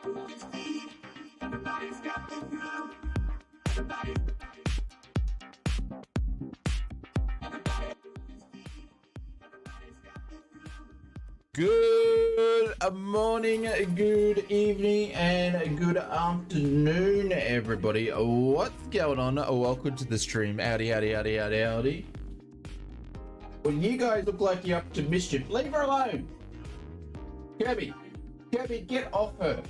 Good morning, good evening, and good afternoon, everybody. What's going on? Welcome to the stream. Howdy, howdy, howdy, howdy, howdy. When you guys look like you're up to mischief, leave her alone. Kirby, get off her.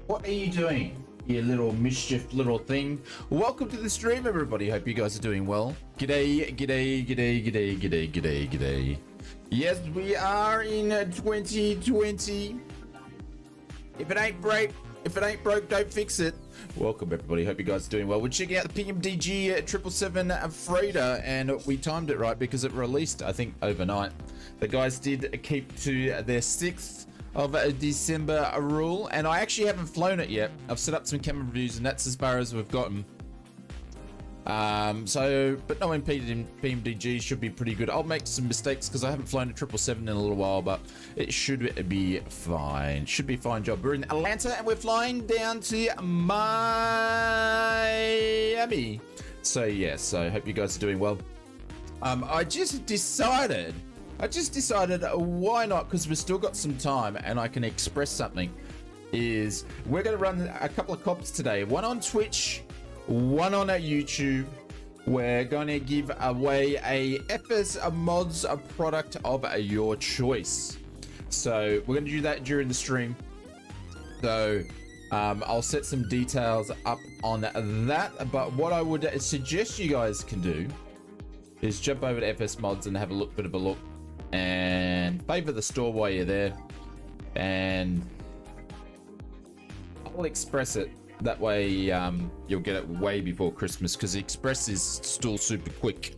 What are you doing, you little mischief little thing? Welcome to the stream, everybody. Hope you guys are doing well. G'day, g'day, g'day, g'day, g'day, g'day, g'day. Yes, we are in 2020. If it ain't broke, don't fix it. Welcome, everybody. Hope you guys are doing well. We're checking out the PMDG 777 freighter, and we timed it right because it released, I think, overnight. The guys did keep to their 6th of December rule, and I actually haven't flown it yet. I've set up some camera reviews, and that's as far as we've gotten. But no impeded in PMDG should be pretty good. I'll make some mistakes because I haven't flown a 777 in a little while, but it should be fine. Should be a fine job. We're in Atlanta and we're flying down to Miami. So yeah, so I hope you guys are doing well. I just decided why not, because we've still got some time and I can express something, is we're going to run a couple of cops today. One on Twitch, one on our YouTube. We're going to give away a FS mods product of your choice. So we're going to do that during the stream. So I'll set some details up on that. But what I would suggest you guys can do is jump over to FS mods and have a bit of a look, and favor the store while you're there. And I'll express it. That way you'll get it way before Christmas, because the Express is still super quick.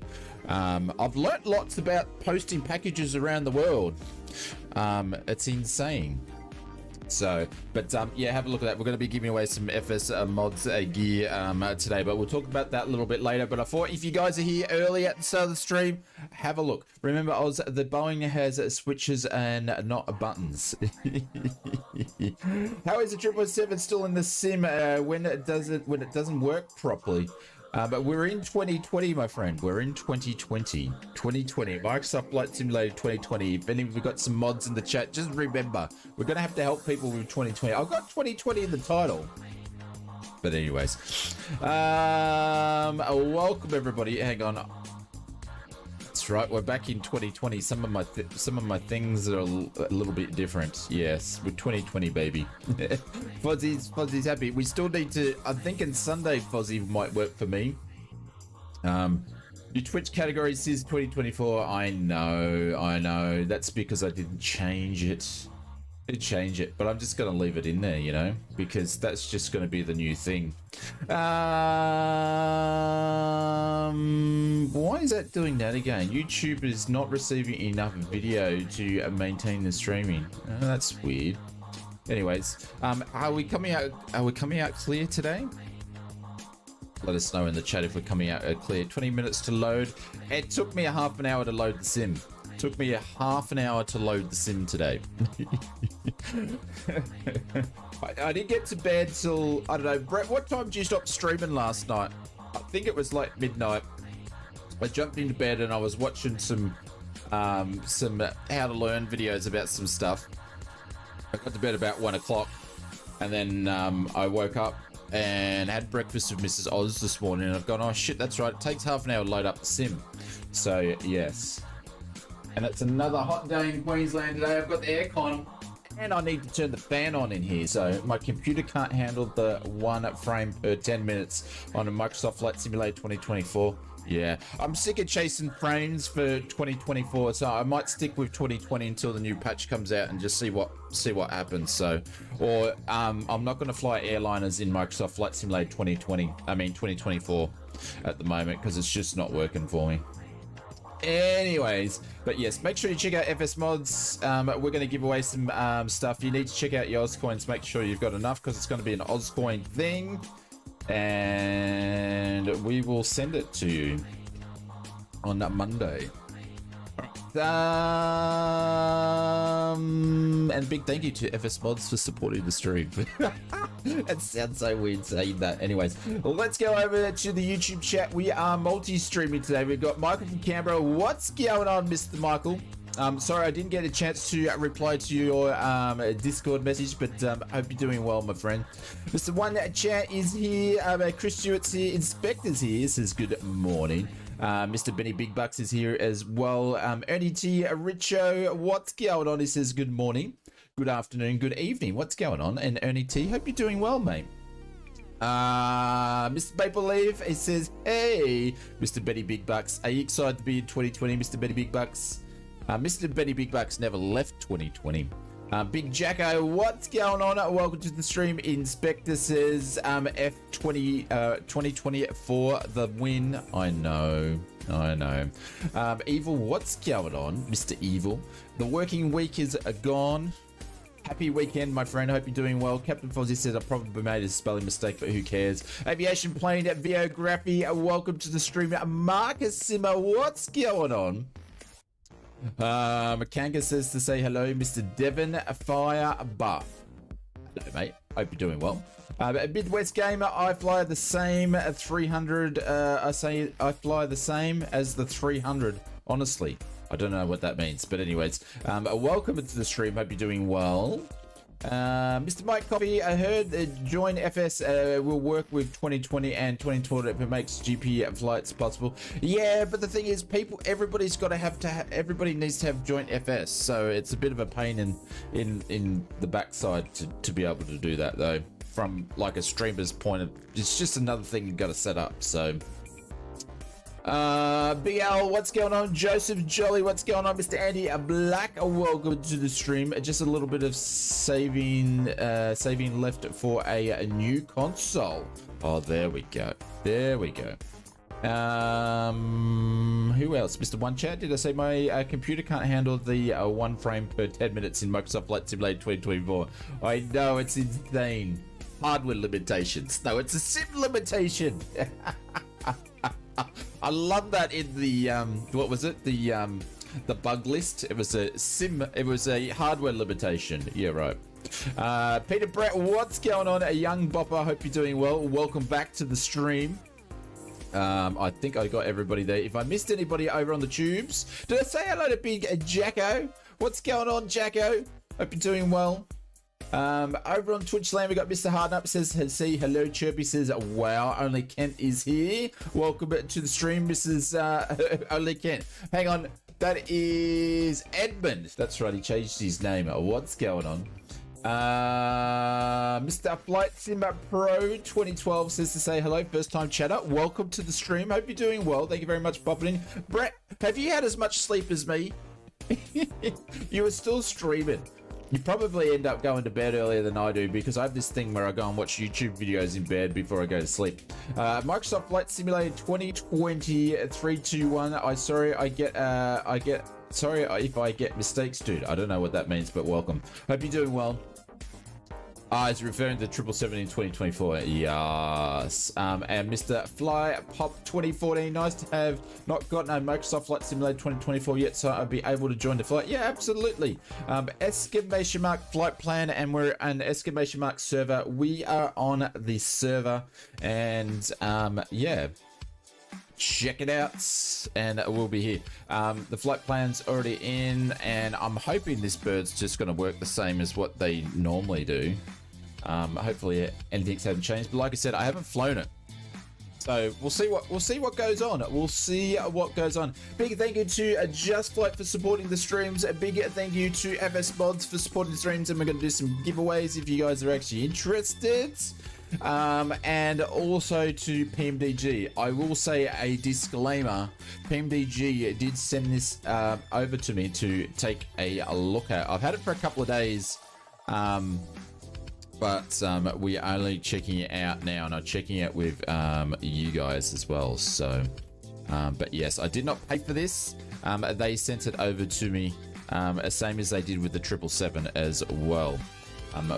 I've learnt lots about posting packages around the world. It's insane. So, but yeah, have a look at that. We're going to be giving away some FS mods gear today, but we'll talk about that a little bit later. But I thought if you guys are here early at the start of the stream, have a look. Remember, the Boeing has switches and not buttons. How is the 777 still in the sim when it doesn't work properly? But we're in 2020, my friend. We're in 2020. Microsoft Flight Simulator 2020. If any of you got some mods in the chat, just remember, we're going to have to help people with 2020. I've got 2020 in the title. But anyways, welcome everybody. Hang on. That's right. We're back in 2020. Some of my things are a little bit different. Yes, we're 2020, baby. Fozzy's happy. We still need to. I'm thinking Sunday Fozzy might work for me. Your Twitch category says 2024. I know. That's because I didn't change it. But I'm just going to leave it in there, you know, because that's just going to be the new thing. Why is that doing that again? YouTube is not receiving enough video to maintain the streaming. That's weird. Anyways, are we coming out clear today? Let us know in the chat if we're coming out clear. 20 minutes to load. It took me a half an hour to load the sim. Took me a half an hour to load the sim today. I didn't get to bed till, I don't know, Brett, what time did you stop streaming last night? I think it was like midnight. I jumped into bed and I was watching some how to learn videos about some stuff. I got to bed about 1 o'clock, and then I woke up and had breakfast with Mrs. Oz this morning, and I've gone, oh shit, that's right, it takes half an hour to load up the sim. So yes. And it's another hot day in Queensland today. I've got the aircon and I need to turn the fan on in here. So my computer can't handle the 1 frame per 10 minutes on a Microsoft Flight Simulator 2024. Yeah, I'm sick of chasing frames for 2024, so I might stick with 2020 until the new patch comes out and just see what happens. So, or I'm not going to fly airliners in Microsoft Flight Simulator 2024 at the moment, because it's just not working for me. Anyways, but yes, make sure you check out FS mods. We're going to give away some stuff. You need to check out your Oz coins. Make sure you've got enough, because it's going to be an Oz coin thing, and we will send it to you on that Monday. And big thank you to FS Mods for supporting the stream. It sounds so weird saying that. Anyways, let's go over to the YouTube chat. We are multi-streaming today. We've got Michael from Canberra. What's going on, Mr. Michael? Sorry, I didn't get a chance to reply to your Discord message, but I hope you're doing well, my friend. Mr. One Chat is here. Chris Stewart's here. Inspector's here. Says good morning. Mr. Benny Big Bucks is here as well. Ernie T. Richo, what's going on? He says good morning, good afternoon, good evening. What's going on? And Ernie T, hope you're doing well, mate. Mr. Maple Leaf, he says, hey, Mr. Benny Big Bucks, are you excited to be in 2020, Mr. Benny Big Bucks? Mr. Benny Big Bucks never left 2020. Big Jacko, what's going on? Welcome to the stream. Inspector says F20 2020 for the win. I know. Evil, what's going on, Mr. Evil? The working week is gone. Happy weekend, my friend. Hope you're doing well. Captain Fozzie says I probably made a spelling mistake, but who cares? Aviation Plane Videography, welcome to the stream. Marcus Simmer, what's going on? Makanga says to say hello, Mr. Devon Fire Buff. Hello, mate. Hope you're doing well. Midwest Gamer, I fly the same 300. I say I fly the same as the 300. Honestly, I don't know what that means, but anyways, welcome to the stream. Hope you're doing well. Mr. Mike Coffee, I heard Join FS will work with 2020 and 2020 if it makes GP flights possible. Yeah, but the thing is, everybody's got to have everybody needs to have Joint FS, so it's a bit of a pain in the backside to be able to do that, though. From like a streamer's point of, it's just another thing you've got to set up. So. Big Al, what's going on? Joseph Jolly, what's going on? Mr. Andy Black, welcome to the stream. Just a little bit of saving left for a new console. Oh, there we go. Who else? Mr. One Chat, did I say my computer can't handle the 1 frame per 10 minutes in Microsoft Flight Simulator 2024? I know, it's insane. Hardware limitations. No, it's a sim limitation. I love that in the what was it? The bug list. It was a hardware limitation. Yeah, right. Peter Brett, what's going on? A young bopper. Hope you're doing well. Welcome back to the stream. I think I got everybody there. If I missed anybody over on the tubes, did I say hello to Big Jacko? What's going on, Jacko? Hope you're doing well. Over on Twitch land, we got Mr. Hardnup says, see, hello. Chirpy says, wow, only Kent is here. Welcome to the stream, Mrs. Only Kent. Hang on, that is Edmund. That's right, he changed his name. What's going on? Mr. Flight Simmer Pro 2012 says to say hello, first time chatter. Welcome to the stream. Hope you're doing well. Thank you very much for popping in. Brett, have you had as much sleep as me? You were still streaming. You probably end up going to bed earlier than I do because I have this thing where I go and watch YouTube videos in bed before I go to sleep. Microsoft Flight Simulator 2020 321. Sorry if I get mistakes, dude. I don't know what that means, but welcome. Hope you're doing well. It's referring to 777 in 2024. Yes. And Mr. Fly Pop 2014. Nice to have not gotten a Microsoft Flight Simulator 2024 yet, so I'll be able to join the flight. Yeah, absolutely. Exclamation mark flight plan, and we're an exclamation mark server. We are on the server, and yeah. Check it out, and we'll be here. The flight plan's already in, and I'm hoping this bird's just going to work the same as what they normally do. Hopefully anything's haven't changed, but like I said, I haven't flown it, so we'll see what goes on. Big thank you to Just Flight for supporting the streams. A big thank you to FS Mods for supporting the streams, and we're going to do some giveaways if you guys are actually interested. And also to PMDG. I will say a disclaimer. PMDG did send this over to me to take a look at. I've had it for a couple of days, but we're only checking it out now, and I'm checking it with you guys as well. So, but yes, I did not pay for this. They sent it over to me, same as they did with the 777 as well.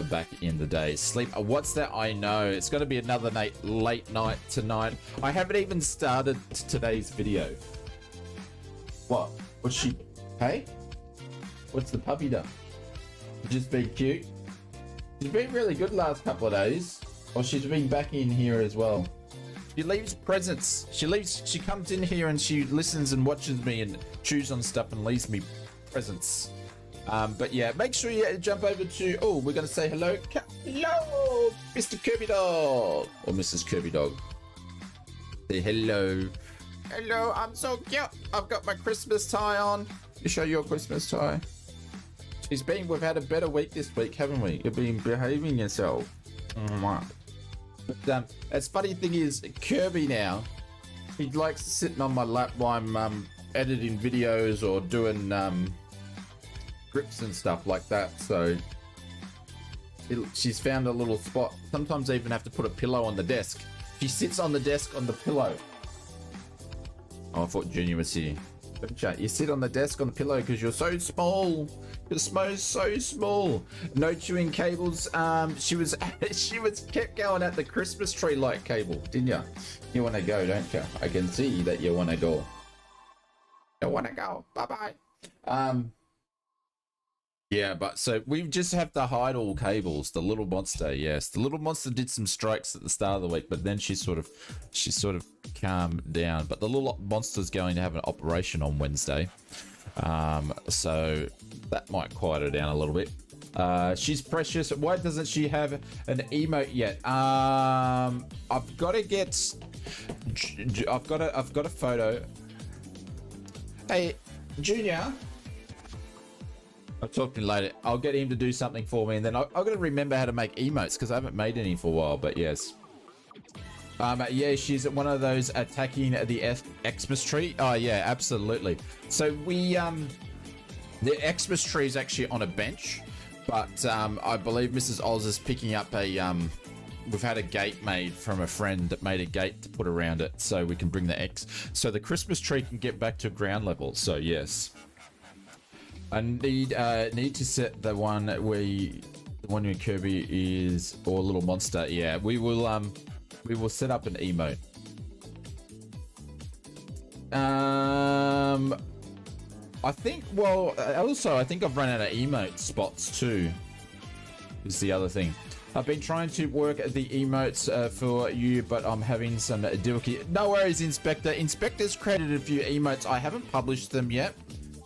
Back in the day. Sleep. What's that? I know. It's going to be another late night tonight. I haven't even started today's video. What? What's she? Hey? What's the puppy done? Just been cute? She's been really good last couple of days. Or she's been back in here as well. She leaves presents. She comes in here and she listens and watches me and chews on stuff and leaves me presents. But yeah, make sure you jump over to, oh, we're going to say hello. Hello, Mr. Kirby Dog. Or Mrs. Kirby Dog. Say hello. Hello, I'm so cute. I've got my Christmas tie on. You show your Christmas tie. We've had a better week this week, haven't we? You've been behaving yourself. But that's funny thing is, Kirby now, he likes sitting on my lap while I'm editing videos or doing scripts and stuff like that. So she's found a little spot. Sometimes I even have to put a pillow on the desk. She sits on the desk on the pillow. Oh, I thought Junior was here. You sit on the desk on the pillow because you're so small. You're so small. No chewing cables. She was kept going at the Christmas tree light cable, didn't you? You want to go, don't you? I can see that you want to go. You want to go. Bye-bye. Yeah, but so we just have to hide all cables. The little monster, yes, the little monster did some strikes at the start of the week, but then she sort of calmed down. But the little monster's going to have an operation on Wednesday, so that might quiet her down a little bit. She's precious. Why doesn't she have an emote yet? I've got a photo. Hey, Junior. I'll talk to you later. I'll get him to do something for me, and then I've got to remember how to make emotes because I haven't made any for a while. But yes, yeah, she's one of those attacking the Xmas tree. Oh yeah, absolutely. So we the Xmas tree is actually on a bench, but I believe Mrs. Oz is picking up a we've had a gate made from a friend that made a gate to put around it so we can bring the so the Christmas tree can get back to ground level. So yes. I need to set the one where Kirby is or little monster. Yeah, we will set up an emote. I think also I think I've run out of emote spots too. Is the other thing. I've been trying to work at the emotes for you, but I'm having some difficulty. No worries, Inspector. Inspector's created a few emotes. I haven't published them yet,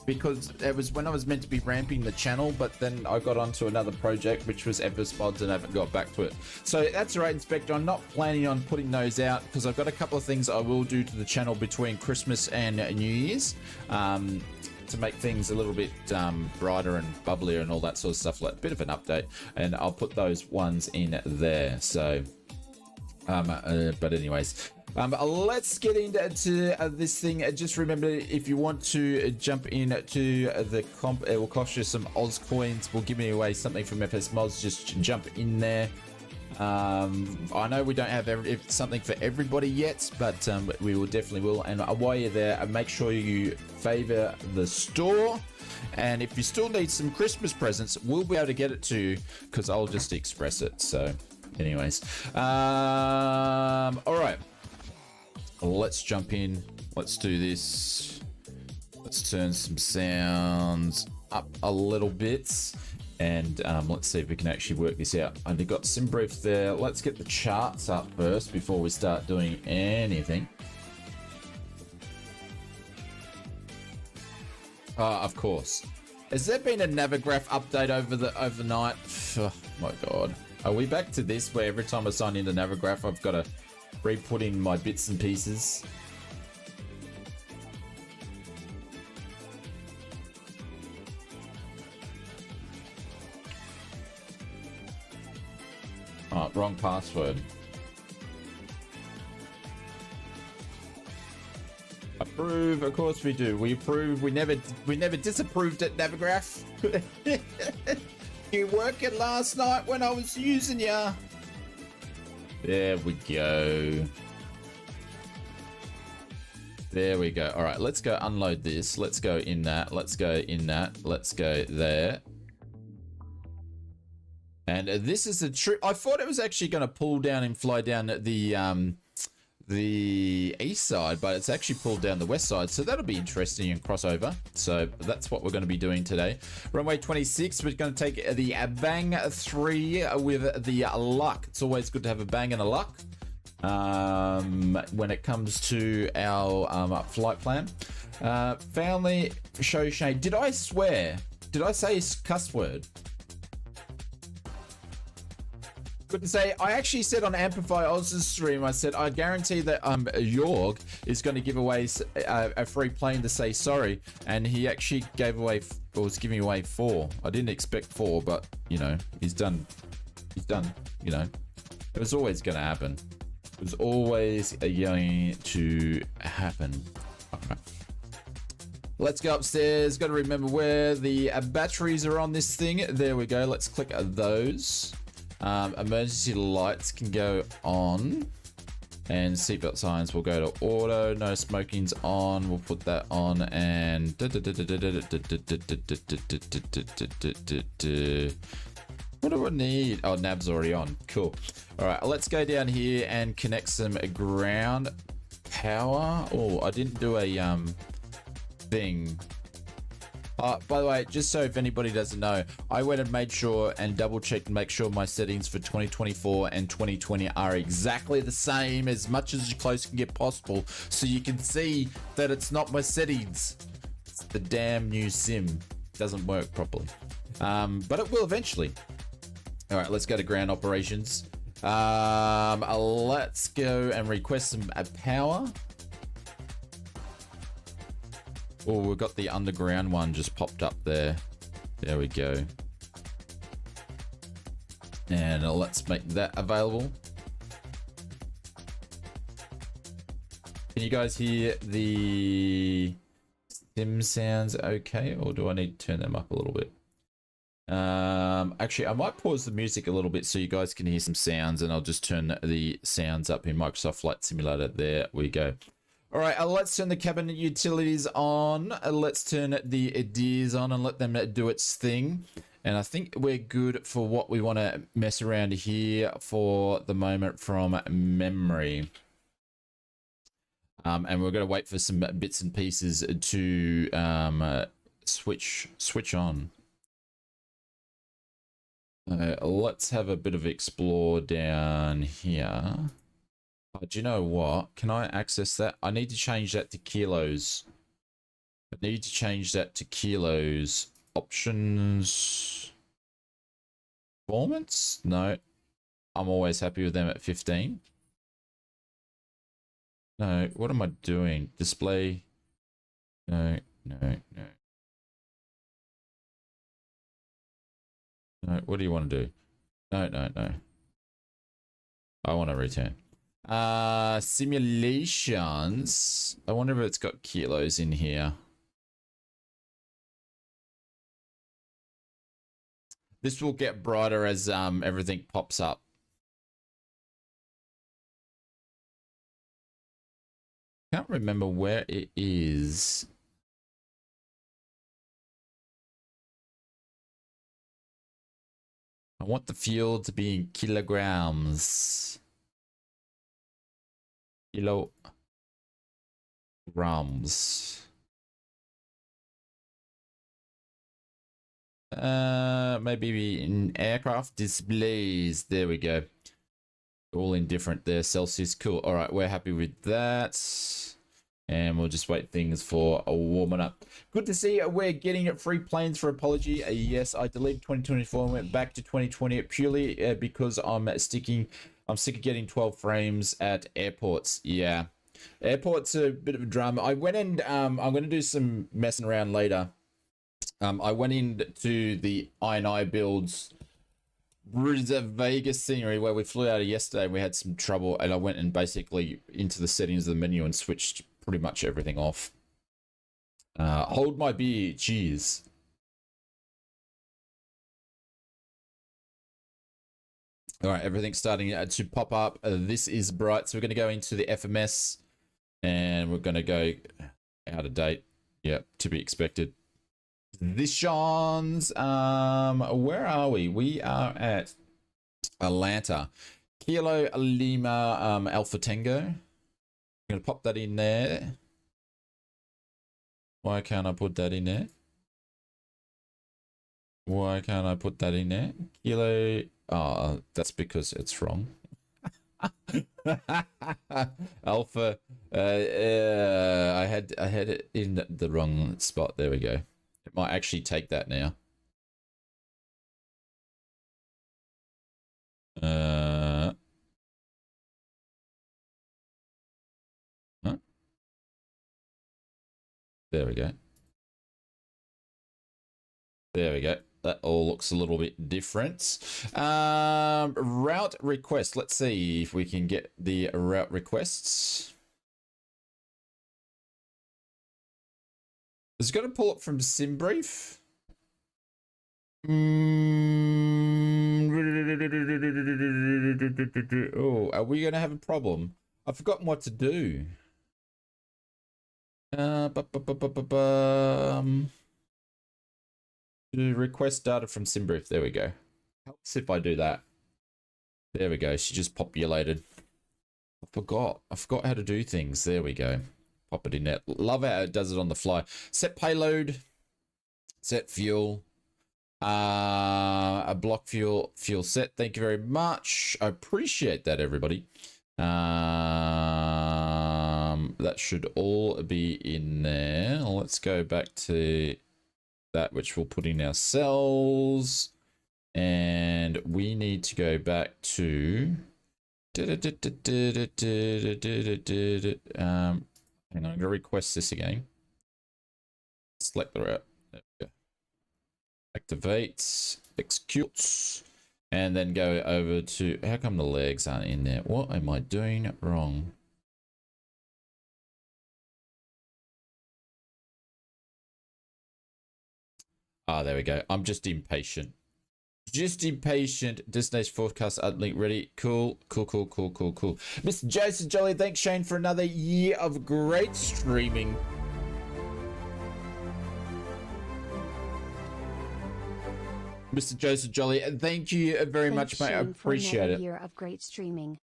because it was when I was meant to be ramping the channel, but then I got onto another project, which was Everspods, and I haven't got back to it. So that's all right, Inspector. I'm not planning on putting those out because I've got a couple of things I will do to the channel between Christmas and New Year's to make things a little bit brighter and bubblier and all that sort of stuff, like a bit of an update, and I'll put those ones in there. So, but anyways. Let's get into this thing. Just remember, if you want to jump into the comp, it will cost you some Oz coins. We'll give you away something from FS Mods. Just jump in there. I know we don't have something for everybody yet, but we will definitely will. And while you're there, make sure you favor the store. And if you still need some Christmas presents, we'll be able to get it to you because I'll just express it. So, anyways, all right. Let's jump in. Let's do this. Let's turn some sounds up a little bit. And let's see if we can actually work this out. I've got SimBrief there. Let's get the charts up first before we start doing anything. Of course. Has there been a Navigraph update overnight? Oh my God. Are we back to this where every time I sign into Navigraph, I've got to re-put in my bits and pieces? Oh, wrong password. Approve, of course we do. We approve. We never disapproved it, Navigraph. You working last night when I was using ya. There we go. There we go. All right, let's go unload this. Let's go in that. Let's go in that. Let's go there. And this is the true. I thought it was actually going to pull down and fly down the the east side, but it's actually pulled down the west side, so that'll be interesting and crossover. So that's what we're going to be doing today. Runway 26, we're going to take the Bang 3 with the Luck. It's always good to have a bang and a luck when it comes to our flight plan. Family show Shane. Did I swear? Did I say cuss word? Good to say. I actually said on Amplify Oz's stream, I said, I guarantee that Jorg is going to give away a free plane to say sorry. And he actually gave away, or was giving away 4. I didn't expect 4, but, you know, he's done. He's done, you know. It was always going to happen. It was always going to happen. Okay. Let's go upstairs. Got to remember where the batteries are on this thing. There we go. Let's click those. Emergency lights can go on, and seatbelt signs will go to auto. No smoking's on. We'll put that on. And what do I need? Oh, nav's already on. Cool. All right, let's go down here and connect some ground power. Oh, I didn't do a thing. By the way, just so if anybody doesn't know, I went and made sure and double checked and make sure my settings for 2024 and 2020 are exactly the same, as much as close can get possible, so you can see that it's not my settings. It's the damn new sim. Doesn't work properly. But it will eventually. All right, let's go to ground operations. Let's go and request some power. Oh, we've got the underground one just popped up there. There we go. And let's make that available. Can you guys hear the sim sounds okay? Or do I need to turn them up a little bit? Actually, I might pause the music a little bit so you guys can hear some sounds, and I'll just turn the sounds up in Microsoft Flight Simulator. There we go. All right, let's turn the cabinet utilities on. Let's turn the DIRs on and let them do its thing. And I think we're good for what we want to mess around here for the moment from memory. And we're going to wait for some bits and pieces to switch on. Let's have a bit of explore down here. Oh, do you know what? Can I access that? I need to change that to kilos. I need to change that to kilos. Options. Performance? No. I'm always happy with them at 15. No, what am I doing? Display. No. No, what do you want to do? No. I want to return. Simulations. I wonder if it's got kilos in here. This will get brighter as everything pops up. Can't remember where it is. I want the fuel to be in kilograms. Kilograms. Maybe in aircraft displays. There we go. All in different there. Celsius. Cool. All right, we're happy with that. And we'll just wait things for a warming up. Good to see we're getting free planes for apology. Yes, I deleted 2024 and went back to 2020 purely because I'm sick of getting 12 frames at airports. Yeah, airports are a bit of a drama. I went and I'm going to do some messing around later. I went into the I&I builds Vegas scenery where we flew out of yesterday. We had some trouble, and I went and basically into the settings of the menu and switched pretty much everything off. Hold my beer, cheers. All right, everything's starting to pop up. This is bright, so we're going to go into the FMS, and we're going to go out of date. Yep, to be expected. Visions. Where are we? We are at Atlanta. Kilo Lima Alpha Tango. going to pop that in there. Why can't I put that in there? Why can't I put that in there? Kilo. Oh, that's because it's wrong. Alpha. I had it in the wrong spot. There we go. It might actually take that now. Huh? There we go. There we go. That all looks a little bit different. Route request. Let's see if we can get the route requests. Is it going to pull up from SimBrief? Oh, are we going to have a problem? I've forgotten what to do. To request data from SimBrief. There we go. Helps if I do that. There we go. She just populated. I forgot how to do things. There we go. Pop it in there. Love how it does it on the fly. Set payload. Set fuel. A block fuel set. Thank you very much. I appreciate that, everybody. That should all be in there. Let's go back to that which we'll put in our cells, and we need to go back to hang on, I'm going to request this again. Select the route. There we go. Activates, executes, and then go over to, how come the legs aren't in there? What am I doing wrong? Ah, there we go. I'm just impatient. Just impatient. Destination forecast uplink ready. Cool. Mr. Jason Jolly, thanks Shane for another year of great streaming. Mr. Joseph Jolly, thank you very much, mate. I appreciate it. Year of great streaming.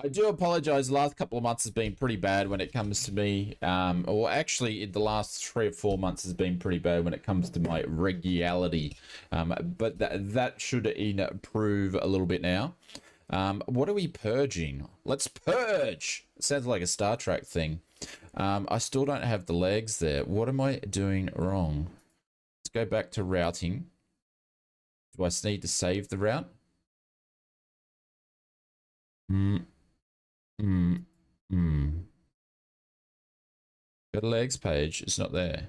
I do apologize. The last couple of months has been pretty bad when it comes to me. Or actually, in the last 3 or 4 months has been pretty bad when it comes to my regularity. But that should improve a little bit now. What are we purging? Let's purge. It sounds like a Star Trek thing. I still don't have the legs there. What am I doing wrong? Let's go back to routing. Do I need to save the route? Go to legs page. It's not there.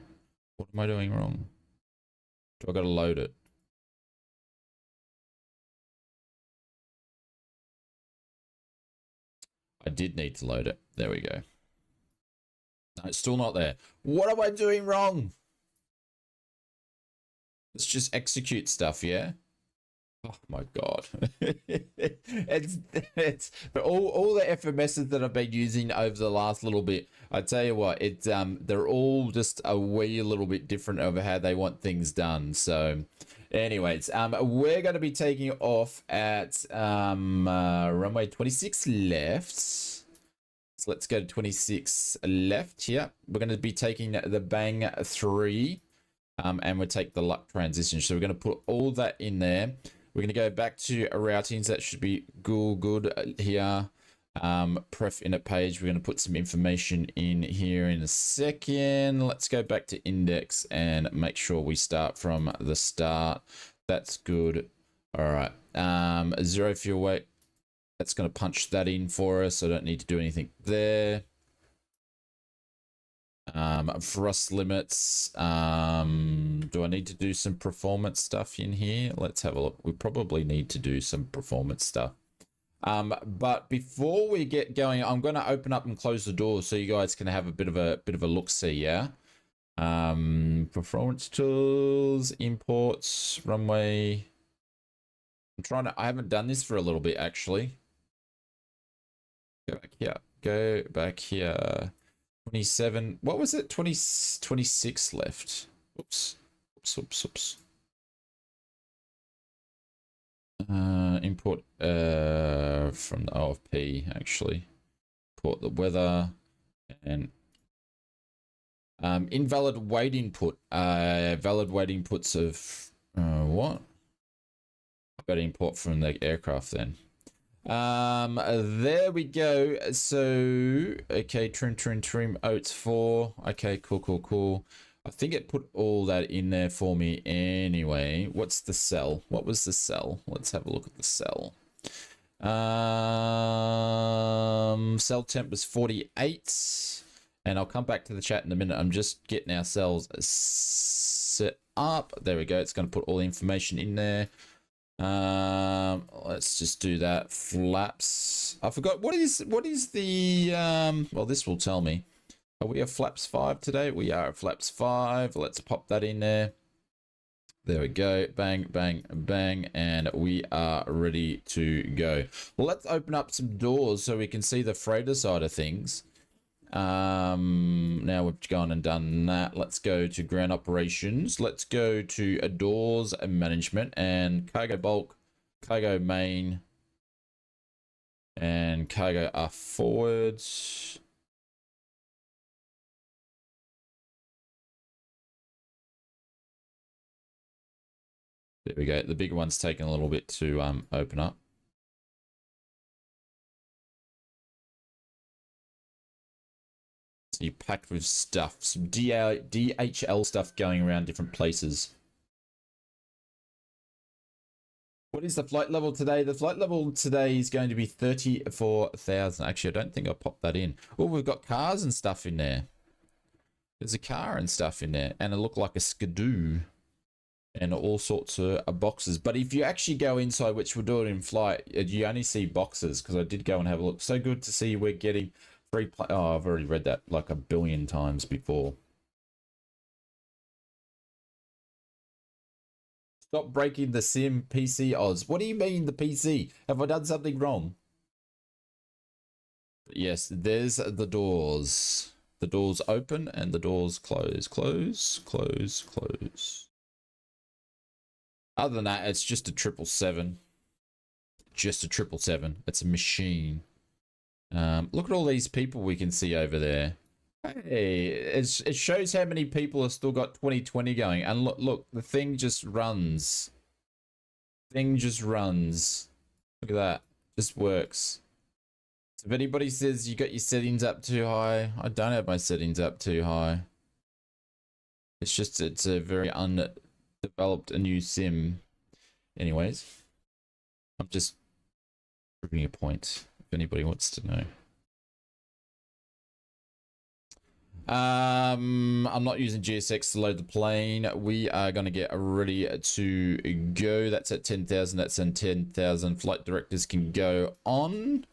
What am I doing wrong? Do I got to load it? I did need to load it. There we go. No, it's still not there. What am I doing wrong? Let's just execute stuff, yeah? Oh my god. it's all the FMSs that I've been using over the last little bit. I tell you what, it's they're all just a wee little bit different over how they want things done. So anyways, we're going to be taking off at runway 26 left. So let's go to 26 left here. We're going to be taking the Bang 3 and we'll take the luck transition. So we're going to put all that in there. We're going to go back to routings. That should be good here. Pref init page. We're going to put some information in here in a second. Let's go back to index and make sure we start from the start. That's good. All right. 0 fuel weight. That's going to punch that in for us. I don't need to do anything there. Thrust limits. Do I need to do some performance stuff in here? Let's have a look. We probably need to do some performance stuff. But before we get going, I'm going to open up and close the door so you guys can have a bit of a look see. Yeah. Performance tools, imports, runway. I haven't done this for a little bit actually. Go back here. Go back here. 27. What was it? 26 left. Oops. Import from the OFP actually. Import the weather. And invalid weight input. Valid weight inputs of what? Got to import from the aircraft then. There we go. So okay, trim oats 4. Okay, cool. I think it put all that in there for me anyway. What's the cell? What was the cell? Let's have a look at the cell. Cell temp was 48, and I'll come back to the chat in a minute. I'm just getting our cells set up. There we go. It's going to put all the information in there. Let's just do that. Flaps. I forgot what is the well, this will tell me. Are we at flaps 5 today? We are at flaps 5. Let's pop that in there. There we go. Bang, bang, bang. And we are ready to go. Well, let's open up some doors so we can see the freighter side of things. Now we've gone and done that. Let's go to ground operations. Let's go to doors and management and cargo bulk, cargo main, and cargo are forwards. There we go. The bigger one's taking a little bit to open up. So you're packed with stuff, some DHL stuff going around different places. What is the flight level today? The flight level today is going to be 34,000. Actually, I don't think I popped that in. Oh, we've got cars and stuff in there. There's a car and stuff in there, and it looked like a skidoo. And all sorts of boxes. But if you actually go inside, which we'll do it in flight, you only see boxes, because I did go and have a look. So good to see we're getting free play. Oh, I've already read that like a billion times before. Stop breaking the sim PC Oz. What do you mean the PC? Have I done something wrong? But yes, there's the doors. The doors open and the doors close. Close, close, close. Other than that, it's just a 777. Just a 777. It's a machine. Look at all these people we can see over there. Hey, it shows how many people have still got 2020 going. And look, the thing just runs. Thing just runs. Look at that. Just works. So if anybody says you got your settings up too high, I don't have my settings up too high. It's just, it's a very developed a new sim. Anyways, I'm just proving a point if anybody wants to know. I'm not using GSX to load the plane. We are going to get ready to go. That's at 10,000. That's in 10,000. Flight directors can go on.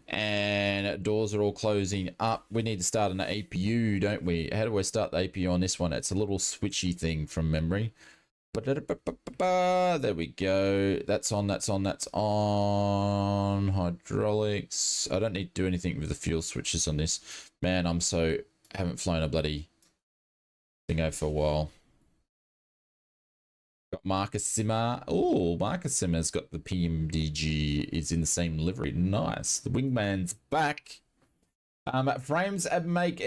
And doors are all closing up. We need to start an APU, don't we? How do I start the APU on this one? It's a little switchy thing from memory. There we go. That's on, that's on, that's on. Hydraulics. I don't need to do anything with the fuel switches on this. Man, haven't flown a bloody thing over for a while. Got Marcus Simmer. Oh, Marcus Simmer's got the PMDG. Is in the same livery. Nice. The wingman's back. Frames make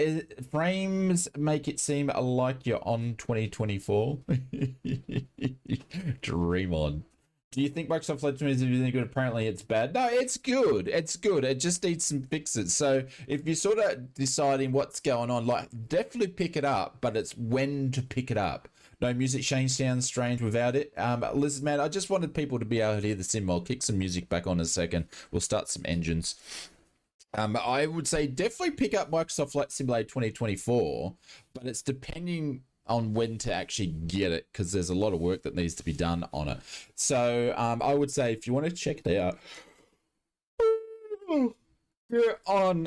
it seem like you're on 2024. Dream on. Do you think Microsoft Flight Sim is really good? Apparently it's bad. No, it's good. It's good. It just needs some fixes. So if you're sort of deciding what's going on, like definitely pick it up, but it's when to pick it up. No music change sounds strange without it. Listen, man, I just wanted people to be able to hear the sim. I'll kick some music back on in a second. We'll start some engines. I would say definitely pick up Microsoft Flight Simulator 2024, but it's depending on when to actually get it, because there's a lot of work that needs to be done on it. So I would say if you want to check it out, you're on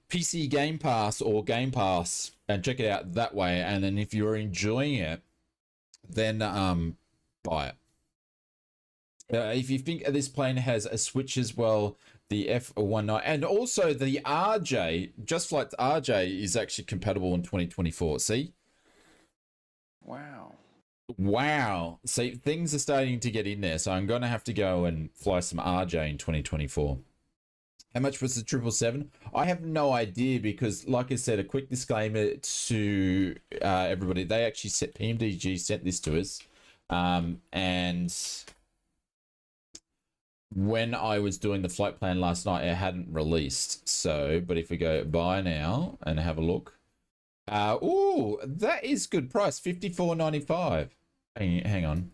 PC Game Pass or Game Pass and check it out that way. And then if you're enjoying it, then buy it. If you think this plane has a switch as well, the F19 and also the RJ, Just Flight RJ is actually compatible in 2024. See? Wow. See, things are starting to get in there. So I'm going to have to go and fly some RJ in 2024. How much was the 777? I have no idea because, like I said, a quick disclaimer to everybody. They actually sent, PMDG sent this to us. And when I was doing the flight plan last night, it hadn't released. So, but if we go buy now and have a look. Oh, that is good price, $54.95. Hang on.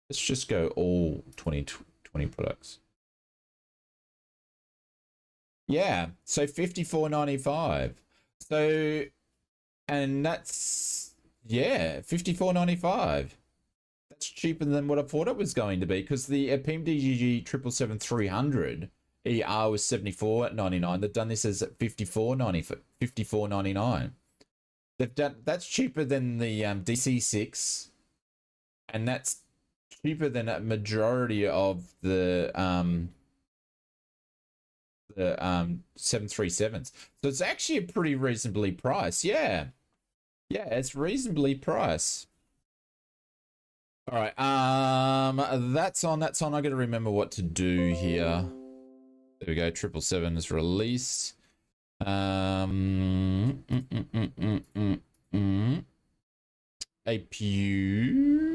Let's just go all 2020 products. Yeah, so $54.95. So, and that's, yeah, $54.95. That's cheaper than what I thought it was going to be, because the PMDG 777-300 ER was $74.99. They've done this as at $54.99. They've done, that's cheaper than the DC-6, and that's cheaper than a majority of the 737s. So it's actually a pretty reasonably priced. Yeah, it's reasonably priced. All right, that's on. I gotta remember what to do here. There we go. 777 is released. APU.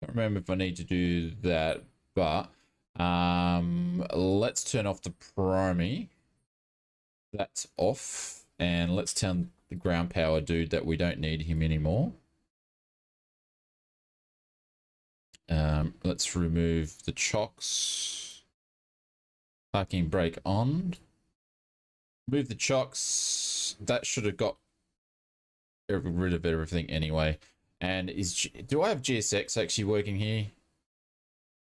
I don't remember if I need to do that, but let's turn off the primary. That's off, and let's tell the ground power dude that we don't need him anymore. Let's remove the chocks. Parking brake on. Move the chocks. That should have got rid of everything anyway. And do I have GSX actually working here?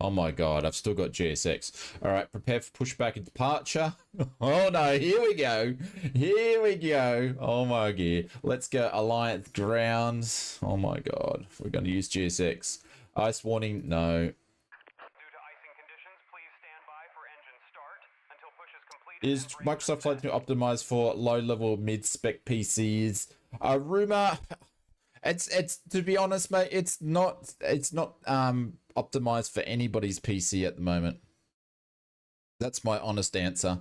Oh my god, I've still got GSX. All right, prepare for pushback and departure. Oh no, here we go. Here we go. Oh my gear. Let's go Alliance grounds. Oh my god, we're going to use GSX. Ice warning, no. Due to icing conditions, please stand by for engine start until push is completed. Is Microsoft Flight Simulator optimized for low-level mid-spec PCs? Rumor. It's to be honest, mate, it's not optimized for anybody's PC at the moment. That's my honest answer.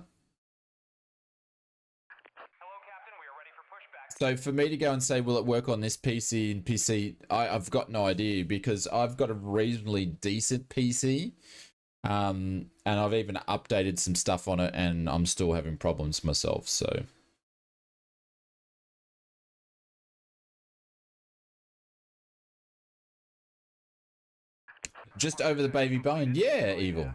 Hello, Captain. We are ready for pushback. So for me to go and say, will it work on this PC and PC, I've got no idea, because I've got a reasonably decent PC. And I've even updated some stuff on it, and I'm still having problems myself, so. Just over the baby bone. Yeah, evil.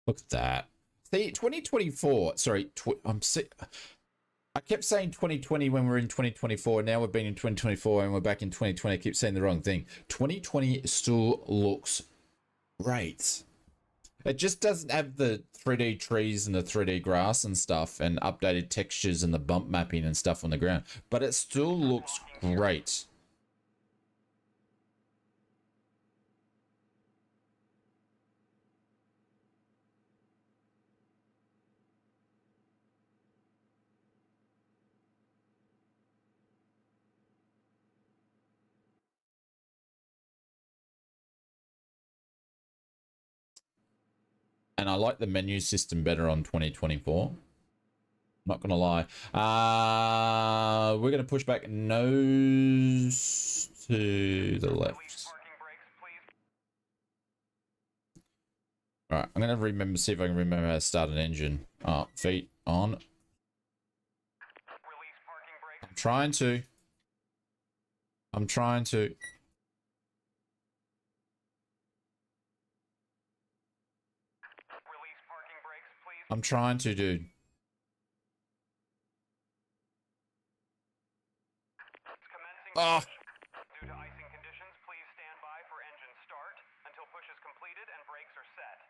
Look at that. See, 2024. Sorry, I kept saying 2020 when we're in 2024. Now we've been in 2024 and we're back in 2020. I keep saying the wrong thing. 2020 still looks great. It just doesn't have the 3D trees and the 3D grass and stuff and updated textures and the bump mapping and stuff on the ground. But it still looks great. And I like the menu system better on 2024. Not gonna lie. We're gonna push back nose to the left. All right, I'm gonna remember, see if I can remember how to start an engine. Oh, feet on. I'm trying to. I'm trying to. I'm trying to, dude. Oh. Due to icing conditions, please stand by for engine start until push is completed and brakes are set.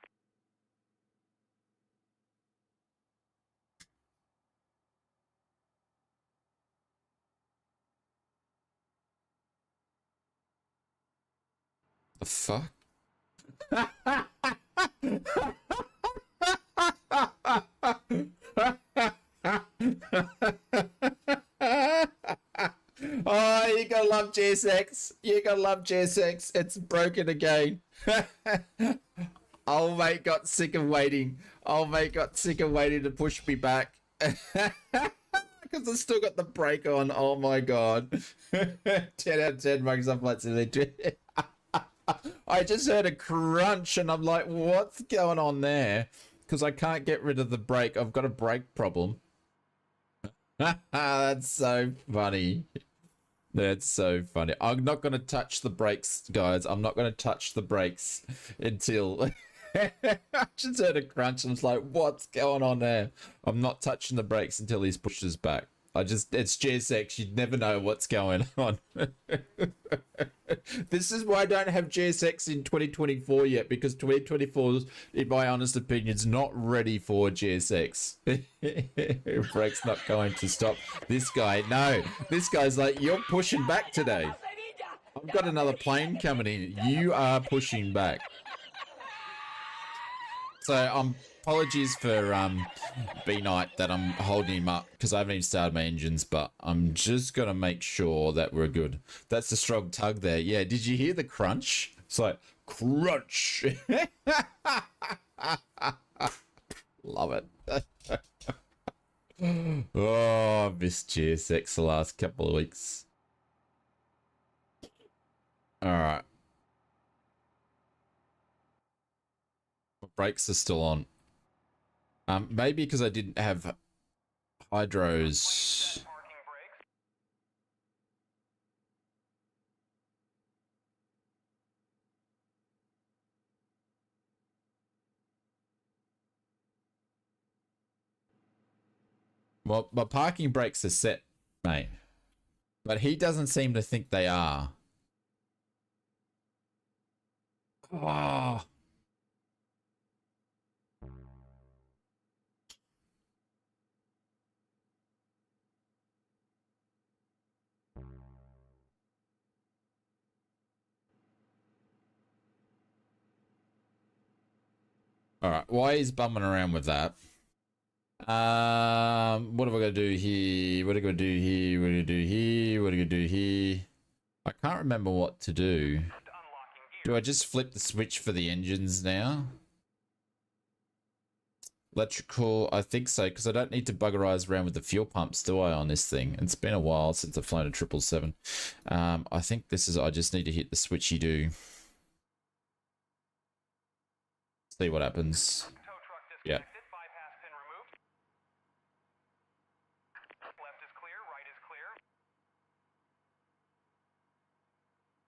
The fuck? Oh, you gotta love GSX. You gotta love GSX. It's broken again. Old mate got sick of waiting. Old mate got sick of waiting to push me back. Because I still got the brake on. Oh my god. 10 out of 10 Microsoft Flight Simulator. I just heard a crunch and I'm like, what's going on there? Because I can't get rid of the brake. I've got a brake problem. That's so funny. That's so funny. I'm not going to touch the brakes, guys. I'm not going to touch the brakes until... I just heard a crunch and I was like, what's going on there? I'm not touching the brakes until he's pushed us back. It's GSX. You'd never know what's going on. This is why I don't have GSX in 2024 yet, because 2024, in my honest opinion, is not ready for GSX. Brake's not going to stop this guy. No, this guy's like, you're pushing back today. I've got another plane coming in. You are pushing back. So apologies for B-Night that I'm holding him up because I haven't even started my engines, but I'm just going to make sure that we're good. That's a strong tug there. Yeah, did you hear the crunch? It's like, crunch. Love it. Oh, I've missed GSX the last couple of weeks. All right. My brakes are still on. Maybe because I didn't have hydros. Well, my parking brakes are set, mate. But he doesn't seem to think they are. Oh. All right, why he's bumming around with that? What am I gonna do here? What am I gonna do here? What am I gonna do here? What am I gonna do here? I can't remember what to do. Do I just flip the switch for the engines now? Electrical, I think so, because I don't need to buggerize around with the fuel pumps, do I, on this thing? It's been a while since I've flown a 777. I think this is, I just need to hit the switchy do. See what happens. Yeah.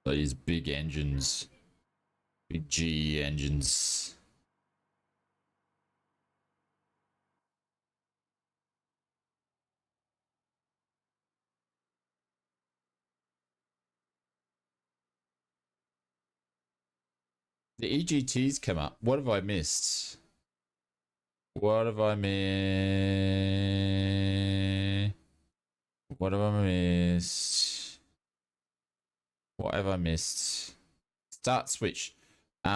These big engines. Big G engines. The EGTs come up. What have I missed? What have I missed? What have I missed? What have I missed? Start switch. Where's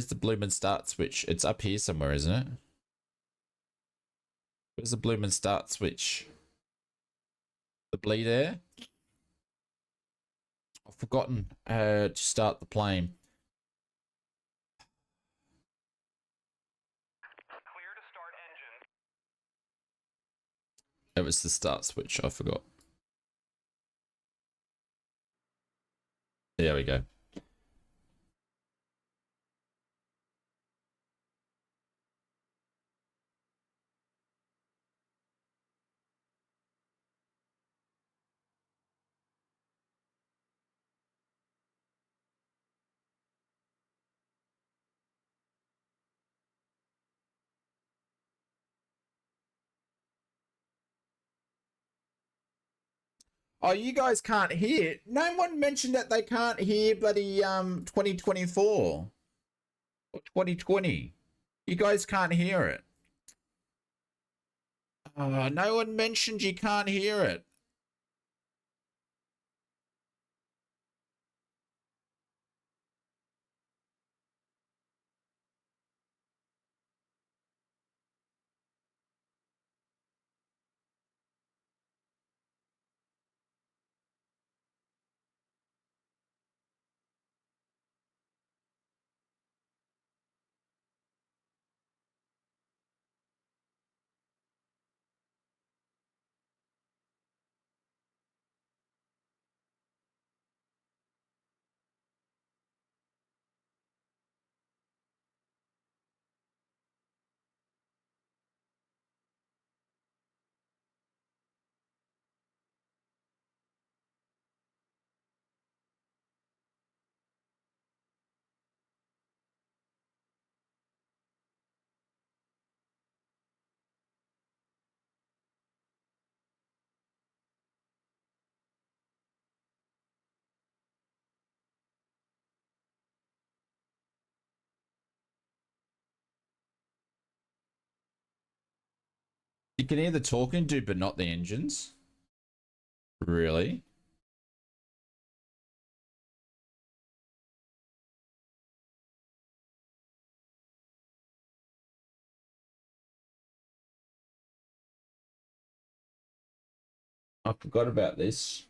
the bloomin' start switch? It's up here somewhere, isn't it? Where's the bloomin' start switch? The bleed air? I've forgotten to start the plane. Clear to start engine. It was the start switch, I forgot. There we go. Oh, you guys can't hear. No one mentioned that they can't hear bloody 2024 or 2020. You guys can't hear it. No one mentioned you can't hear it. You can hear the talking dude, but not the engines. Really? I forgot about this.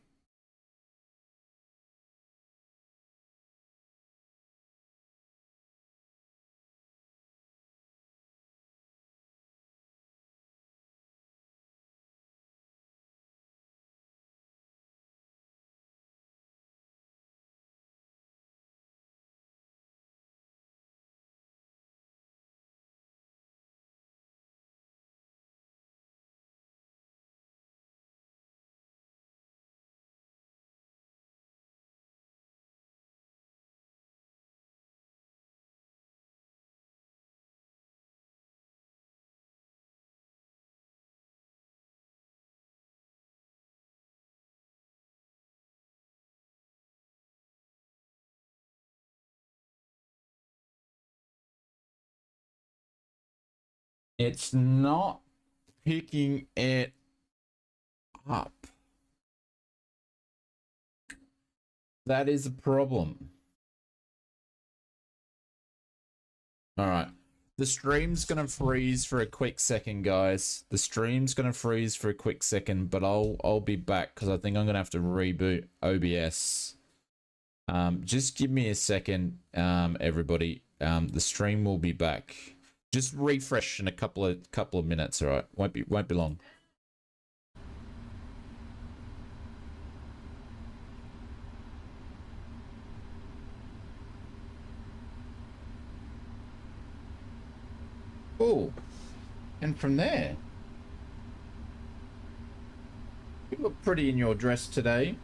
It's not picking it up. That is a problem. All right. The stream's going to freeze for a quick second, guys. The stream's going to freeze for a quick second, but I'll be back because I think I'm going to have to reboot OBS. Just give me a second, everybody. The stream will be back. Just refresh in a couple of minutes, all right? Won't be long. Oh, and from there, you look pretty in your dress today.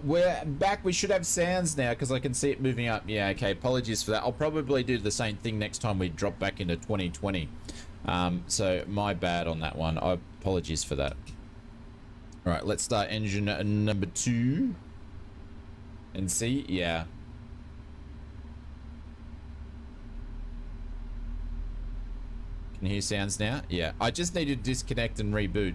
We're back. We should have sounds now because I can see it moving up. Yeah, okay. Apologies for that. I'll probably do the same thing next time we drop back into 2020. So my bad on that one. Apologies for that. All right, let's start engine number 2 and see. Yeah. Can you hear sounds now? Yeah. I just need to disconnect and reboot.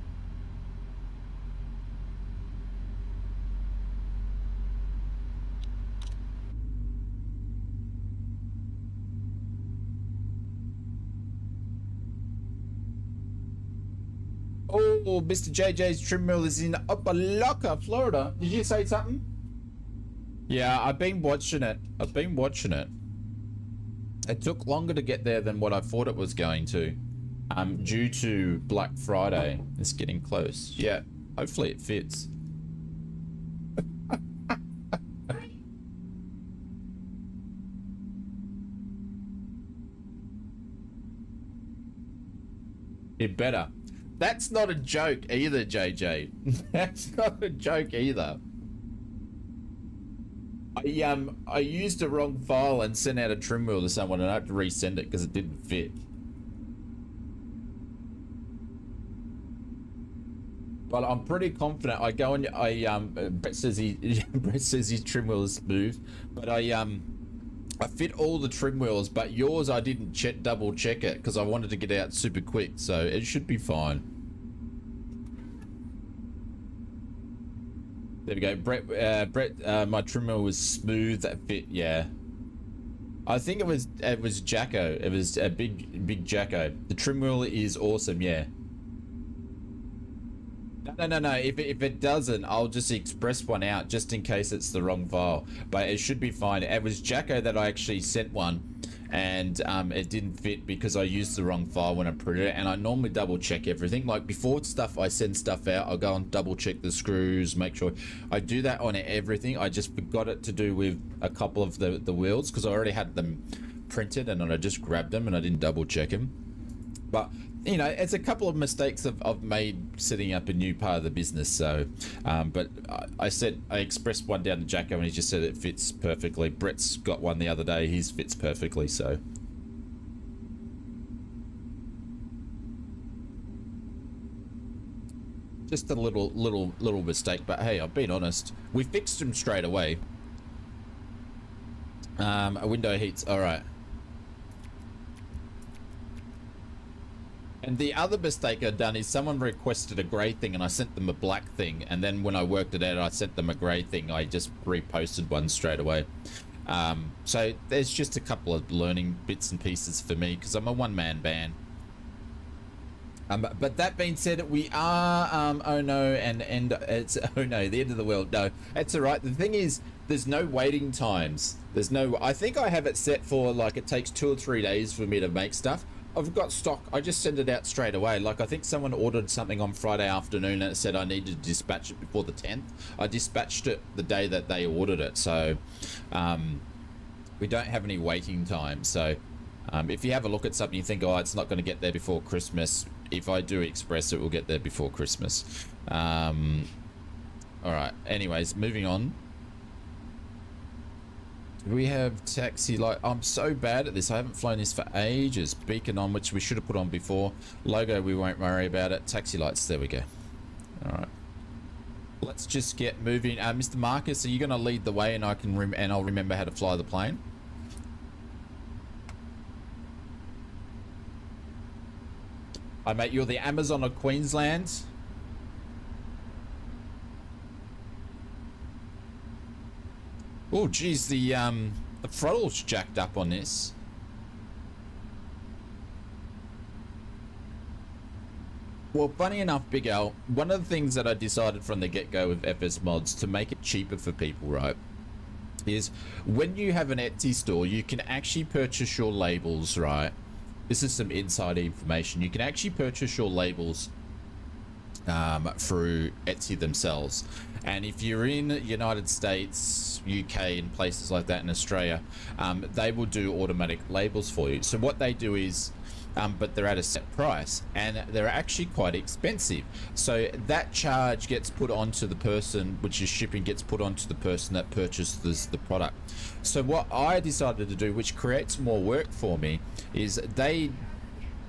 Oh, Mr. JJ's trim mill is in LUCKK, Florida. Did you say something? Yeah, I've been watching it. It took longer to get there than what I thought it was going to. Due to Black Friday. It's getting close. Yeah, hopefully it fits. It better. That's not a joke either, JJ. That's not a joke either. I used the wrong file and sent out a trim wheel to someone and I had to resend it because it didn't fit. But I'm pretty confident. I go and Brett says his trim wheel is smooth, but I fit all the trim wheels, but yours I didn't double check it because I wanted to get out super quick, so it should be fine. There we go. Brett, my trim wheel was smooth. That fit, yeah. I think it was Jacko. It was a big Jacko. The trim wheel is awesome, yeah. No. If it doesn't, I'll just express one out just in case it's the wrong file. But it should be fine. It was Jacko that I actually sent one, and it didn't fit because I used the wrong file when I printed it. And I normally double check everything. Like before I send stuff out, I'll go and double check the screws, make sure. I do that on everything. I just forgot it to do with a couple of the wheels because I already had them printed and I just grabbed them and I didn't double check them. But you know, it's a couple of mistakes I've made setting up a new part of the business. So, but I expressed one down to Jacko and he just said it fits perfectly. Brett's got one the other day. His fits perfectly. So. Just a little mistake, but hey, I've been honest. We fixed them straight away. A window heats. All right. And the other mistake I'd done is someone requested a grey thing and I sent them a black thing, and then when I worked it out I sent them a grey thing. I just reposted one straight away. So there's just a couple of learning bits and pieces for me because I'm a one-man band. But that being said, we are oh no, and it's oh no, the end of the world. No, it's all right. The thing is, there's no waiting times. There's no, I think I have it set for like it takes 2 or 3 days for me to make stuff. I've got stock. I just send it out straight away. Like I think someone ordered something on Friday afternoon and it said I needed to dispatch it before the 10th. I dispatched it the day that they ordered it. So we don't have any waiting time. So if you have a look at something you think, oh, it's not going to get there before Christmas, if I do express it, will get there before Christmas. All right. Anyways, moving on. We have taxi light. I'm so bad at this. I haven't flown this for ages. Beacon on, which we should have put on before. Logo, we won't worry about it. Taxi lights. There we go. All right. Let's just get moving. Mr. Marcus, are you going to lead the way, and I can I'll remember how to fly the plane? Hi, mate. You're the Amazon of Queensland. Oh, geez, the throttle's jacked up on this. Well, funny enough, Big Al, one of the things that I decided from the get-go with FS Mods to make it cheaper for people, right, is when you have an Etsy store, you can actually purchase your labels, right? This is some inside information. You can actually purchase your labels through Etsy themselves, and if you're in United States, UK, and places like that in Australia, they will do automatic labels for you. So what they do is but they're at a set price and they're actually quite expensive, so that charge gets put onto the person, which is shipping, gets put onto the person that purchases the product. So what I decided to do, which creates more work for me, is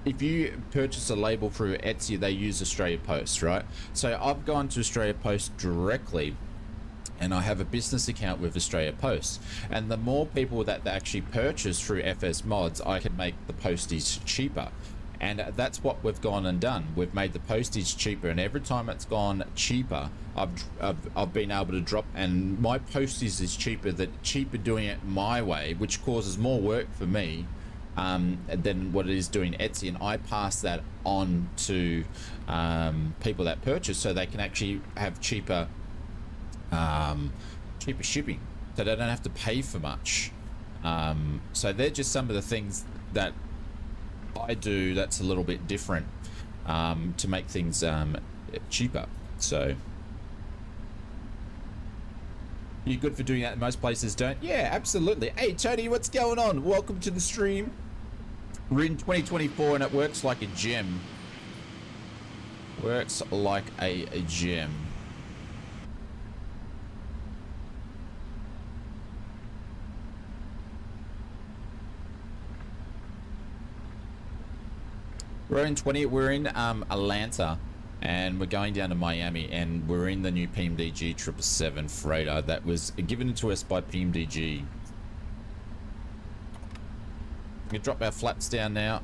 if you purchase a label through Etsy, they use Australia Post, right? So I've gone to Australia Post directly, and I have a business account with Australia Post. And the more people that they actually purchase through FS Mods, I can make the postage cheaper. And that's what we've gone and done. We've made the postage cheaper, and every time it's gone cheaper, I've been able to drop, and my postage is cheaper doing it my way, which causes more work for me than what it is doing Etsy, and I pass that on to people that purchase, so they can actually have cheaper shipping, so they don't have to pay for much. So they're just some of the things that I do that's a little bit different to make things cheaper. So you're good for doing that. Most places don't. Yeah, absolutely. Hey Tony, what's going on? Welcome to the stream. We're in 2024 and it works like a gem. Works like a gem. We're in Atlanta, and we're going down to Miami, and we're in the new PMDG 777 freighter that was given to us by PMDG. We drop our flaps down now.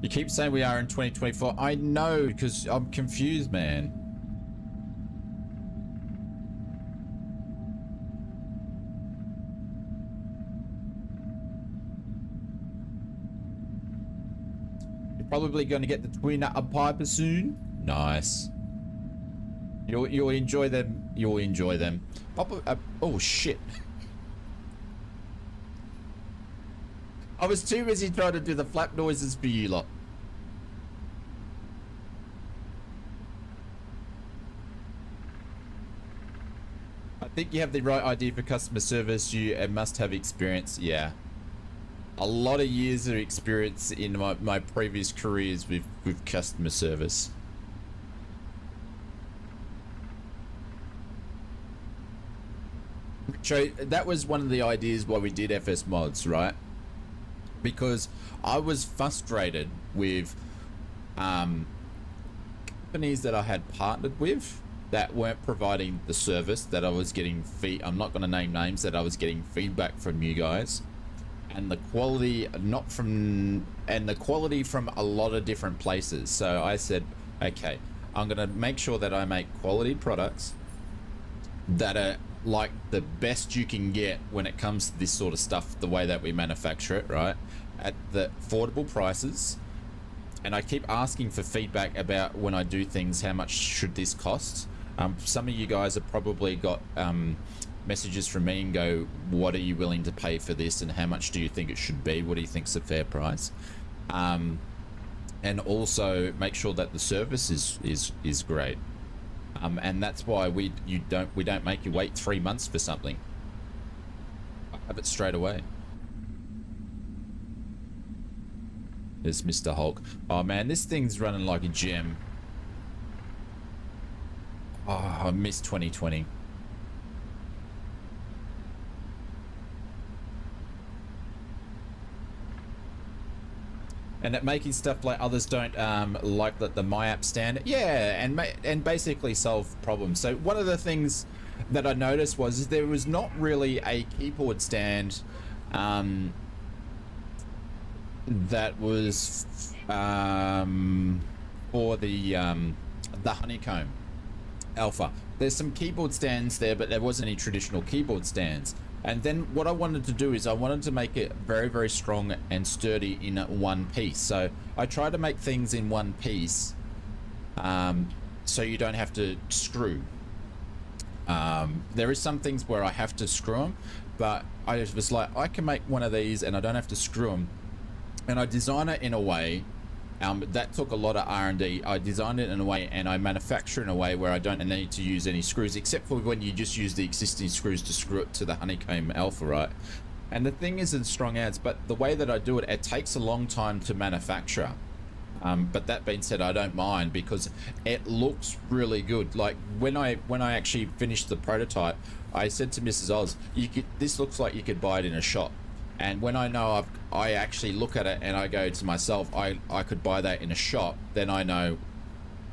You keep saying we are in 2024. I know, because I'm confused, man. You're probably going to get the twin Piper soon. Nice. You'll enjoy them. You'll enjoy them. Oh shit. I was too busy trying to do the flap noises for you lot. I think you have the right idea for customer service. You must have experience. Yeah. A lot of years of experience in my previous careers with customer service. So that was one of the ideas why we did FS mods, right? Because I was frustrated with companies that I had partnered with that weren't providing the service that I was getting I'm not going to name names, that I was getting feedback from you guys, and the quality from a lot of different places. So I said, okay, I'm going to make sure that I make quality products that are like the best you can get when it comes to this sort of stuff, the way that we manufacture it, right, at the affordable prices. And I keep asking for feedback about when I do things, how much should this cost? Some of you guys have probably got messages from me and go, what are you willing to pay for this, and how much do you think it should be? What do you think's a fair price? And also make sure that the service is great. And that's why we don't make you wait 3 months for something. I have it straight away. There's Mr. Hulk. Oh man, this thing's running like a gem. Oh, I miss 2020. And that making stuff like others don't like the my app standard, yeah, and basically solve problems. So one of the things that I noticed was there was not really a keyboard stand that was for the honeycomb alpha. There's some keyboard stands there, but there wasn't any traditional keyboard stands. And then what I wanted to do is I wanted to make it very, very strong and sturdy in one piece. So I try to make things in one piece, so you don't have to screw. There is some things where I have to screw them, but I was like, I can make one of these and I don't have to screw them. And I design it in a way, that took a lot of R&D. I designed it in a way and I manufacture in a way where I don't need to use any screws, except for when you just use the existing screws to screw it to the honeycomb alpha, right? And the thing isn't strong adds, but the way that I do it, it takes a long time to manufacture. But that being said, I don't mind because it looks really good. Like when I actually finished the prototype, I said to Mrs. Oz, this looks like you could buy it in a shop. And when I know I actually look at it and I go to myself, I could buy that in a shop, then I know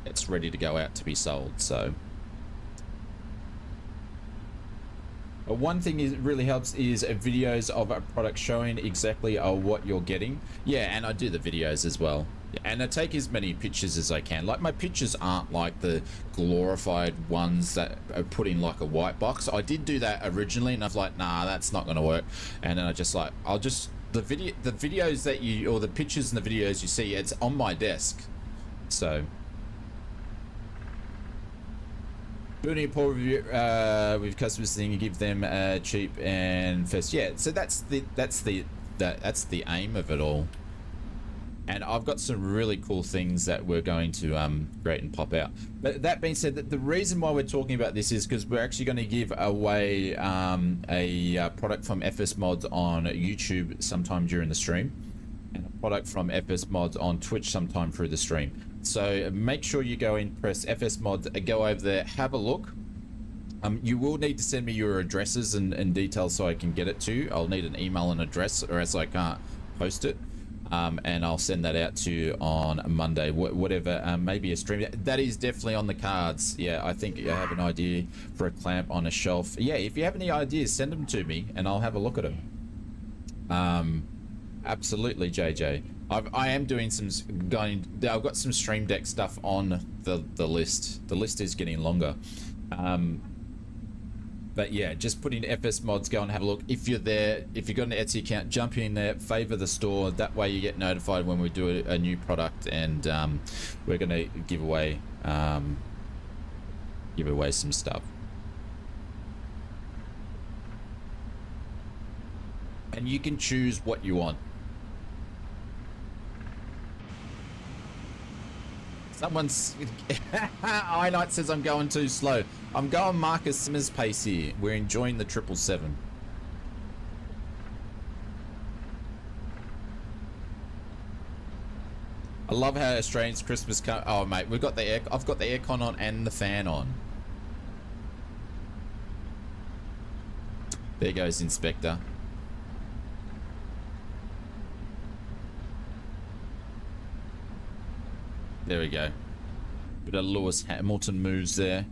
it's ready to go out to be sold. So one thing is really helps is videos of a product showing exactly what you're getting. Yeah, and I do the videos as well. And I take as many pictures as I can. Like my pictures aren't like the glorified ones that are put in like a white box. I did do that originally and I was like, nah, that's not gonna work. And then I just like, the videos that you, or the pictures and the videos you see, it's on my desk. So doing a poor review with customers thing, you give them cheap and first. Yeah, so that's the aim of it all. And I've got some really cool things that we're going to create and pop out. But that being said, the reason why we're talking about this is because we're actually going to give away a product from FS Mods on YouTube sometime during the stream, and a product from FS Mods on Twitch sometime through the stream. So make sure you go in, press FS Mods, go over there, have a look. You will need to send me your addresses and details so I can get it to you. I'll need an email and address, or else I can't post it. And I'll send that out to you on Monday, whatever, maybe a stream. That is definitely on the cards. Yeah, I think I have an idea for a clamp on a shelf. Yeah, if you have any ideas, send them to me and I'll have a look at them. Absolutely, JJ. I am doing some I've got some Stream Deck stuff on the list. The list is getting longer. But yeah, just put in FS Mods, go and have a look. If you're there, if you've got an Etsy account, jump in there, favor the store. That way you get notified when we do a new product, and we're going to give away some stuff. And you can choose what you want. Someone's iKnight says I'm going too slow. I'm going Marcus Simmers pace here. We're enjoying the 777. I love how Australians Christmas come. Oh mate, we've got the air. I've got the aircon on and the fan on. There goes Inspector. There we go. Bit of Lewis Hamilton moves there.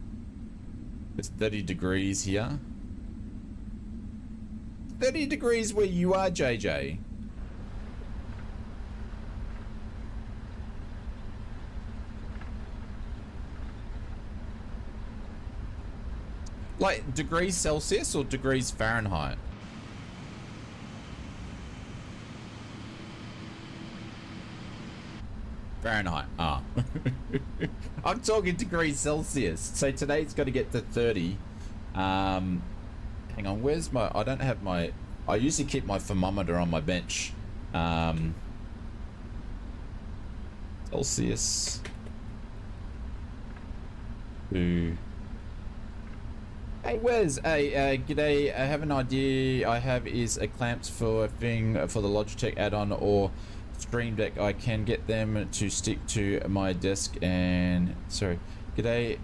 It's 30 degrees here. 30 degrees where you are, JJ. Like degrees Celsius or degrees Fahrenheit? Fahrenheit. Ah. I'm talking degrees Celsius. So today it's got to get to 30. Hang on, where's my... I don't have my... I usually keep my thermometer on my bench. Celsius. Hey, Wes. Hey, g'day. I have an idea I have is a clamps for a thing for the Logitech add-on or Stream Deck. I can get them to stick to my desk and... Sorry. G'day.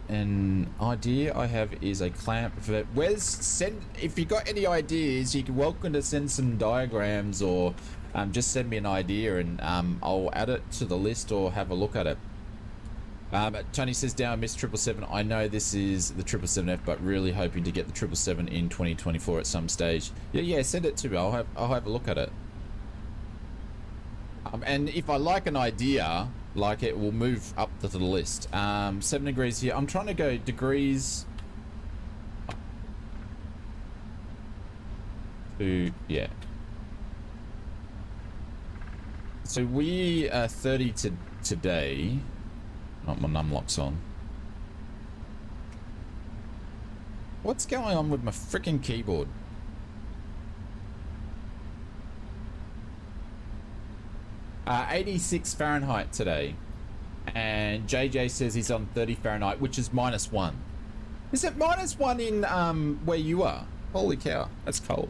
An idea I have is a clamp for... Wes, send... If you got any ideas, you're welcome to send some diagrams or just send me an idea and I'll add it to the list or have a look at it. Tony says, down, miss 777. I know this is the 777F, but really hoping to get the 777 in 2024 at some stage. Yeah, send it to me. I'll have a look at it. And if I like an idea, like it will move up to the list. 7 degrees here. I'm trying to go degrees to, yeah. So we are 30 today. Not my numlock's on. What's going on with my freaking keyboard? Uh, 86 Fahrenheit today. And JJ says he's on 30 Fahrenheit, which is -1. Is it -1 in where you are? Holy cow, that's cold.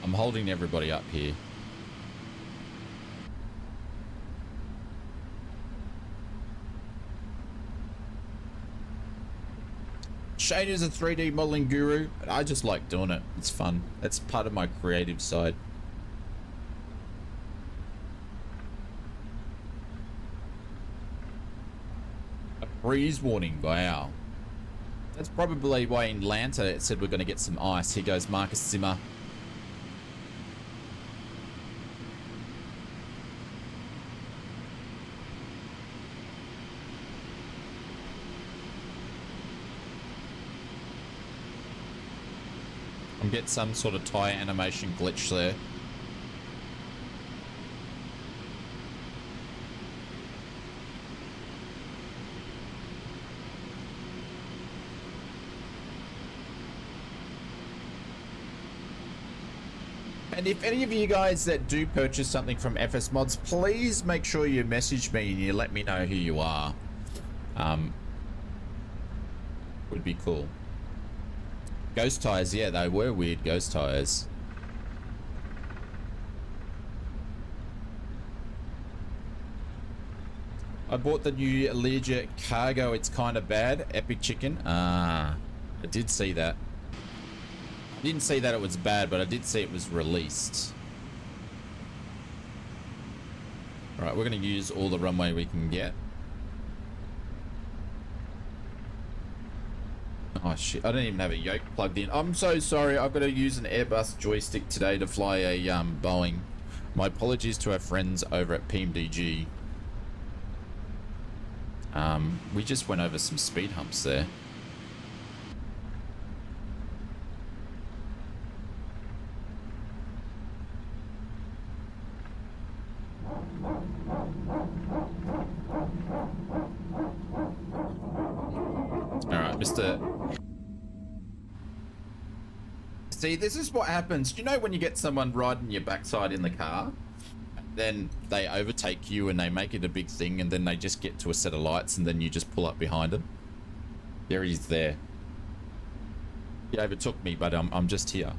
I'm holding everybody up here. Shane is a 3D modeling guru. I just like doing it. It's fun. It's part of my creative side. A freeze warning. Wow. That's probably why in Atlanta it said we're going to get some ice. Here goes Marcus Zimmer. Get some sort of tire animation glitch there. And if any of you guys that do purchase something from FS Mods, please make sure you message me and you let me know who you are. Would be cool. Ghost tires, yeah, they were weird ghost tires. I bought the new LAIRI cargo. It's kind of bad. Epic chicken. I did see that. I didn't see that it was bad, but I did see it was released. All right, we're going to use all the runway we can get. Oh shit, I don't even have a yoke plugged in. I'm so sorry, I've got to use an Airbus joystick today to fly a Boeing. My apologies to our friends over at PMDG. We just went over some speed humps there. Alright, Mr. See, this is what happens. Do you know when you get someone riding your backside in the car? Then they overtake you and they make it a big thing and then they just get to a set of lights and then you just pull up behind them. There he is there. He overtook me, but I'm just here.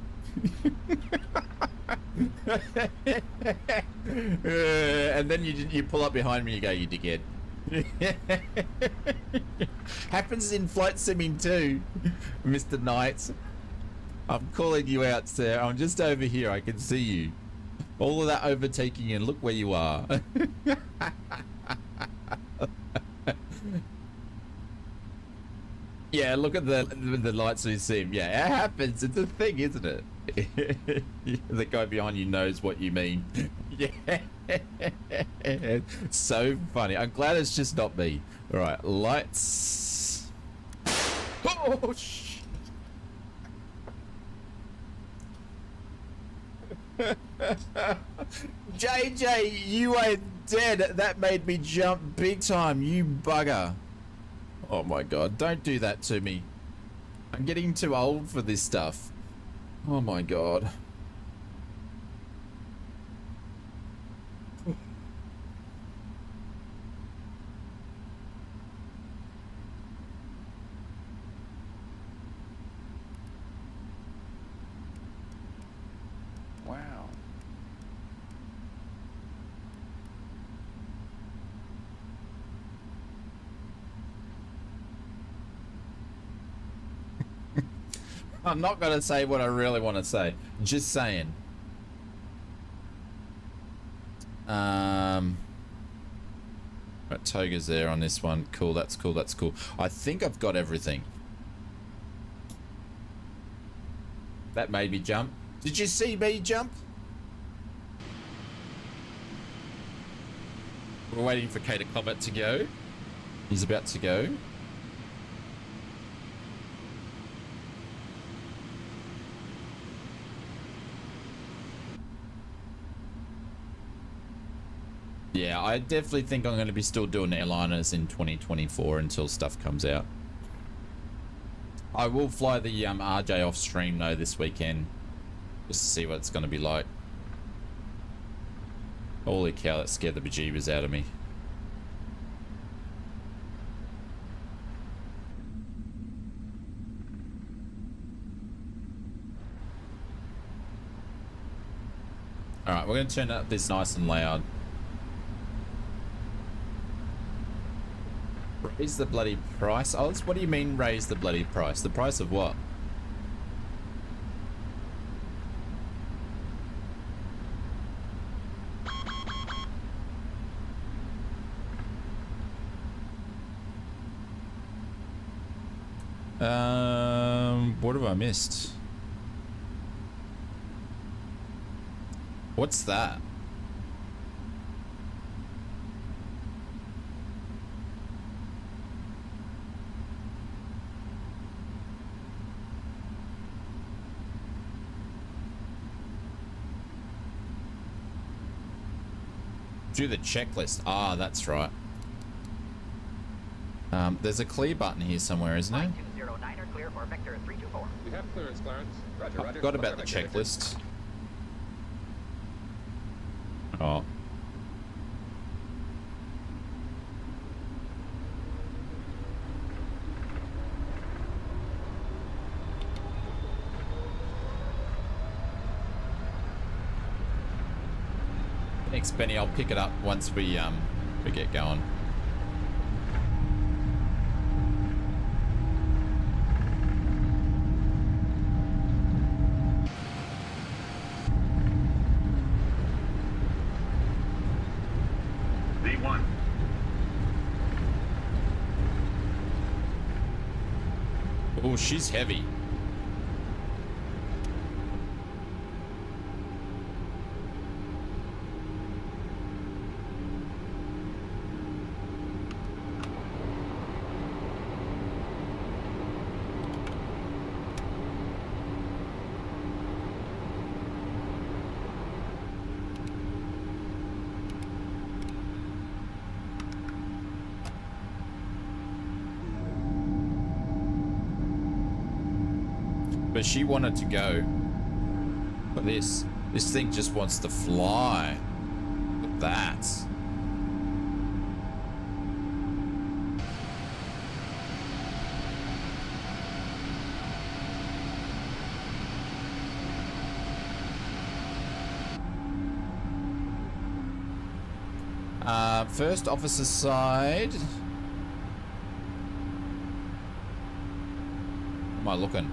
And then you pull up behind me and you go, you dickhead. Happens in flight simming too, Mr. Knight. I'm calling you out, sir. I'm just over here. I can see you. All of that overtaking and look where you are. Yeah, look at the lights we sim. Yeah, it happens. It's a thing, isn't it? The guy behind you knows what you mean. Yeah. So funny. I'm glad it's just not me. All right, lights. Oh, shit. JJ, you ain't dead. That made me jump big time, you bugger. Oh my god, don't do that to me. I'm getting too old for this stuff. Oh my god. Wow. I'm not going to say what I really want to say. Just saying. Right, Toga's there on this one. Cool, that's cool, that's cool. I think I've got everything. That made me jump. Did you see me jump? We're waiting for KATL to go. He's about to go. Yeah, I definitely think I'm going to be still doing airliners in 2024 until stuff comes out. I will fly the RJ off stream though this weekend, just to see what it's going to be like. Holy cow, that scared the bejeebers out of me. Alright, we're going to turn up this nice and loud. Raise the bloody price? Oh, what do you mean raise the bloody price? The price of what? What have I missed? What's that? Do the checklist. Ah, that's right. There's a clear button here somewhere, isn't there? 209 are clear for vector 324. We have clearance, Clarence. Roger, I roger. forgot about the checklist. Oh. Thanks, Benny. I'll pick it up once we get going. V1. Oh, she's heavy. But she wanted to go. But this thing just wants to fly. Look at that. First officer side. Am I looking?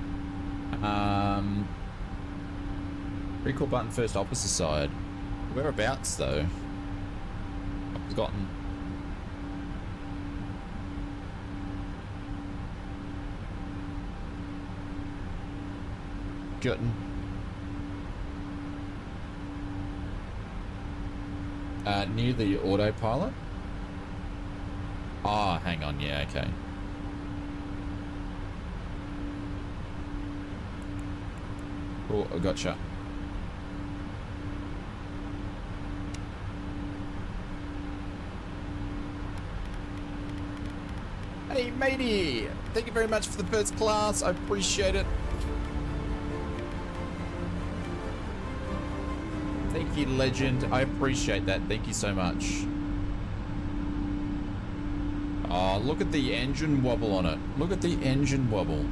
Recall button first officer side. Whereabouts though? I've forgotten. Gotten. Near the autopilot. Ah, hang on. Yeah, okay. Oh, I gotcha. Hey, matey! Thank you very much for the first class. I appreciate it. Thank you, legend. I appreciate that. Thank you so much. Oh, look at the engine wobble on it. Look at the engine wobble.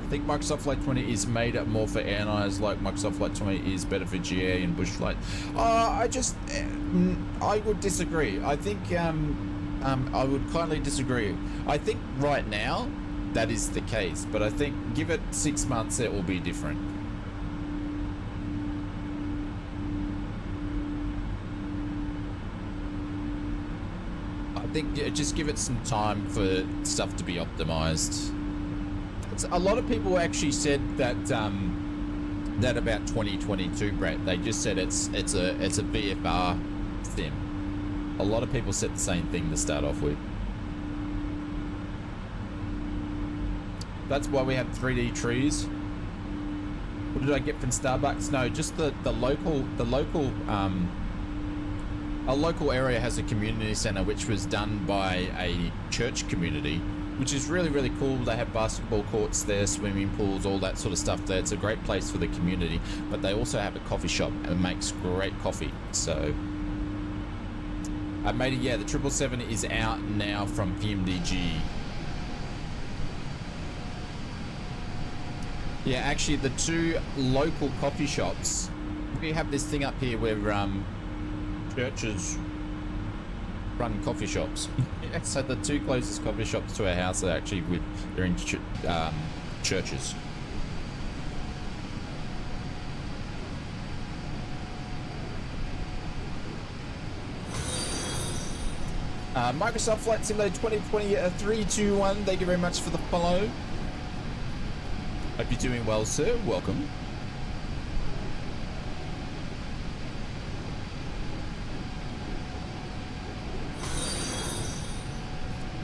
I think Microsoft Flight 20 is made more for airliners, like Microsoft Flight 20 is better for GA and bush flight. I would disagree. I think I would kindly disagree. I think right now that is the case, but I think give it 6 months, it will be different. I think just give it some time for stuff to be optimized. A lot of people actually said that that about 2022, Brett. They just said it's a VFR thing. A lot of people said the same thing to start off with. That's why we have 3D trees. What did I get from Starbucks? No, just the local a local area has a community center which was done by a church community, which is really, really cool. They have basketball courts there, swimming pools, all that sort of stuff there. It's a great place for the community, but they also have a coffee shop and it makes great coffee. So, matey, yeah, the 777 is out now from PMDG. Yeah, actually, the two local coffee shops, we have this thing up here where churches run coffee shops. Yeah, so the two closest coffee shops to our house are actually they're in churches. Microsoft Flight Simulator 2020 321. Thank you very much for the follow. Hope you're doing well, sir. Welcome.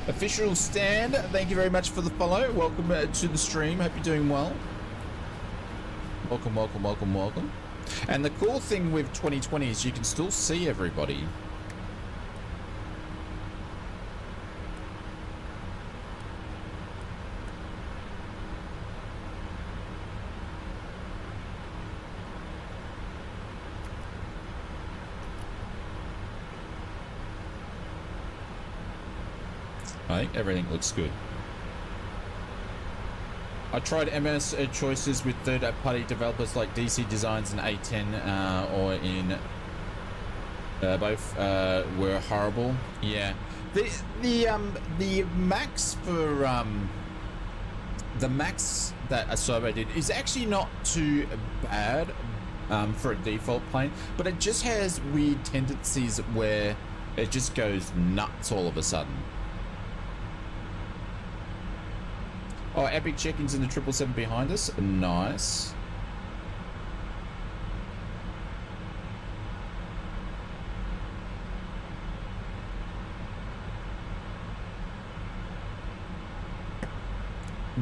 Official Stand, thank you very much for the follow. Welcome to the stream. Hope you're doing well. Welcome, welcome, welcome, welcome. And the cool thing with 2020 is you can still see everybody. I think everything looks good. I tried MS choices with third-party developers like DC Designs and A10, or in both were horrible. Yeah, the max for the max that Asobo did is actually not too bad for a default plane, but it just has weird tendencies where it just goes nuts all of a sudden. Oh, epic check-ins in the 777 behind us. Nice.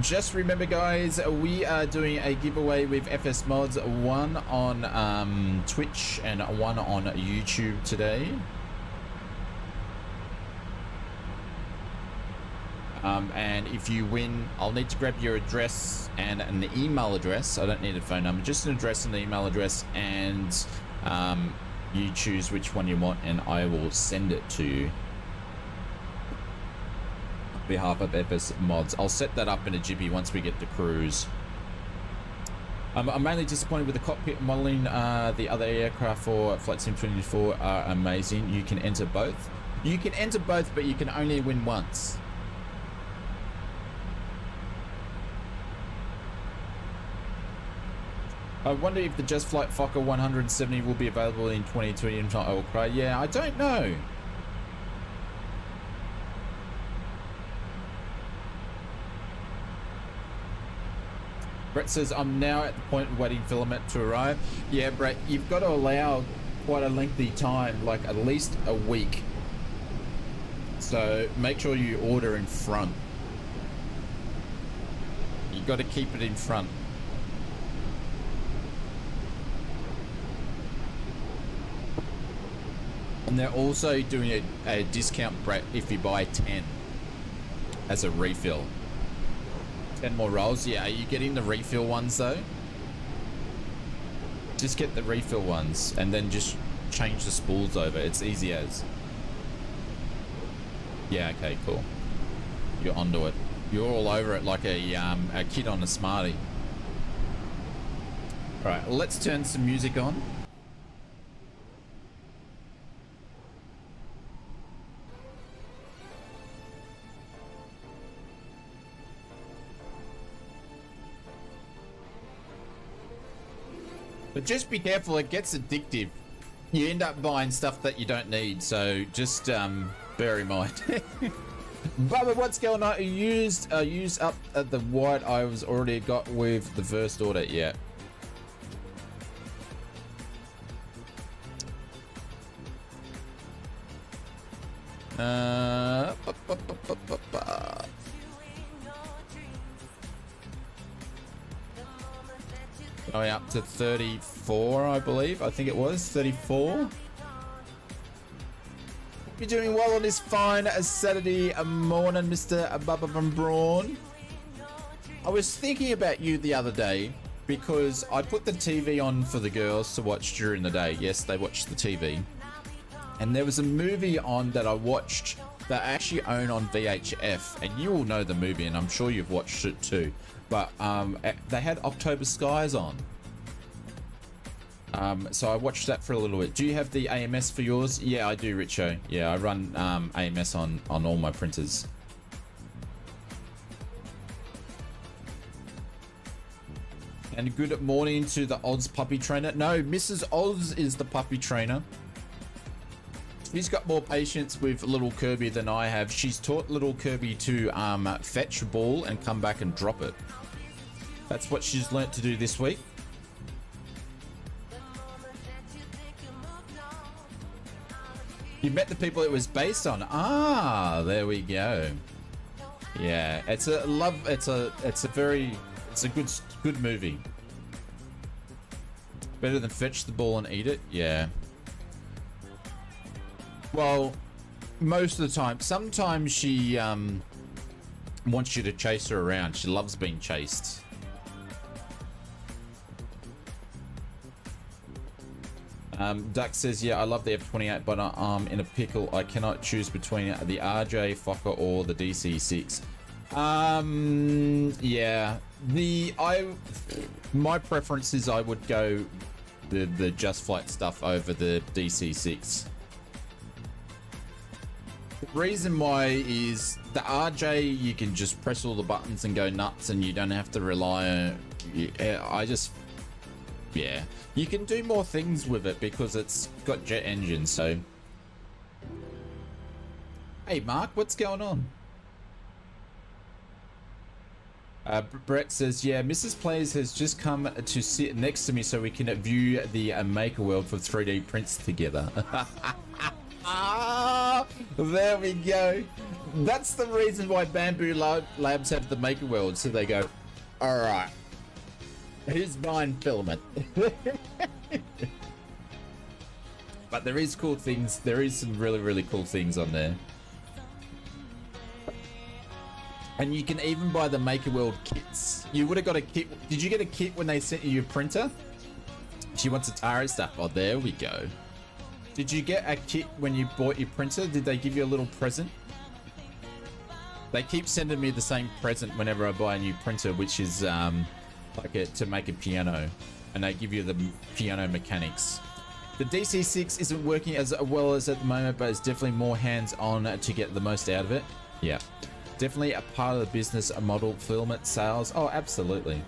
Just remember, guys, we are doing a giveaway with FS Mods, one on Twitch and one on YouTube today. And if you win, I'll need to grab your address and an email address. I don't need a phone number, just an address and an email address, and you choose which one you want and I will send it to you on behalf of FS Mods. I'll set that up in a jiffy once we get to cruise. I'm mainly disappointed with the cockpit modeling. The other aircraft for Flight Sim 24 are amazing. You can enter both. You can enter both, but you can only win once. I wonder if the Just Flight Fokker 170 will be available in 2020. If not, I will cry. Yeah, I don't know. Brett says, I'm now at the point of waiting filament to arrive. Yeah, Brett, you've got to allow quite a lengthy time, like at least a week. So make sure you order in front. You got to keep it in front. And they're also doing a discount, Brett, if you buy 10 as a refill. 10 more rolls. Yeah, are you getting the refill ones though? Just get the refill ones and then just change the spools over. It's easy as. Yeah, okay, cool. You're onto it. You're all over it like a kid on a Smartie. All right, let's turn some music on. But just be careful, it gets addictive. You end up buying stuff that you don't need, so just bear in mind. Bubba, what's going on? Used up at the white I was already got with the first order. Yeah. Going up to 34, I believe. I think it was 34. You're doing well on this fine Saturday morning, Mr. Bubba from Braun. I was thinking about you the other day because I put the TV on for the girls to watch during the day. Yes, they watch the TV. And there was a movie on that I watched that I actually own on VHF. And you all know the movie, and I'm sure you've watched it too. But they had October Skies on. So I watched that for a little bit. Do you have the AMS for yours? Yeah, I do, Richo. Yeah, I run AMS on all my printers. And good morning to the Oz puppy trainer. No, Mrs. Oz is the puppy trainer. She's got more patience with little Kirby than I have. She's taught little Kirby to fetch a ball and come back and drop it. That's what she's learnt to do this week. You met the people it was based on. Ah, there we go. Yeah, it's a good movie. Better than fetch the ball and eat it. Yeah. Well, most of the time. Sometimes she wants you to chase her around. She loves being chased. Duck says, yeah, I love the F28, but I'm in a pickle. I cannot choose between the RJ Fokker or the DC6. Yeah, my preference is I would go the Just Flight stuff over the DC6. The reason why is the RJ, you can just press all the buttons and go nuts, and you don't have to rely on. Yeah, you can do more things with it because it's got jet engines. So, hey Mark, what's going on? Brett says, yeah, Mrs. Players has just come to sit next to me so we can view the Maker World for 3D prints together. Ah, there we go. That's the reason why Bamboo Labs have the Maker World, so they go, all right, who's buying filament? But there is cool things. There is some really, really cool things on there. And you can even buy the Maker World kits. You would have got a kit. Did you get a kit when they sent you your printer? She wants Atari stuff. Oh, there we go. Did you get a kit when you bought your printer? Did they give you a little present? They keep sending me the same present whenever I buy a new printer, which is a like it to make a piano, and they give you the piano mechanics. The DC6 isn't working as well as at the moment, but it's definitely more hands-on to get the most out of it. Yeah, definitely a part of the business model, fulfillment, sales. Oh, absolutely.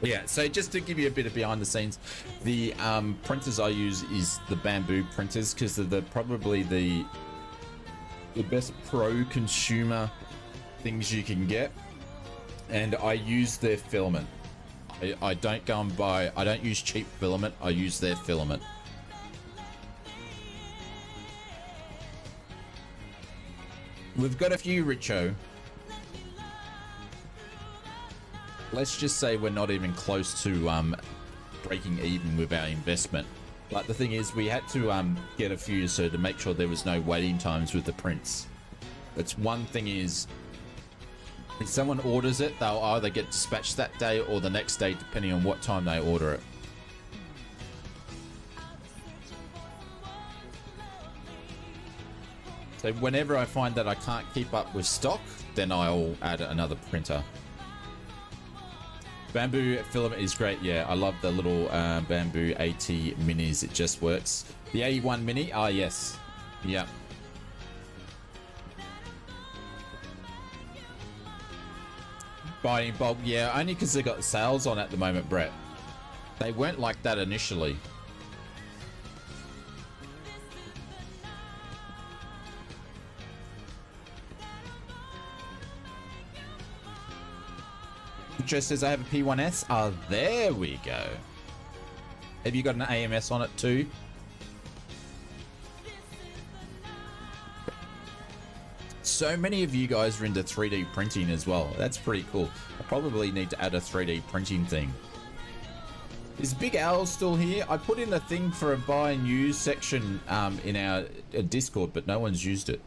Yeah, so just to give you a bit of behind the scenes, the printers I use is the Bamboo printers because they're probably the best pro consumer things you can get, and I use their filament. I don't go and buy, I don't use cheap filament, I use their filament. We've got a few, Richo. Let's just say we're not even close to breaking even with our investment. But the thing is, we had to get a few so to make sure there was no waiting times with the prints. That's one thing is, if someone orders it, they'll either get dispatched that day or the next day, depending on what time they order it. So whenever I find that I can't keep up with stock, then I'll add another printer. Bamboo filament is great. Yeah, I love the little Bamboo AT minis. It just works. The A1 mini? Ah, yes. Yeah. Buying bulk, yeah, only because they got sales on at the moment, Brett. They weren't like that initially. Just says I have a P1S. Oh, there we go. Have you got an AMS on it too? So many of you guys are into 3D printing as well. That's pretty cool. I probably need to add a 3D printing thing. Is Big Al still here? I put in a thing for a buy and use section in our Discord, but no one's used it.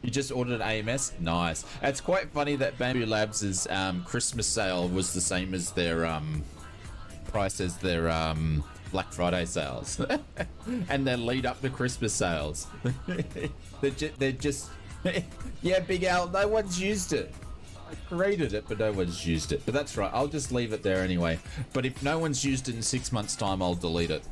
You just ordered AMS? Nice. It's quite funny that Bamboo Labs' Christmas sale was the same as their price as their Black Friday sales. And their lead up to Christmas sales. they're just yeah, Big Al, no one's used it. I created it, but no one's used it. But that's right, I'll just leave it there anyway. But if no one's used it in 6 months' time, I'll delete it.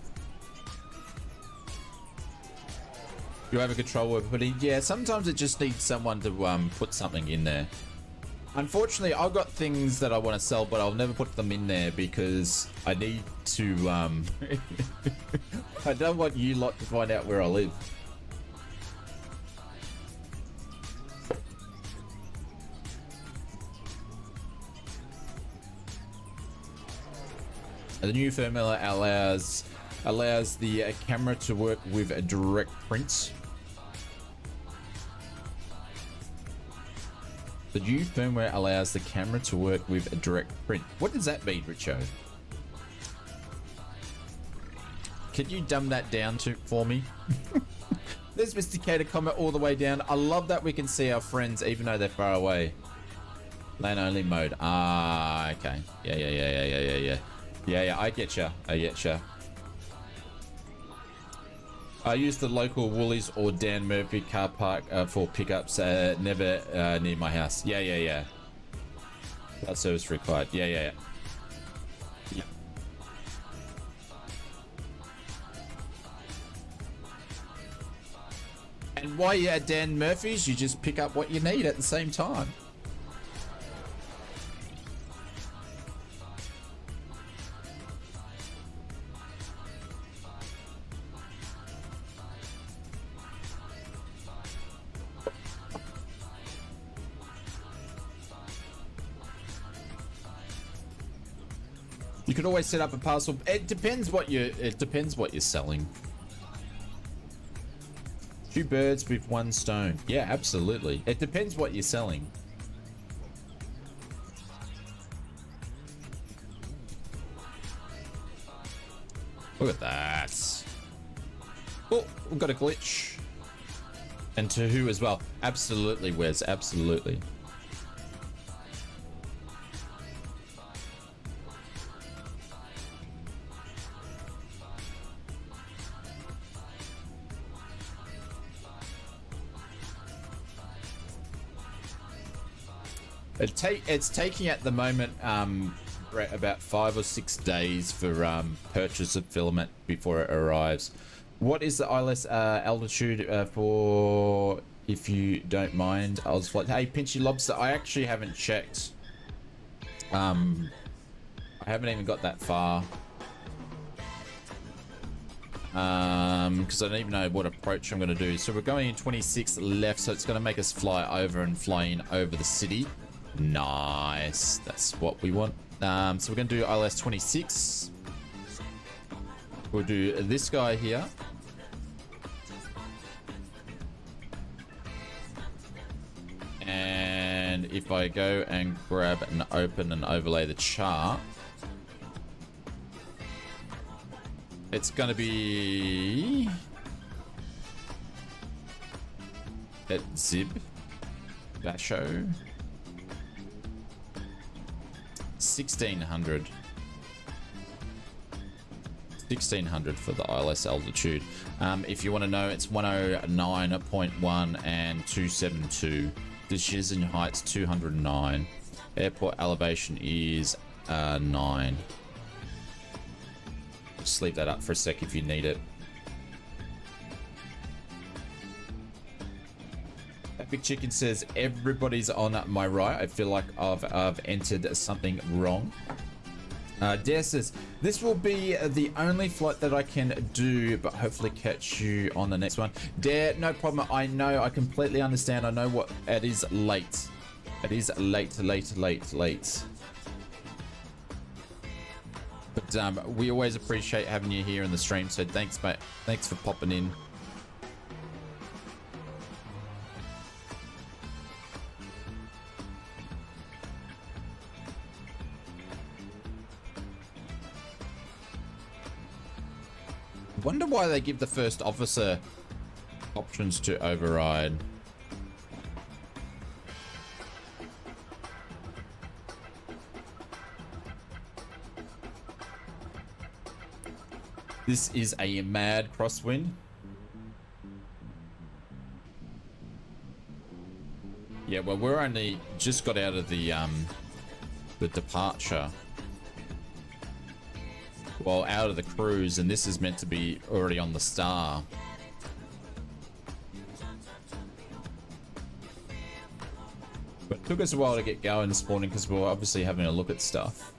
You have a control over putting? Yeah, sometimes it just needs someone to put something in there. Unfortunately, I've got things that I want to sell, but I'll never put them in there because I need to I don't want you lot to find out where I live. The new firmware allows the camera to work with a direct print. The new firmware allows the camera to work with a direct print. What does that mean, Richo? Can you dumb that down for me? There's Mr. K to comment all the way down. I love that we can see our friends even though they're far away. Lane only mode. Ah, okay. Yeah. Yeah, I get ya. I use the local Woolies or Dan Murphy car park for pickups, never near my house. Yeah. That service required. Yeah. And while you're at Dan Murphy's, you just pick up what you need at the same time. You could always set up a parcel. It depends what you're selling. 2 birds with 1 stone. Yeah, absolutely. It depends what you're selling. Look at that. Oh, we've got a glitch. And to who as well? Absolutely, Wes. Absolutely. It's taking at the moment Brett, about 5 or 6 days for purchase of filament before it arrives. What is the ILS altitude for, if you don't mind? Hey, Pinchy Lobster, I actually haven't checked. I haven't even got that far. Because I don't even know what approach I'm going to do. So we're going in 26 left, so it's going to make us fly over and fly in over the city. Nice. That's what we want. So we're going to do ILS 26. We'll do this guy here. And if I go and grab and open and overlay the chart, it's going to be at Zib Basho 1600 for the ILS altitude. If you want to know, it's 109.1 and 272. Decision height's 209. Airport elevation is 9. Just leave that up for a sec if you need it. Big Chicken says everybody's on my right. I feel like I've entered something wrong. Dare says this will be the only flight that I can do, but hopefully catch you on the next one. Dare, no problem. I know, I completely understand. I know what it is. Late. It is late. But we always appreciate having you here in the stream, so thanks, mate. Thanks for popping in. Wonder why they give the first officer options to override. This is a mad crosswind. Yeah, well, we're only just got out of the departure. Well, out of the cruise, and this is meant to be already on the star. But it took us a while to get going this morning because we were obviously having a look at stuff.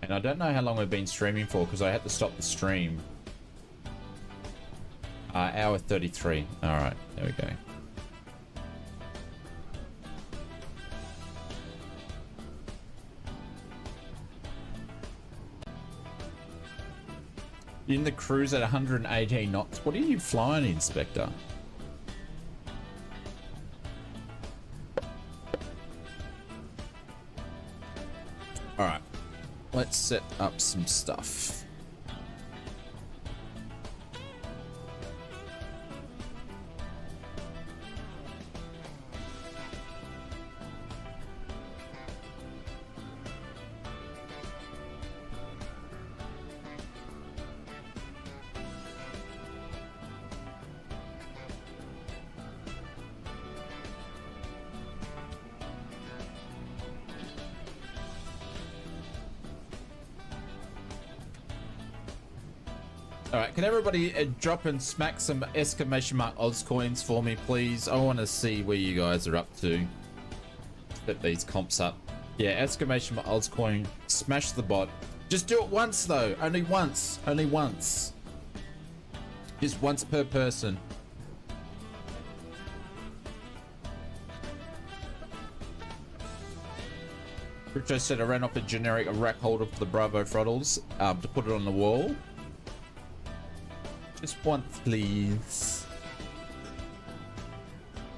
And I don't know how long we've been streaming for because I had to stop the stream. Hour 33. All right, there we go. In the cruise at 118 knots. What are you flying, Inspector? All right, let's set up some stuff. Can everybody drop and smack some exclamation mark Oz coins for me, please? I want to see where you guys are up to. Set these comps up. Yeah, exclamation mark Oz coin. Smash the bot. Just do it once though. Only once. Only once. Just once per person. Richo said I ran off a generic rack holder for the Bravo throttles to put it on the wall. Just once, please.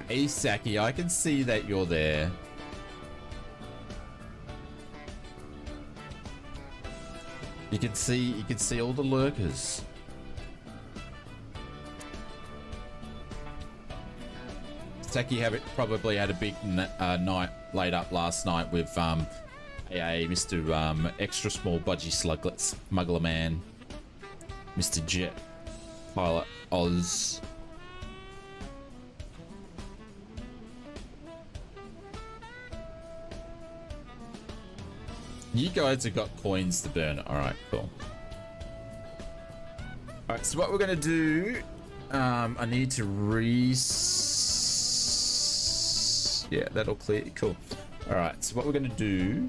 Hey, Saki, I can see that you're there. You can see all the lurkers. Saki probably had a big night laid up last night with AA, Mr. Extra Small Budgie Smuggler Man, Mr. Jet. Pilot Oz. You guys have got coins to burn. All right, cool. All right, so what we're gonna do, I need to yeah, that'll clear. Cool. All right, so what we're gonna do.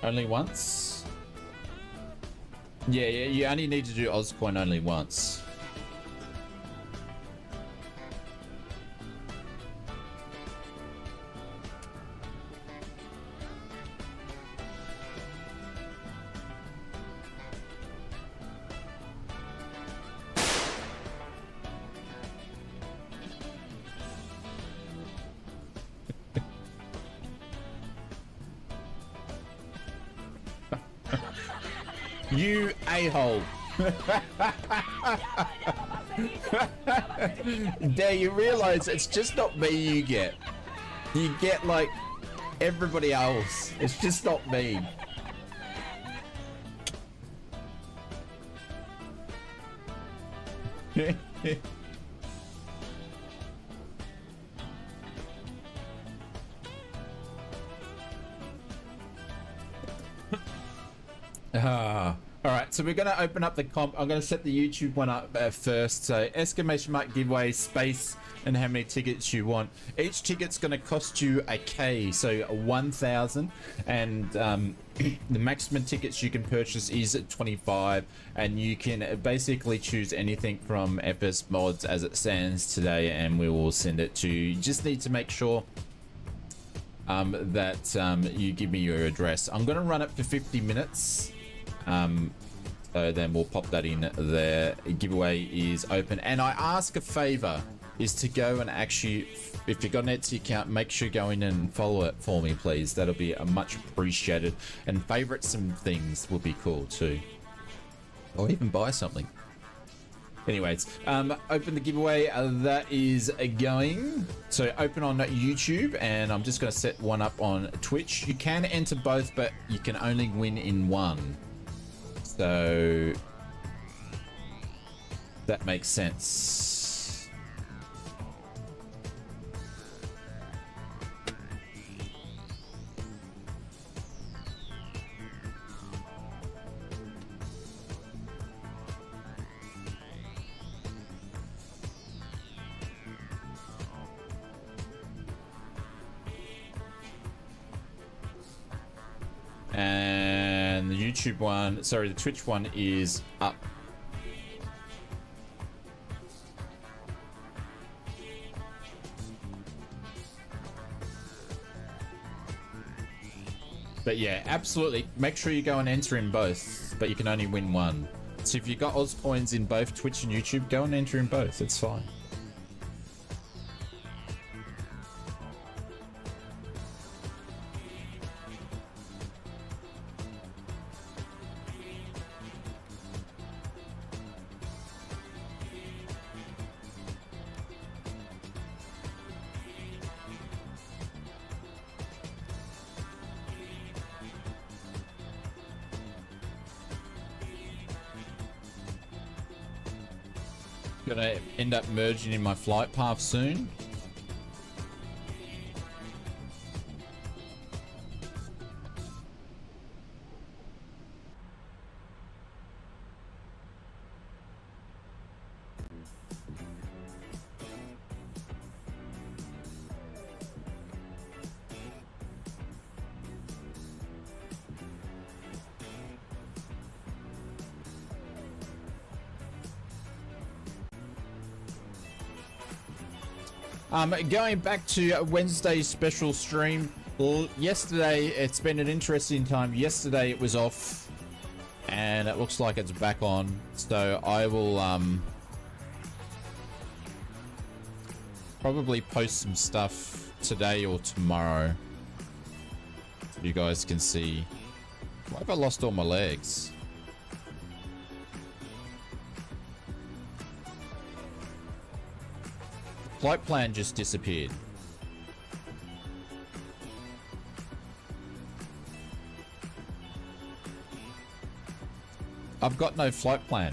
Only once? Yeah, you only need to do Ozcoin only once. You a-hole. There, you realize it's just not me you get. You get like everybody else. It's just not me. All right, so we're going to open up the comp. I'm going to set the YouTube one up first. So exclamation mark giveaway, space, and how many tickets you want. Each ticket's going to cost you a K, so 1,000, and the maximum tickets you can purchase is at 25, and you can basically choose anything from FS mods as it stands today, and we will send it to you. You just need to make sure that you give me your address. I'm going to run it for 50 minutes. So then we'll pop that in there. Giveaway is open, and I ask a favor is to go and actually, if you've got an Etsy account, make sure you go in and follow it for me, please. That'll be much appreciated, and favorite some things would be cool too, or even buy something. Anyways, open the giveaway. That is going. So open on YouTube, and I'm just going to set one up on Twitch. You can enter both, but you can only win in one. So that makes sense. And the YouTube one, sorry, the Twitch one is up. But yeah, absolutely. Make sure you go and enter in both, but you can only win one. So if you've got Oz coins in both Twitch and YouTube, go and enter in both. It's fine. Gonna end up merging in my flight path soon. Going back to Wednesday's special stream. Well, yesterday, it's been an interesting time. Yesterday it was off, and it looks like it's back on. So I will probably post some stuff today or tomorrow, so you guys can see. Why have I lost all my legs? Flight plan just disappeared. I've got no flight plan.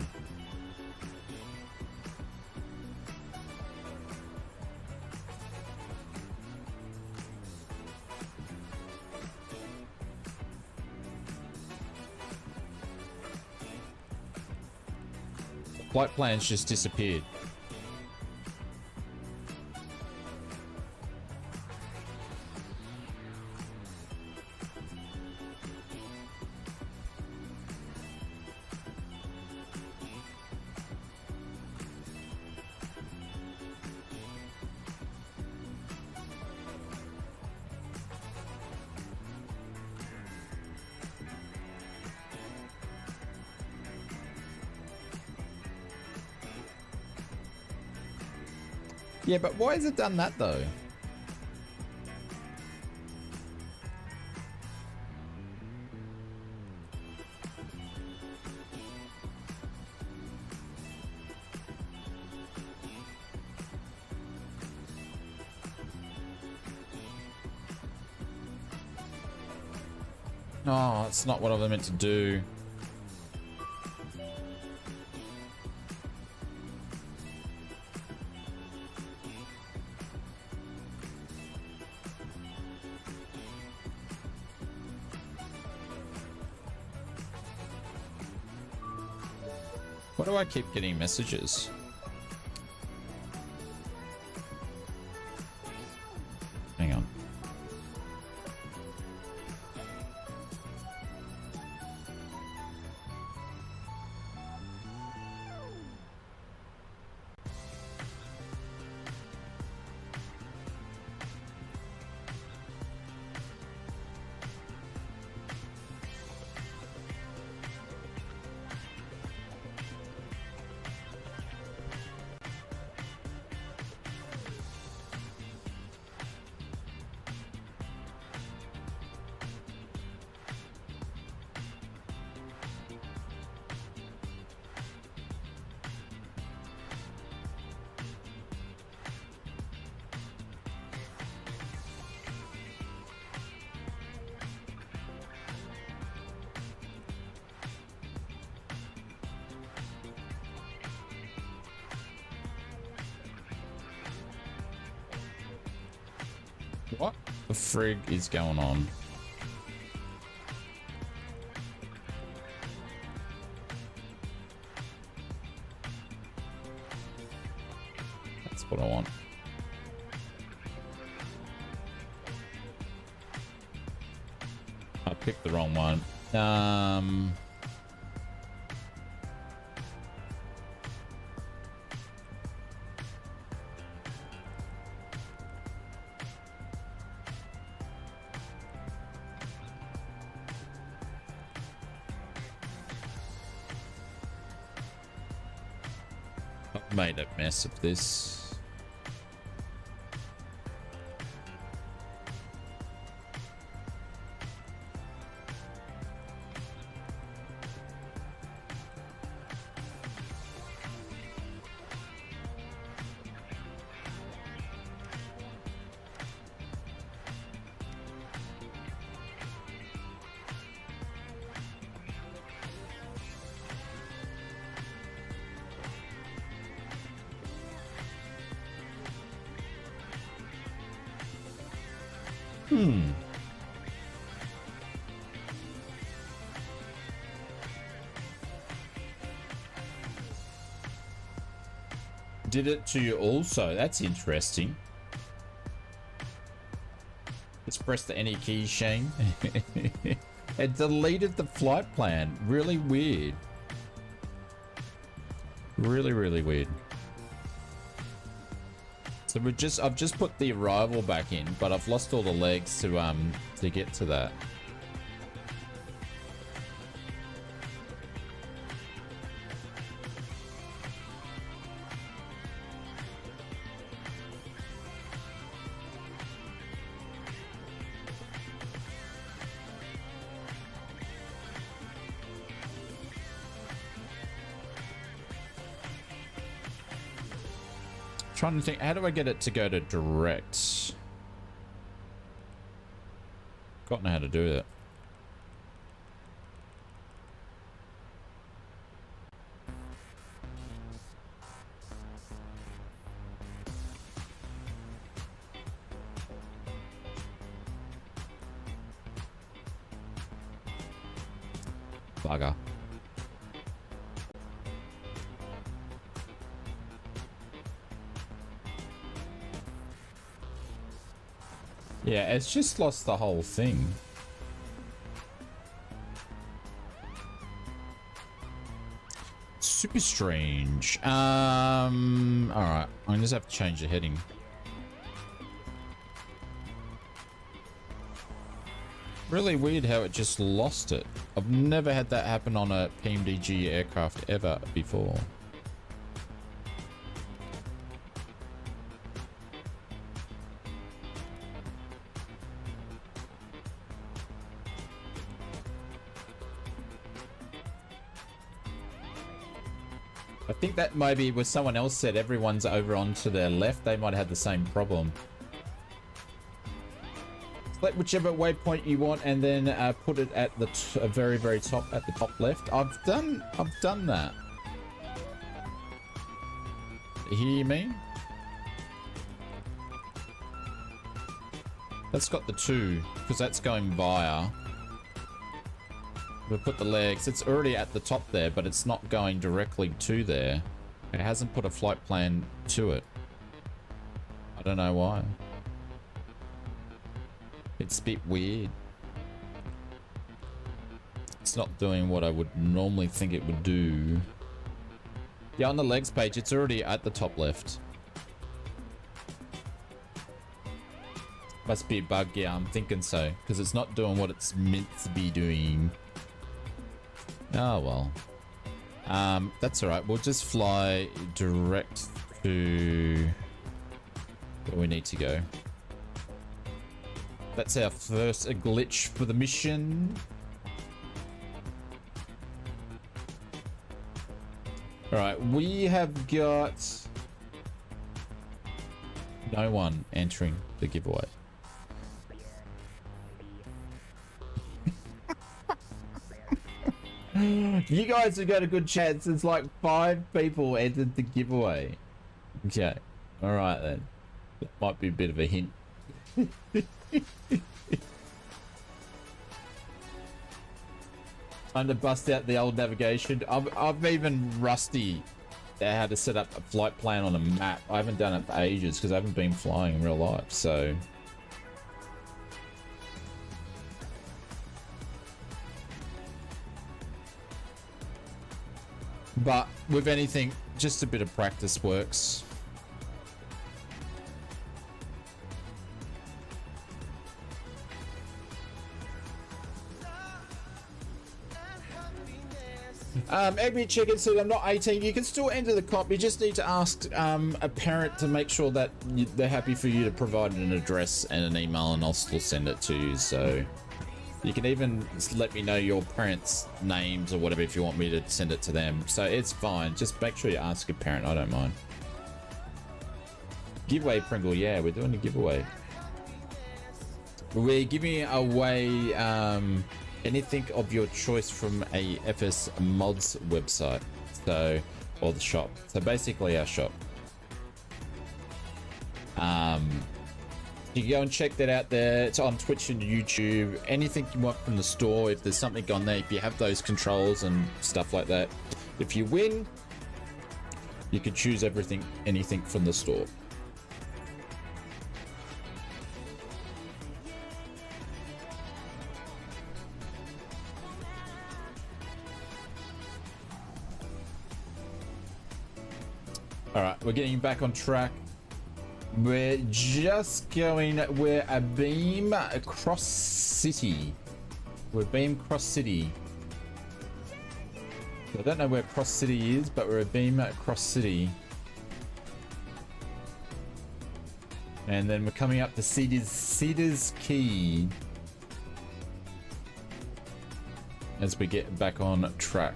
Flight plans just disappeared. Yeah, but why has it done that though? No, it's not what I was meant to do. Why do I keep getting messages? Hang on. What the frig is going on? That's what I want. I picked the wrong one. I've made a mess of this. Did it to you also? That's interesting. Just press the any key, Shane. It deleted the flight plan. Really weird. Really, really weird. So I've just put the arrival back in, but I've lost all the legs to get to that. Trying to think, how do I get it to go to direct? Got know how to do it. Bugger. Yeah, it's just lost the whole thing. Super strange. Alright, I'm just have to change the heading. Really weird how it just lost it. I've never had that happen on a PMDG aircraft ever before. I think that maybe was someone else said everyone's over onto their left. They might have had the same problem. Select whichever waypoint you want and then put it at the very, very top, at the top left. I've done that. You hear me? That's got the 2 because that's going via. We'll put the legs. It's already at the top there, but it's not going directly to there. It hasn't put a flight plan to it. I don't know why. It's a bit weird. It's not doing what I would normally think it would do. Yeah, on the legs page, it's already at the top left. Must be a bug. Yeah, I'm thinking so. Because it's not doing what it's meant to be doing. Oh, well. That's alright. We'll just fly direct to where we need to go. That's our first glitch for the mission. Alright, we have got no one entering the giveaway. You guys have got a good chance. It's like 5 people entered the giveaway. Okay. Alright then. That might be a bit of a hint. Time to bust out the old navigation. I'm even rusty at how to set up a flight plan on a map. I haven't done it for ages because I haven't been flying in real life, so... But with anything, just a bit of practice works. Every chicken said I'm not 18. You can still enter the comp. You just need to ask a parent to make sure that they're happy for you to provide an address and an email, and I'll still send it to you. So you can even let me know your parents' names or whatever if you want me to send it to them. So it's fine. Just make sure you ask a parent. I don't mind. Giveaway, Pringle. Yeah, we're doing a giveaway. We're giving away anything of your choice from a FS mods website, so, or the shop. So basically our shop. You can go and check that out there. It's on Twitch and YouTube. Anything you want from the store, if there's something on there, if you have those controls and stuff like that. If you win, you can choose everything, anything from the store. All right, we're getting back on track. We're just going, we're a beam across city. We're beam cross city. I don't know where cross city is, but we're a beam across city. And then we're coming up to Cedars Key as we get back on track.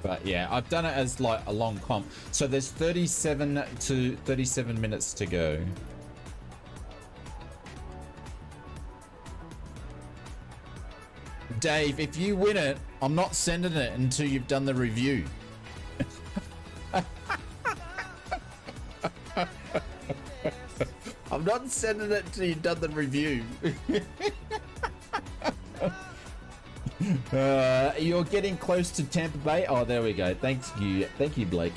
But yeah, I've done it as like a long comp. So there's 37 minutes to go. Dave, if you win it, I'm not sending it until you've done the review. I'm not sending it till you've done the review. You're getting close to Tampa Bay. Oh, there we go. Thank you, Blake.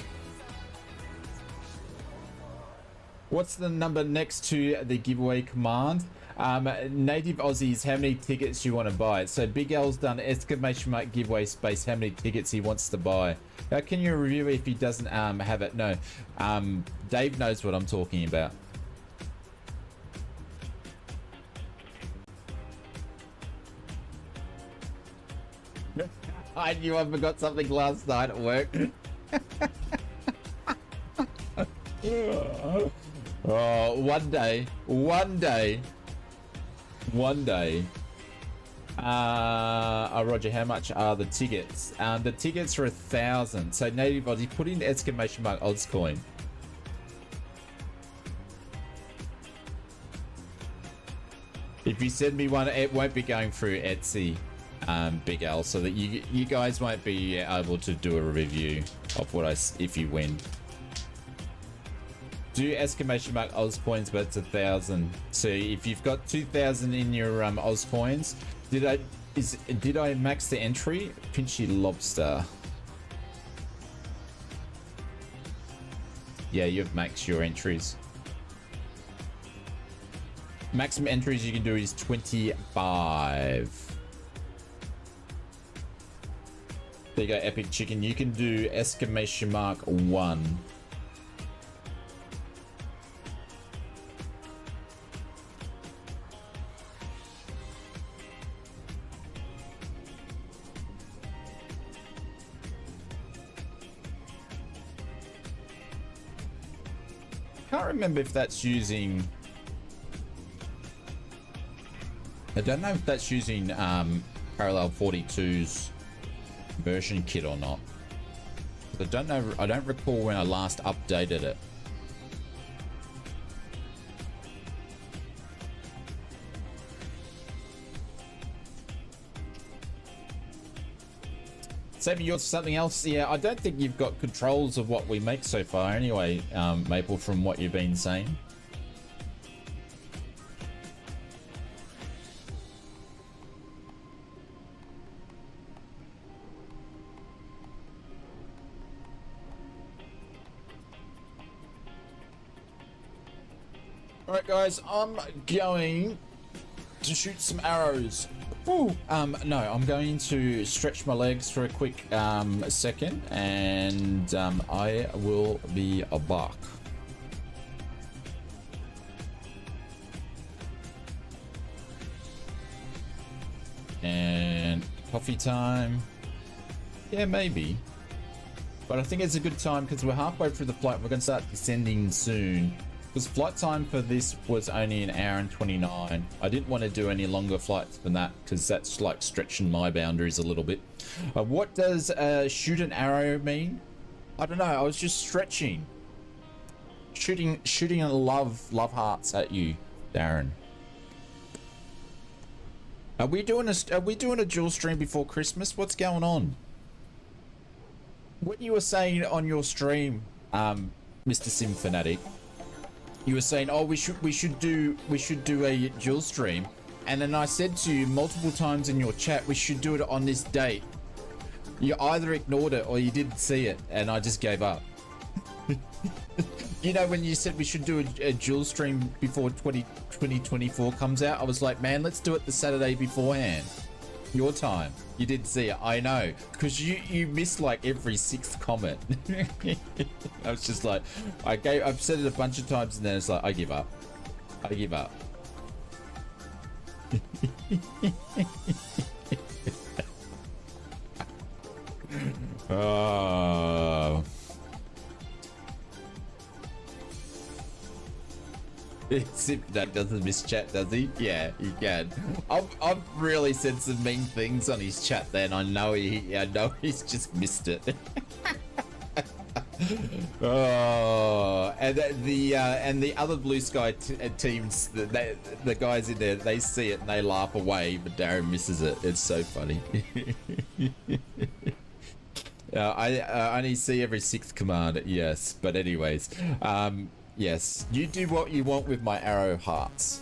What's the number next to the giveaway command? Native Aussies, how many tickets you want to buy? So Big L's done exclamation mark giveaway space, how many tickets he wants to buy. How can you review if he doesn't have it? No. Dave knows what I'm talking about. I knew I forgot something last night at work. Oh, one day. Roger, how much are the tickets? The tickets are 1,000. So Native Aussie, put in exclamation mark Ozcoin. If you send me one, it won't be going through Etsy, Big L, so that you guys won't be able to do a review of what if you win. Do exclamation mark Oz coins, but it's 1,000. So if you've got 2,000 in your Oz coins, did I max the entry? Pinchy lobster. Yeah, you've maxed your entries. Maximum entries you can do is 25. There you go, Epic Chicken. You can do exclamation mark 1. Can't remember if that's using. I don't know if that's using Parallel 42's version kit or not. I don't know. I don't recall when I last updated it. Sammy, you're something else? Yeah, I don't think you've got controls of what we make so far anyway, Maple, from what you've been saying. Alright guys, I'm going to shoot some arrows. Ooh. No, I'm going to stretch my legs for a quick second, and I will be back. And coffee time. Yeah, maybe. But I think it's a good time because we're halfway through the flight. We're going to start descending soon. Because flight time for this was only 1 hour and 29. I didn't want to do any longer flights than that because that's like stretching my boundaries a little bit. What does shoot an arrow mean? I don't know. I was just stretching, shooting love hearts at you, Darren. Are we doing a dual stream before Christmas? What's going on? What you were saying on your stream, Mr. Sim Fanatic. You were saying, oh, we should do a dual stream, and then I said to you multiple times in your chat we should do it on this date. You either ignored it or you didn't see it, and I just gave up. You know, when you said we should do a dual stream before 2024 comes out, I was like, man, let's do it the Saturday beforehand. Your time. You didn't see it. I know, because you missed like every 6th comment. I was just like, I've said it a bunch of times, and then it's like, I give up. I give up. Oh. That doesn't miss chat, does he? Yeah, he can. I've really said some mean things on his chat then. I know he's just missed it. Oh, and the other blue sky teams, the guys in there, they see it and they laugh away, but Darren misses it. It's so funny. I only see every 6th command, yes, but anyways, Yes, you do what you want with my arrow hearts.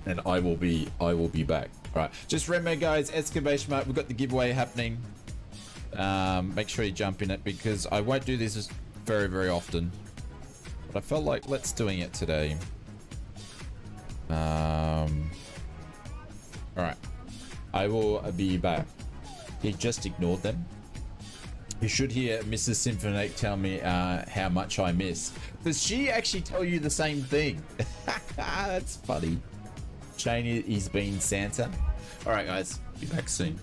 And I will be back. All right, just remember, guys, excavation mark. We've got the giveaway happening. Make sure you jump in it because I won't do this very, very often. But I felt like let's doing it today. All right, I will be back. He just ignored them. You should hear Mrs. Symphonic tell me how much I miss. Does she actually tell you the same thing? That's funny. Shane is being Santa. All right, guys, be back soon.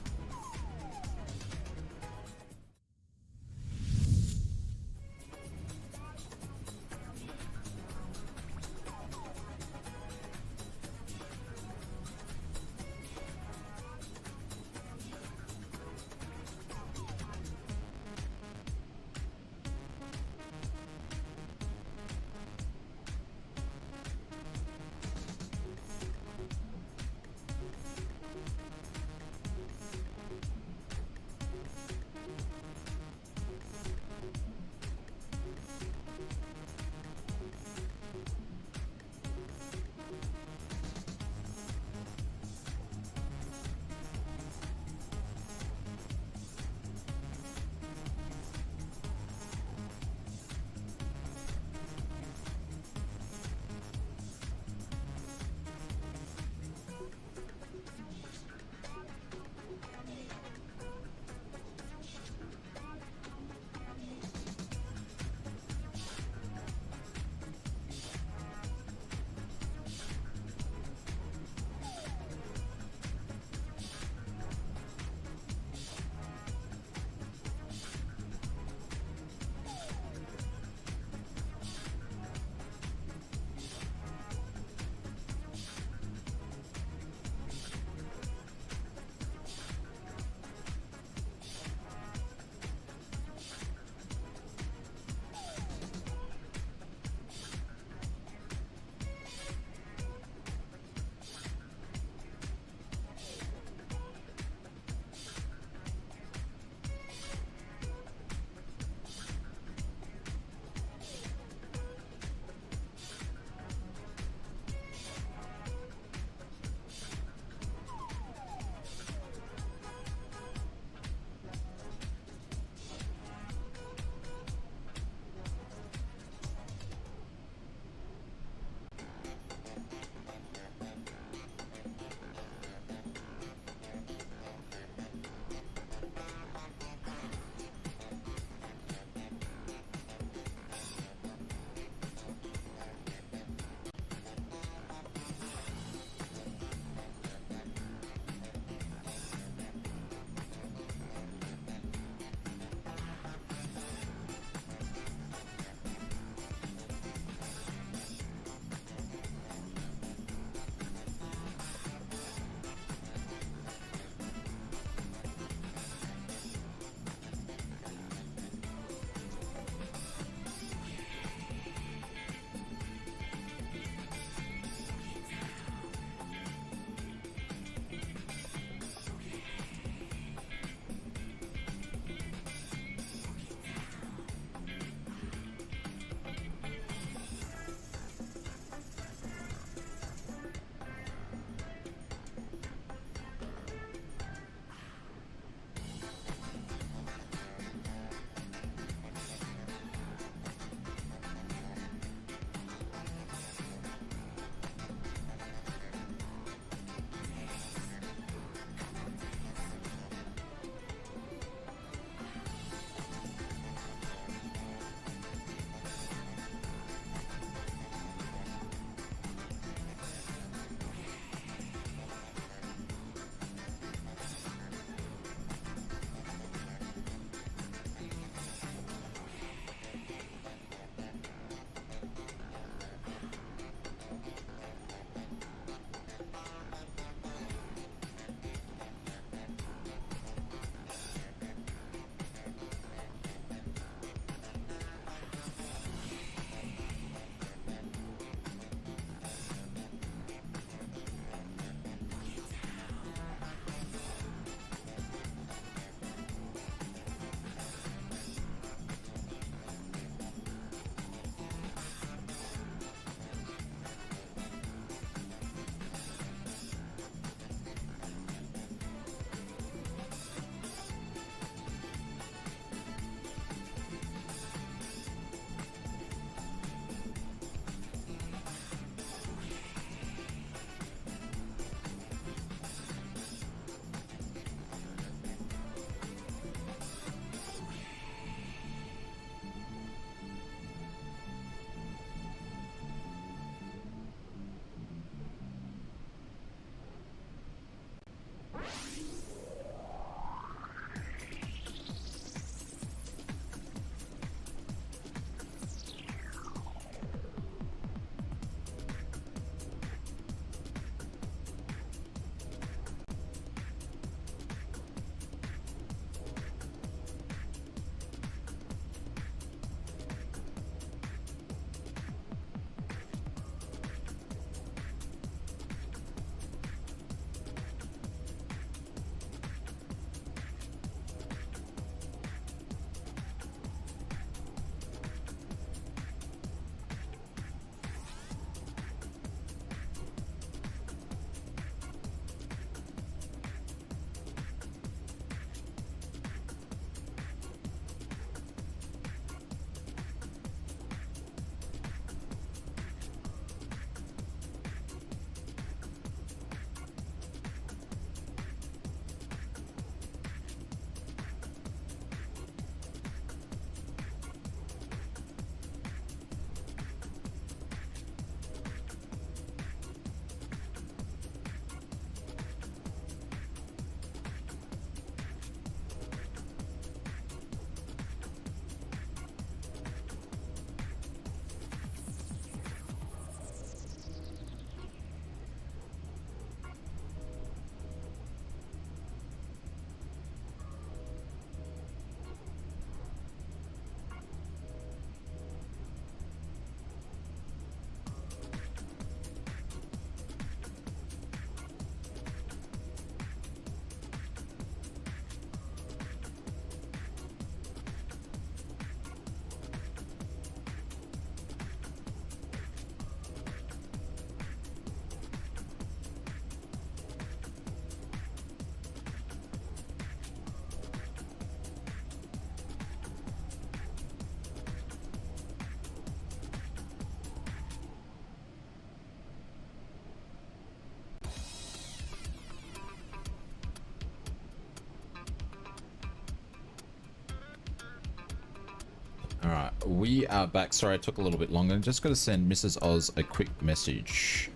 All right, we are back. Sorry, I took a little bit longer. I'm just going to send Mrs. Oz a quick message.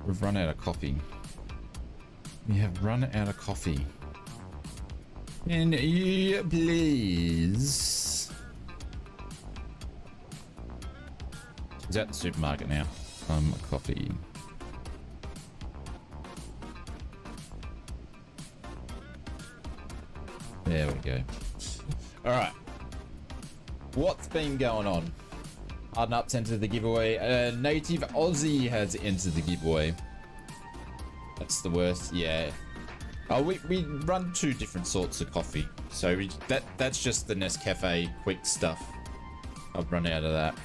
We've run out of coffee. We have run out of coffee. Can you please? She's at the supermarket now. Coffee. There we go. All right. What's been going on? Hardnuts entered the giveaway. Native Aussie has entered the giveaway. That's the worst. Yeah. Oh, we run two different sorts of coffee. So that's just the Nescafe quick stuff. I've run out of that.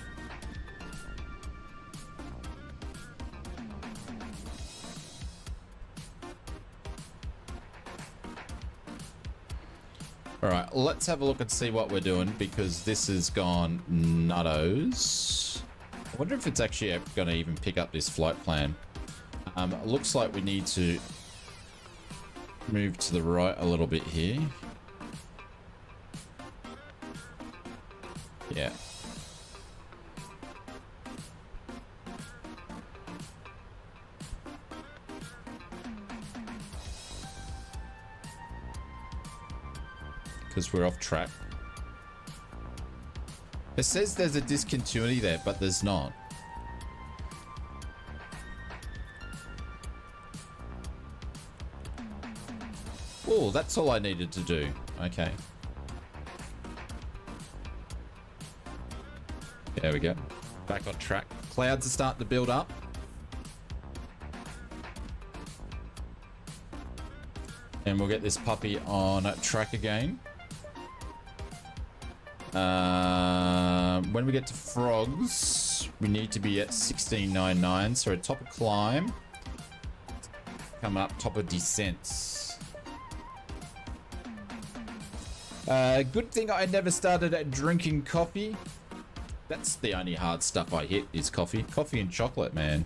All right, let's have a look and see what we're doing because this has gone nuttos. I wonder if it's actually going to even pick up this flight plan. It looks like we need to move to the right a little bit here. Yeah. Because we're off track. It says there's a discontinuity there, but there's not. Oh, that's all I needed to do. Okay. There we go. Back on track. Clouds are starting to build up. And we'll get this puppy on track again. When we get to frogs, we need to be at 1699. So at top of climb, come up top of descents. Good thing I never started drinking coffee. That's the only hard stuff I hit is coffee. Coffee and chocolate, man.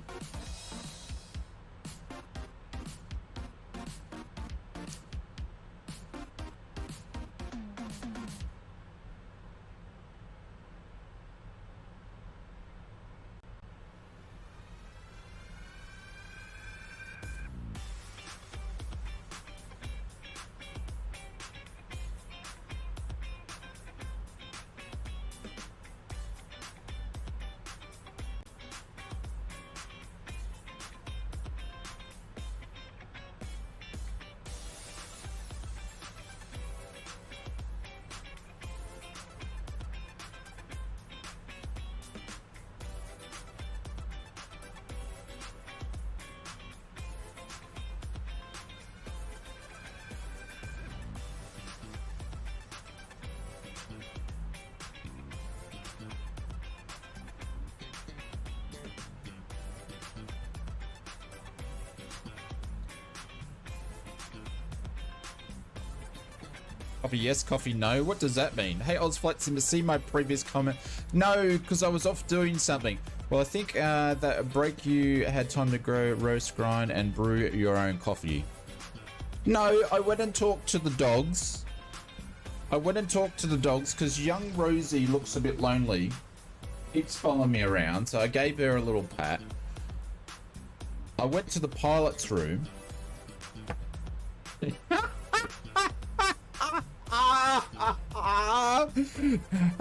Coffee yes, coffee no. What does that mean? Hey, ausflightsimmer, see my previous comment? No, because I was off doing something. Well, I think that break you had time to grow, roast, grind, and brew your own coffee. No, I went and talked to the dogs. I went and talked to the dogs because young Rosie looks a bit lonely. Keeps following me around, so I gave her a little pat. I went to the pilot's room.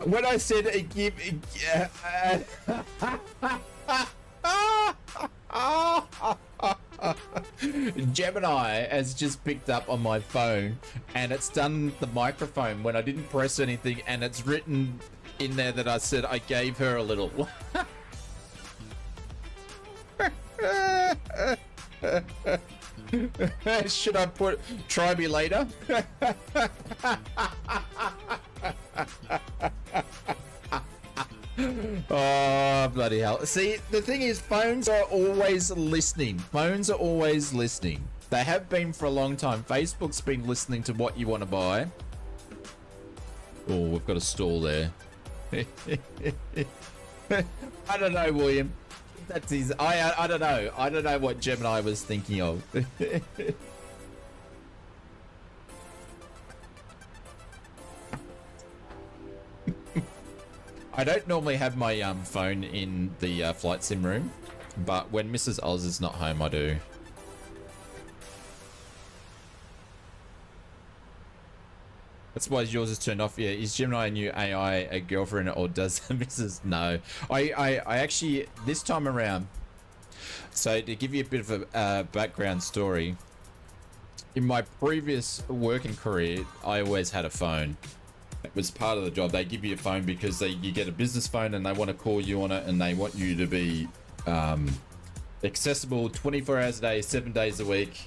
When I said give Gemini has just picked up on my phone and it's done the microphone when I didn't press anything, and it's written in there that I said I gave her a little. Should I put try me later? Oh, bloody hell. See, the thing is, phones are always listening. Phones are always listening. They have been for a long time. Facebook's been listening to what you want to buy. Oh, we've got a stall there. I don't know, William. That's his. I don't know. I don't know what Gemini was thinking of. I don't normally have my phone in the flight sim room, but when Mrs. Oz is not home, I do. That's why yours is turned off. Yeah, is Gemini a new AI a girlfriend, or does Mrs. No? I actually, this time around, so to give you a bit of a background story, in my previous working career, I always had a phone. It was part of the job. They give you a phone because you get a business phone and they want to call you on it, and they want you to be accessible 24 hours a day, 7 days a week,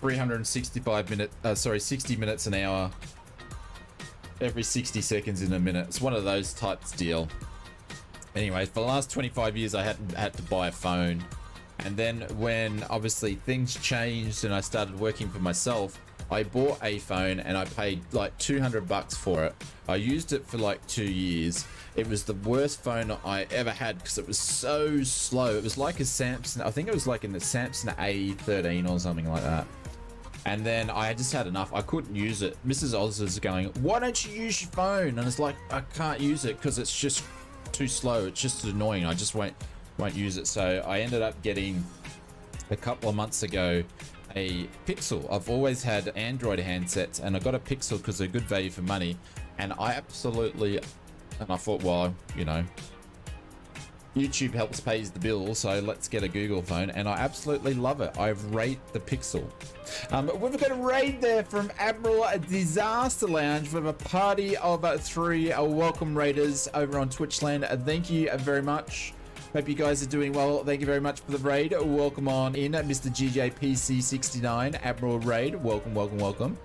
60 minutes an hour, every 60 seconds in a minute. It's one of those types deal. Anyway, for the last 25 years, I hadn't had to buy a phone. And then when obviously things changed and I started working for myself, I bought a phone and I paid like $200 for it. I used it for like 2 years. It was the worst phone I ever had because it was so slow. It was like a Samsung, I think it was like in the Samsung A13 or something like that. And then I just had enough. I couldn't use it. Mrs. Oz is going, why don't you use your phone? And it's like, I can't use it because it's just too slow. It's just annoying. I just won't use it. So I ended up getting, a couple of months ago, a Pixel. I've always had Android handsets, and I got a Pixel because they're good value for money. And I thought, well, you know, YouTube helps pays the bill, so let's get a Google phone, and I absolutely love it. I rate the Pixel. We've got a raid there from Admiral Disaster Lounge with a party of 3 welcome raiders over on Twitch land. Thank you very much. Hope you guys are doing well. Thank you very much for the raid. Welcome on in, Mr. GJPC69, Admiral Raid. Welcome, welcome, welcome.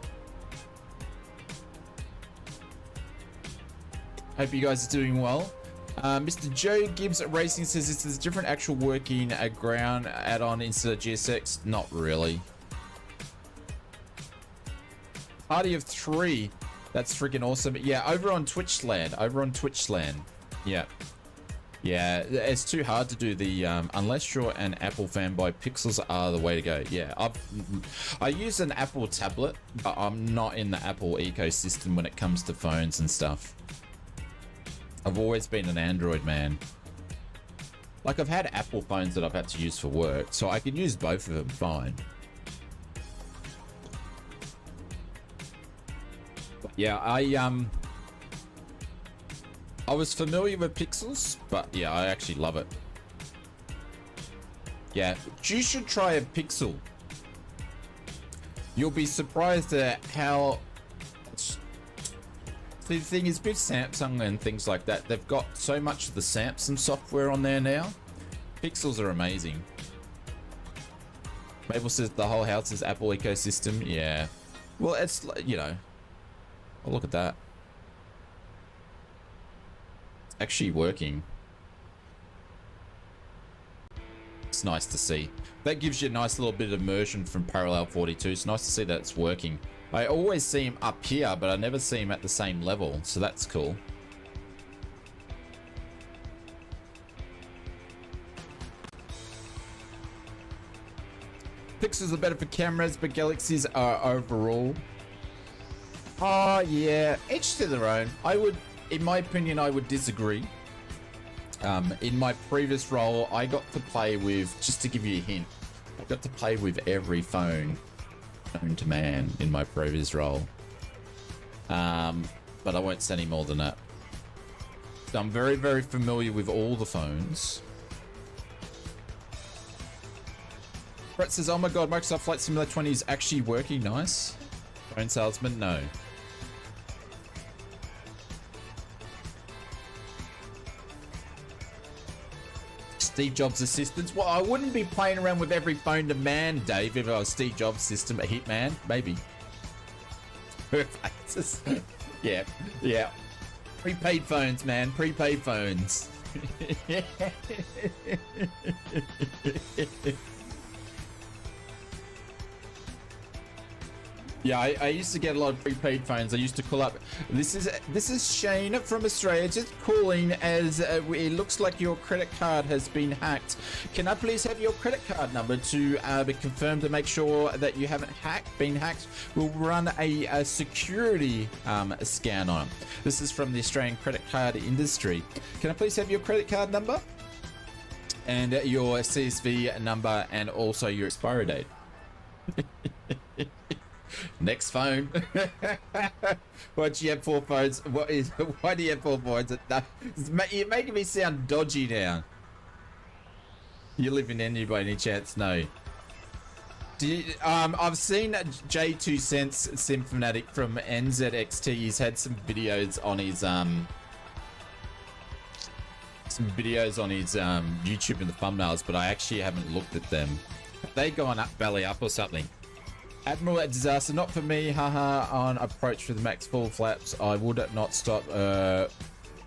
Hope you guys are doing well. Mr. Joe Gibbs Racing says this is a different actual working ground add-on instead of GSX. Not really. Party of 3. That's freaking awesome. Yeah, over on Twitch land. Yeah. Yeah, it's too hard to do the, unless you're an Apple fanboy, Pixels are the way to go. Yeah, I use an Apple tablet, but I'm not in the Apple ecosystem when it comes to phones and stuff. I've always been an Android man. Like, I've had Apple phones that I've had to use for work, so I can use both of them fine. But yeah, I was familiar with Pixels, but yeah, I actually love it. Yeah, you should try a Pixel. You'll be surprised at how... The thing is, with Samsung and things like that, they've got so much of the Samsung software on there now. Pixels are amazing. Mabel says the whole house is Apple ecosystem. Yeah. Well, it's, you know. Oh, look at that. It's actually working. It's nice to see. That gives you a nice little bit of immersion from Parallel 42. It's nice to see that it's working. I always see him up here, but I never see him at the same level, so that's cool. Pixels are better for cameras, but Galaxies are overall. Oh yeah, each to their own. I would, in my opinion, I would disagree. In my previous role, I got to play with, just to give you a hint, I got to play with every phone known to man in my previous role. But I won't say any more than that. So I'm very, very familiar with all the phones. Brett says, oh my god, Microsoft Flight Simulator 20 is actually working. Nice. Phone salesman, no. Steve Jobs' assistants. Well, I wouldn't be playing around with every phone to man, Dave, if I was Steve Jobs' system, a hitman, maybe. Yeah, yeah. Prepaid phones, man. Prepaid phones. Yeah, I used to get a lot of prepaid phones. I used to call up. This is Shane from Australia, just calling as it looks like your credit card has been hacked. Can I please have your credit card number to be confirmed to make sure that you haven't been hacked? We'll run a security scan on. This is from the Australian credit card industry. Can I please have your credit card number and your CSV number and also your expiry date? Next phone. Why do you have 4 phones? Why do you have 4 phones? You're making me sound dodgy now. You live in India by any chance? No. I've seen J2 Cents Sim Fanatic from NZXT. He's had some videos on his YouTube in the thumbnails, but I actually haven't looked at them. Have they gone up, belly up or something? Admiral at disaster, not for me, haha. On approach with max full flaps, I would not stop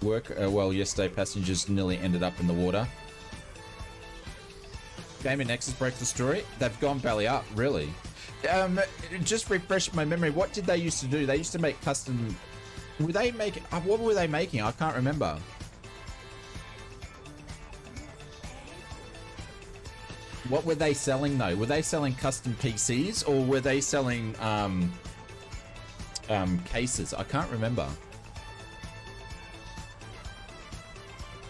work. Well, yesterday passengers nearly ended up in the water. Gaming Nexus broke the story. They've gone belly up, really. Just refresh my memory. What did they used to do? They used to make custom. Were they making? What were they making? I can't remember. What were they selling though? Were they selling custom PCs or were they selling cases? I can't remember.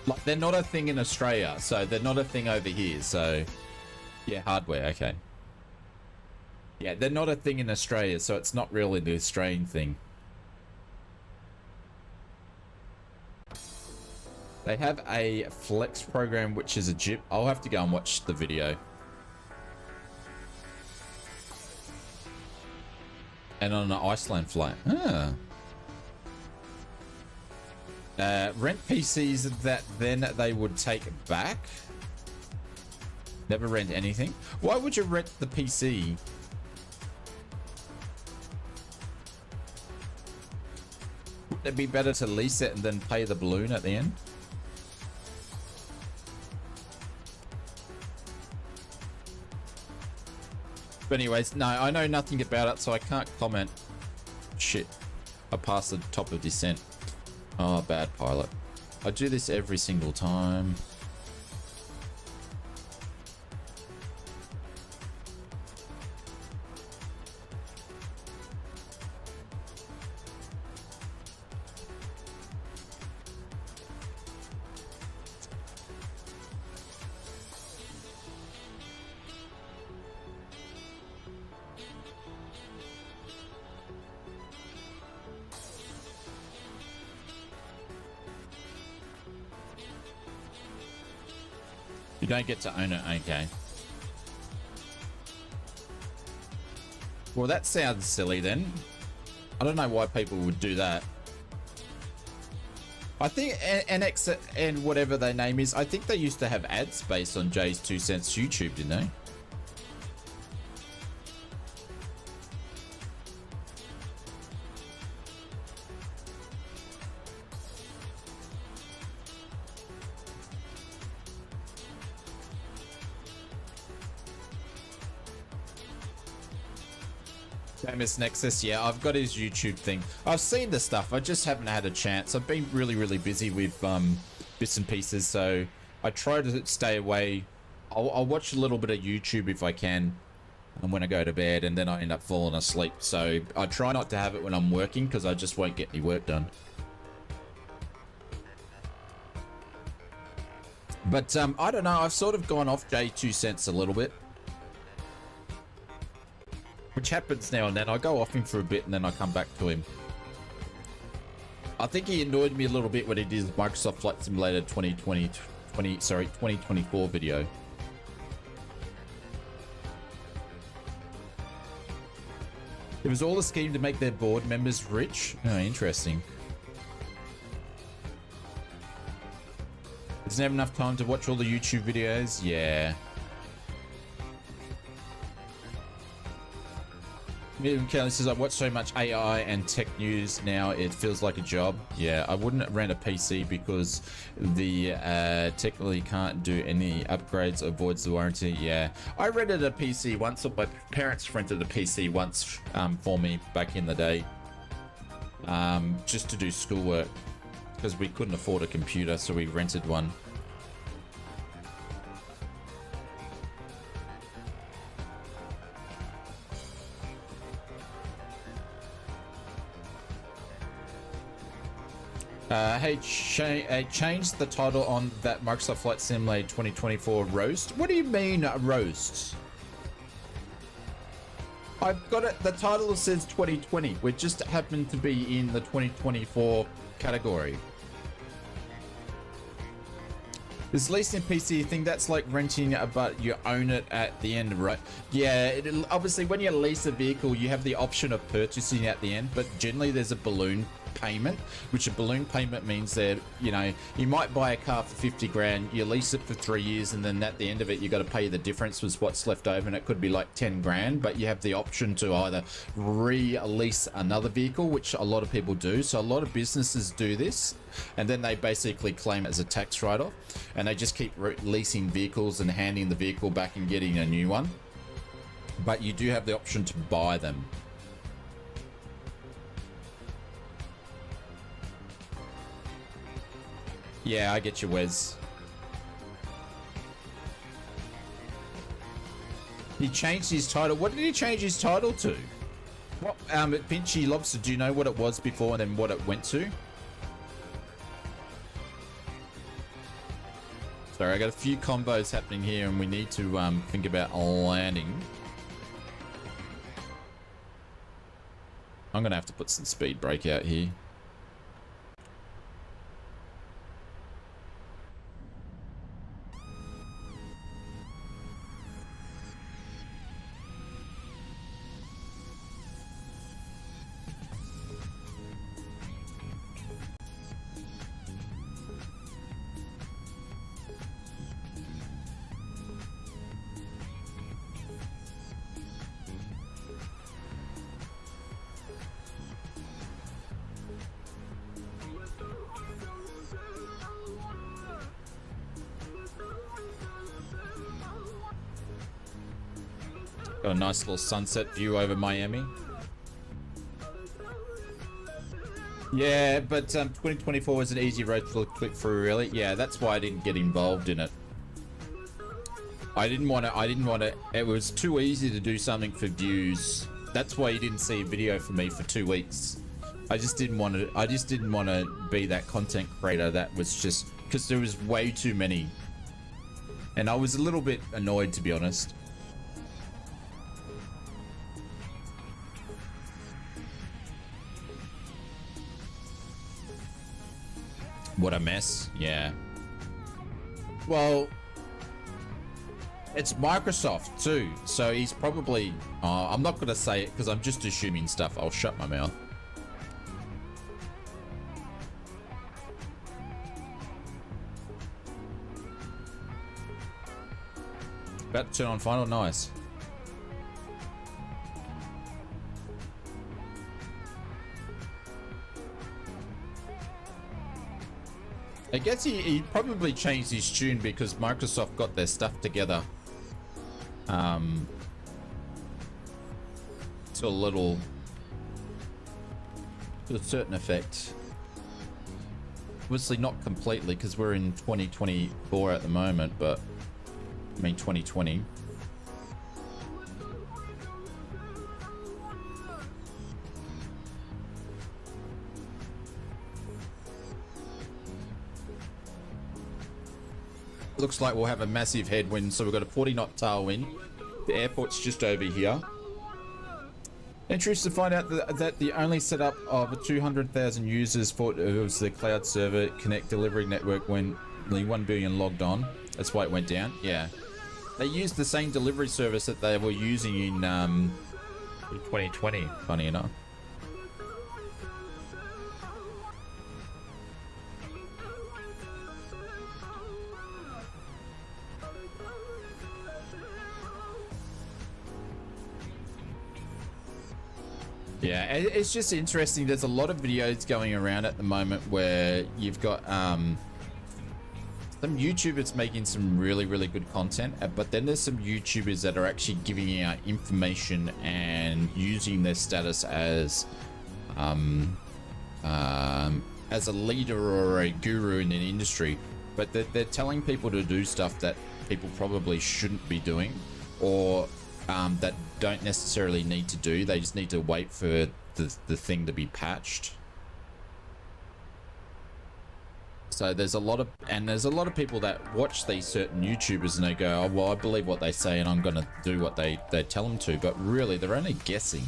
Like, they're not a thing in Australia, so they're not a thing over here. So yeah, hardware. Okay. Yeah, they're not a thing in Australia, so it's not really the Australian thing. They have a flex program, which is a JIP. I'll have to go and watch the video. And on an Iceland flight. Ah. Rent PCs that then they would take back. Never rent anything. Why would you rent the PC? Wouldn't it be better to lease it and then pay the balloon at the end? But anyways, no, I know nothing about it, so I can't comment. Shit. I passed the top of descent. Oh, bad pilot. I do this every single time. You don't get to own it, okay. Well, that sounds silly then. I don't know why people would do that. I think NX and whatever their name is, I think they used to have ad space on Jay's 2 Cents YouTube, didn't they? Famous Nexus, yeah, I've got his YouTube thing. I've seen the stuff, I just haven't had a chance. I've been really busy with bits and pieces, so I try to stay away. I'll watch a little bit of YouTube if I can, and when I go to bed, and then I end up falling asleep. So I try not to have it when I'm working, because I just won't get any work done. But I don't know, I've sort of gone off J2 Cents a little bit. Which happens now and then. I go off him for a bit and then I come back to him. I think he annoyed me a little bit when he did his Microsoft Flight Simulator 2024 video. It was all a scheme to make their board members rich. Oh, interesting. Doesn't have enough time to watch all the YouTube videos? Yeah. Kelly says, I watch so much AI and tech news now, it feels like a job. Yeah, I wouldn't rent a PC because the technically can't do any upgrades, avoids the warranty. Yeah, I rented a PC once, or my parents rented a PC once for me back in the day, just to do schoolwork, because we couldn't afford a computer, so we rented one. Hey, change the title on that Microsoft Flight Simulator 2024 roast. What do you mean roast? I've got it. The title says 2020. We just happen to be in the 2024 category. This leasing PC thing, that's like renting, but you own it at the end, right? Yeah, obviously when you lease a vehicle, you have the option of purchasing at the end, but generally there's a balloon payment, which a balloon payment means that, you know, you might buy a car for 50 grand, you lease it for 3 years, and then at the end of it, you got to pay the difference with what's left over, and it could be like 10 grand, but you have the option to either re-lease another vehicle, which a lot of people do. So a lot of businesses do this, and then they basically claim it as a tax write-off, and they just keep leasing vehicles and handing the vehicle back and getting a new one. But you do have the option to buy them. Yeah, I get you, Wes. He changed his title. What did he change his title to? What, Pinchy Lobster, do you know what it was before and then what it went to? Sorry, I got a few combos happening here and we need to think about landing. I'm gonna have to put some speed brake out here. Got a nice little sunset view over Miami. Yeah, but 2024 was an easy road to click through, really. Yeah, that's why I didn't get involved in it. I didn't want to, it was too easy to do something for views. That's why you didn't see a video from me for 2 weeks. I just didn't want to be that content creator that was just, because there was way too many. And I was a little bit annoyed, to be honest. What a mess. Yeah. Well, it's Microsoft too, so he's probably... I'm not going to say it because I'm just assuming stuff. I'll shut my mouth. About to turn on final. Nice. I guess he probably changed his tune because Microsoft got their stuff together. To a certain effect. Obviously not completely because we're in 2024 at the moment, but I mean 2020. Looks like we'll have a massive headwind, so we've got a 40-knot tailwind. The airport's just over here. Interesting to find out that the only setup of 200,000 users for it was the cloud server connect delivery network when only 1 billion logged on. That's why it went down. Yeah, they used the same delivery service that they were using in 2020. Funny enough. Yeah, it's just interesting. There's a lot of videos going around at the moment where you've got some YouTubers making some really, really good content, but then there's some YouTubers that are actually giving out information and using their status as a leader or a guru in an industry, but they're telling people to do stuff that people probably shouldn't be doing, or that don't necessarily need to do. They just need to wait for the thing to be patched. So there's a lot of people that watch these certain YouTubers and they go, oh well, I believe what they say and I'm gonna do what they tell them to, but really they're only guessing.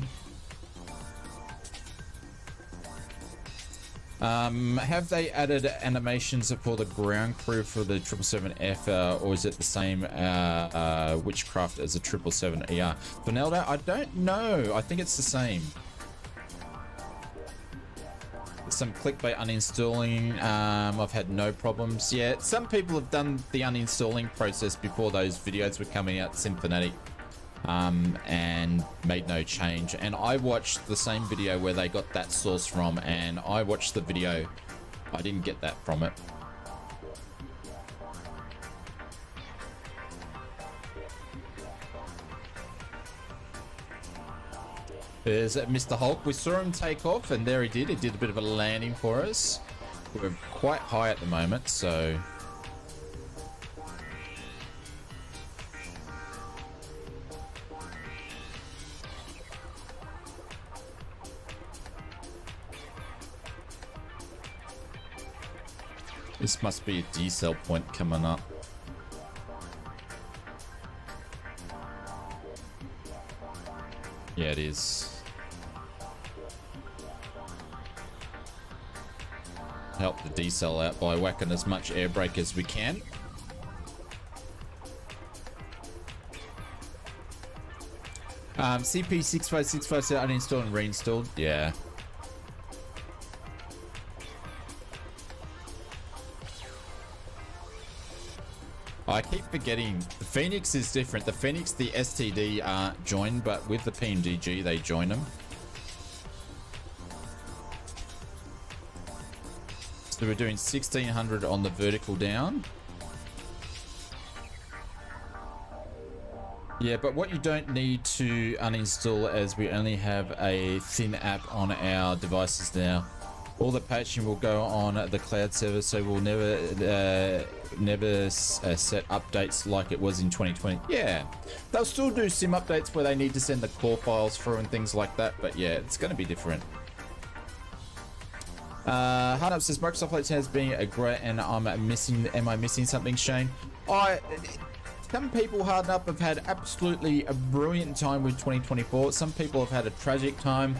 Have they added animations for the ground crew for the 777F, or is it the same witchcraft as the 777ER? Vanelda, I don't know. I think it's the same. Some clickbait uninstalling. I've had no problems. Yeah, some people have done the uninstalling process before those videos were coming out, Symphonetic, and made no change. And I watched the same video where they got that source from, and I watched the video. I didn't get that from it. There's Mr. Hulk. We saw him take off, and there he did. He did a bit of a landing for us. We're quite high at the moment, so... This must be a decel point coming up. Yeah, it is. Help the decel out by whacking as much air brake as we can. CP65657 uninstalled and reinstalled. Yeah. I keep forgetting the Phoenix is different. The Phoenix, the STD aren't joined, but with the PMDG they join them. So we're doing 1600 on the vertical down. Yeah, but what you don't need to uninstall, as we only have a thin app on our devices now. All the patching will go on the cloud server, so we'll never set updates like it was in 2020. Yeah, they'll still do sim updates where they need to send the core files through and things like that, but yeah, it's going to be different. Hard Up says Microsoft Flight has been a great, and am I missing something, Shane? Some people Hard Up have had absolutely a brilliant time with 2024. Some people have had a tragic time.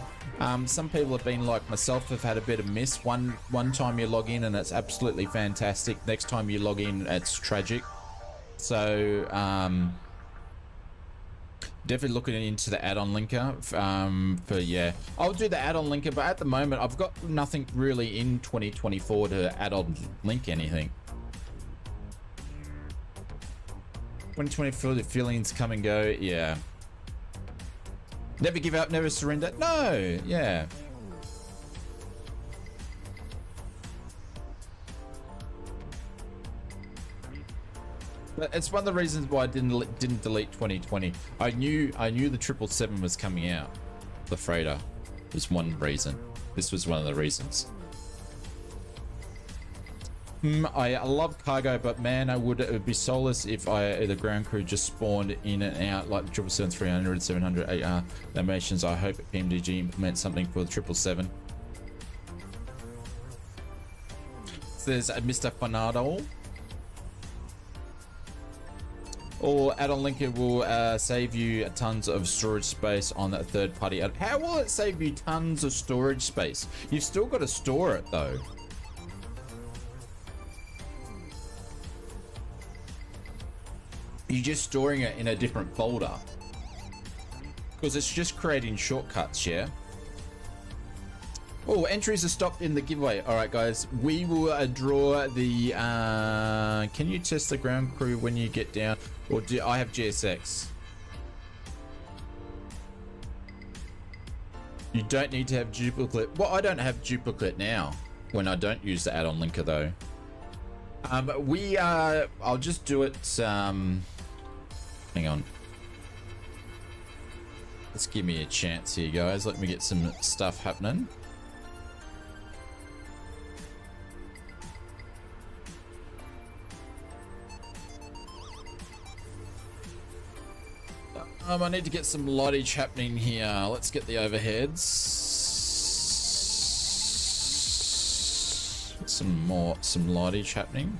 Some people have been like myself, have had a bit of miss. One time you log in and it's absolutely fantastic. Next time you log in, it's tragic. So definitely looking into the add-on linker. But yeah, I'll do the add-on linker. But at the moment, I've got nothing really in 2024 to add-on link anything. 2024, the feelings come and go. Yeah. Never give up, never surrender. No, yeah. But it's one of the reasons why I didn't delete 2020. I knew the 777 was coming out. The freighter was one reason. This was one of the reasons. I love cargo, but man, it would be soulless if the ground crew just spawned in and out like the 777-300, 700 AR animations. I hope PMDG implements something for the 777. So there's Mr. Fanado. Or add-on linker will save you tons of storage space on that third-party. How will it save you tons of storage space? You've still got to store it though. You're just storing it in a different folder because it's just creating shortcuts. Yeah. Oh, entries are stopped in the giveaway. All right, guys, we will draw the can you test the ground crew when you get down, or do I have GSX? You don't need to have duplicate. Well, I don't have duplicate now when I don't use the add-on linker though. I'll just do it. Hang on. Let's give me a chance here, guys. Let me get some stuff happening. I need to get some lightage happening here. Let's get the overheads. Some lightage happening.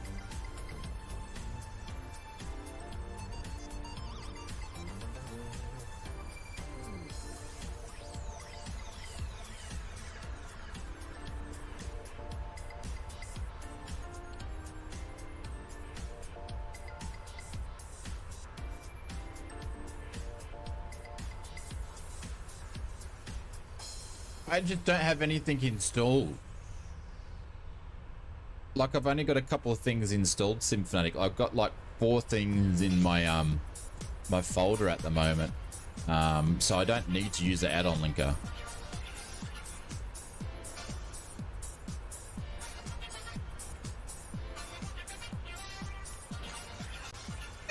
I just don't have anything installed. Like, I've only got a couple of things installed, Symphonic. I've got like 4 things in my my folder at the moment. So I don't need to use the add-on linker.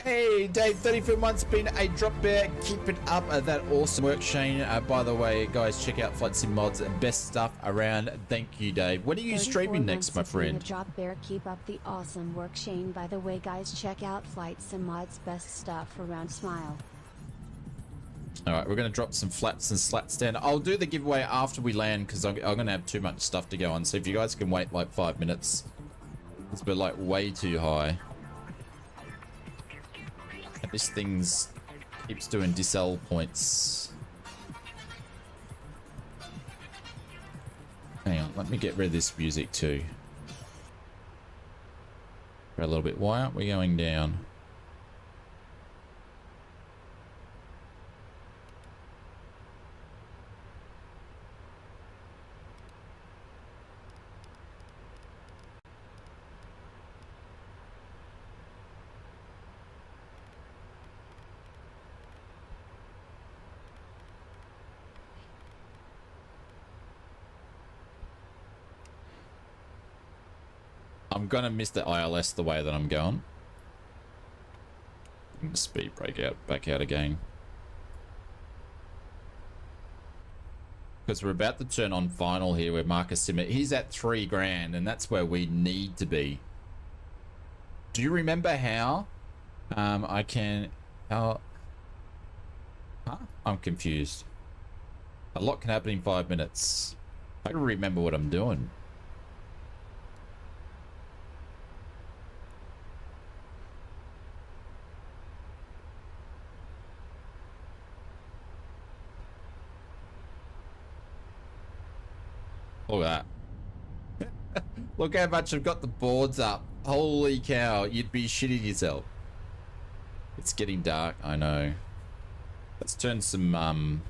Hey, Dave, 34 months been a drop bear. Keep it up. That awesome work, Shane. By the way, guys, check out Flight Sim Mods. Best stuff around. Thank you, Dave. When are you streaming next, my friend? Drop bear. Keep up the awesome work, Shane. By the way, guys, check out Flight Sim Mods. Best stuff around. Smile. All right, we're going to drop some flaps and slats down. I'll do the giveaway after we land because I'm going to have too much stuff to go on. So if you guys can wait like 5 minutes, it's been like way too high. This thing's keeps doing decel points. Hang on, let me get rid of this music too. For a little bit. Why aren't we going down? I'm gonna miss the ILS the way that I'm going. Speed break out, back out again. Because we're about to turn on final here with Marcus Simmer. He's at 3 grand and that's where we need to be. Do you remember how I can... Huh? I'm confused. A lot can happen in 5 minutes. I don't remember what I'm doing. Look at that. Look how much I've got the boards up. Holy cow, you'd be shitting yourself. It's getting dark, I know. Let's turn some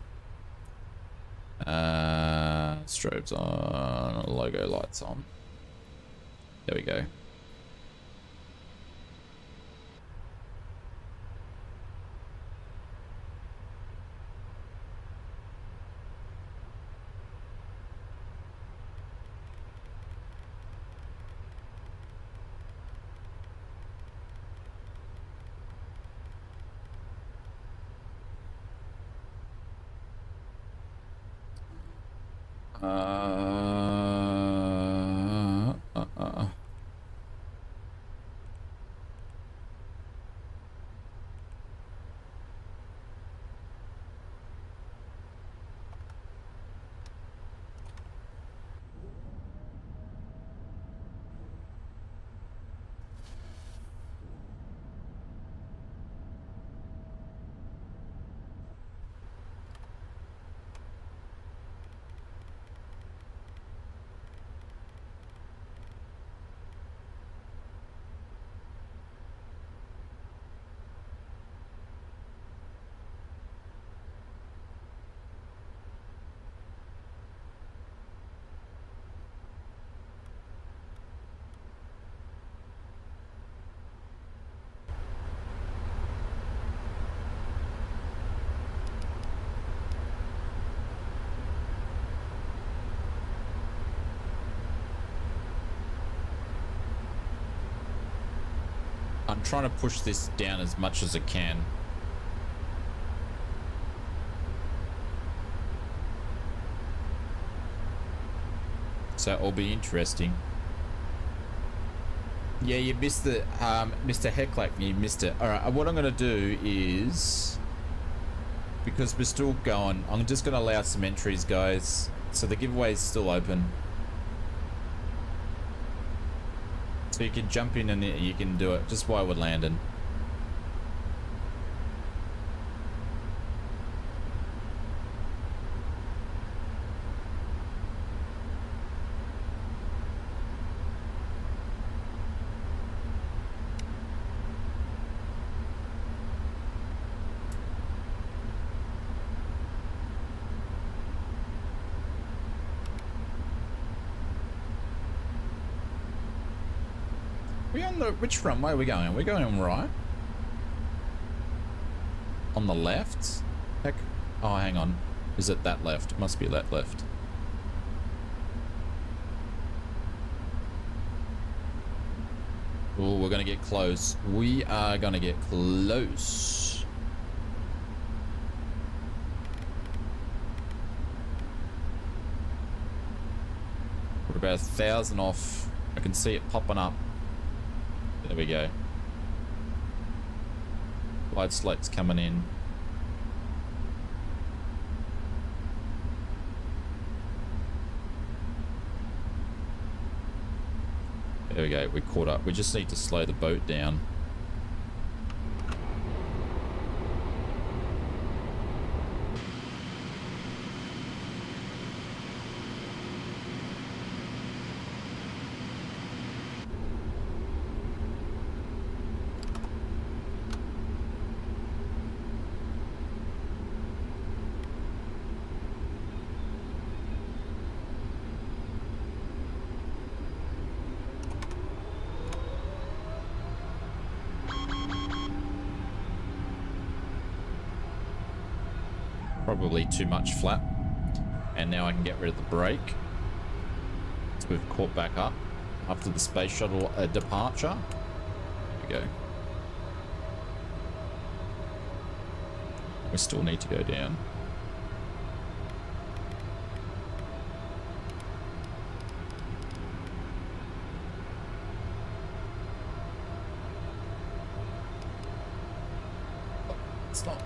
strobes on, logo lights on. There we go. I'm trying to push this down as much as I can. So it'll be interesting. Yeah, you missed the Mr. Hecklack, you missed it. All right, what I'm going to do is, because we're still going, I'm just going to allow some entries, guys. So the giveaway is still open. So you can jump in and you can do it just while we're landing. Which runway are we going? Are we going right? On the left? Heck. Oh, hang on. Is it that left? It must be that left. Oh, we're going to get close. We are going to get close. We're about 1,000 off. I can see it popping up. There we go. Light slate's coming in. There we go. We caught up. We just need to slow the boat down. Probably too much flap, and now I can get rid of the brake. So we've caught back up after the space shuttle departure. There we go. We still need to go down. It's not.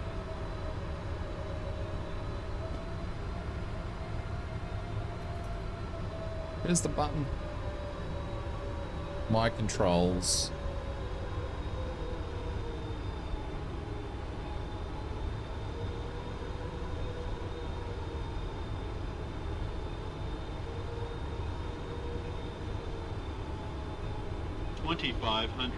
Where's the button? My controls. $2,500.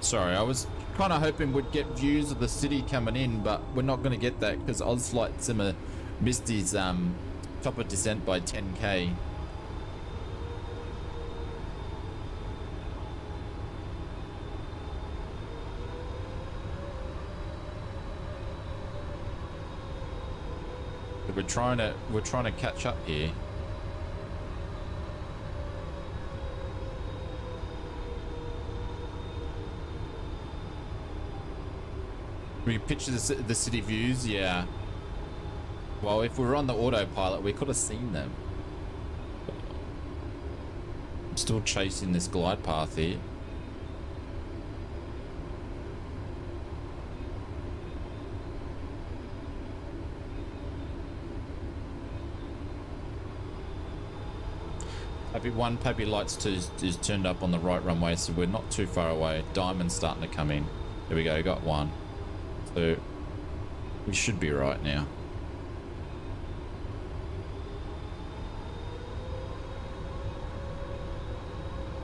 Sorry, I was kind of hoping we'd get views of the city coming in, but we're not going to get that because ausflightsimmer missed his top of descent by 10k. We're trying to catch up here. We picture the city views, yeah. Well, if we were on the autopilot, we could have seen them. I'm still chasing this glide path here. Pappy lights 2 is turned up on the right runway, so we're not too far away. Diamond's starting to come in. There we go, got one. So we should be right now.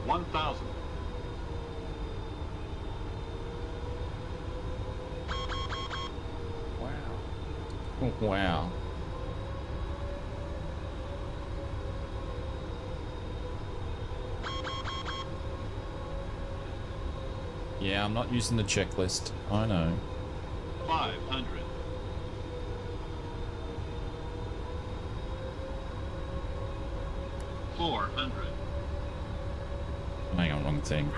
$1,000. Wow. Oh, wow. Yeah, I'm not using the checklist. I know. 500. $400. Hang on, wrong thing.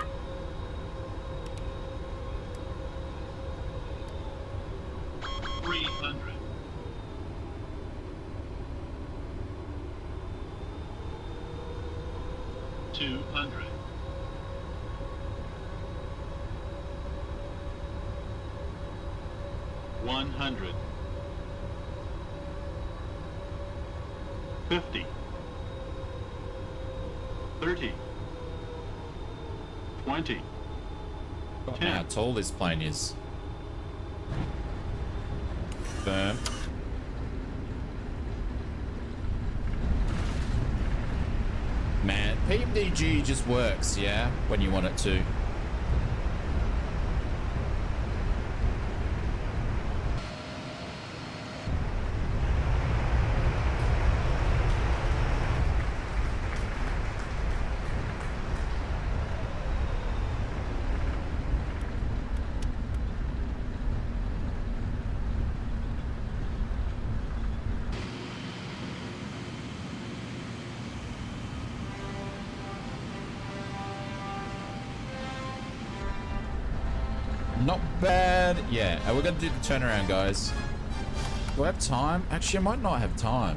200. 100. 50. 30. 20. God, how tall this plane is. Firm. Man, PMDG just works, yeah, when you want it to. Not bad. Yeah, and we're going to do the turnaround, guys. Do I have time? Actually, I might not have time.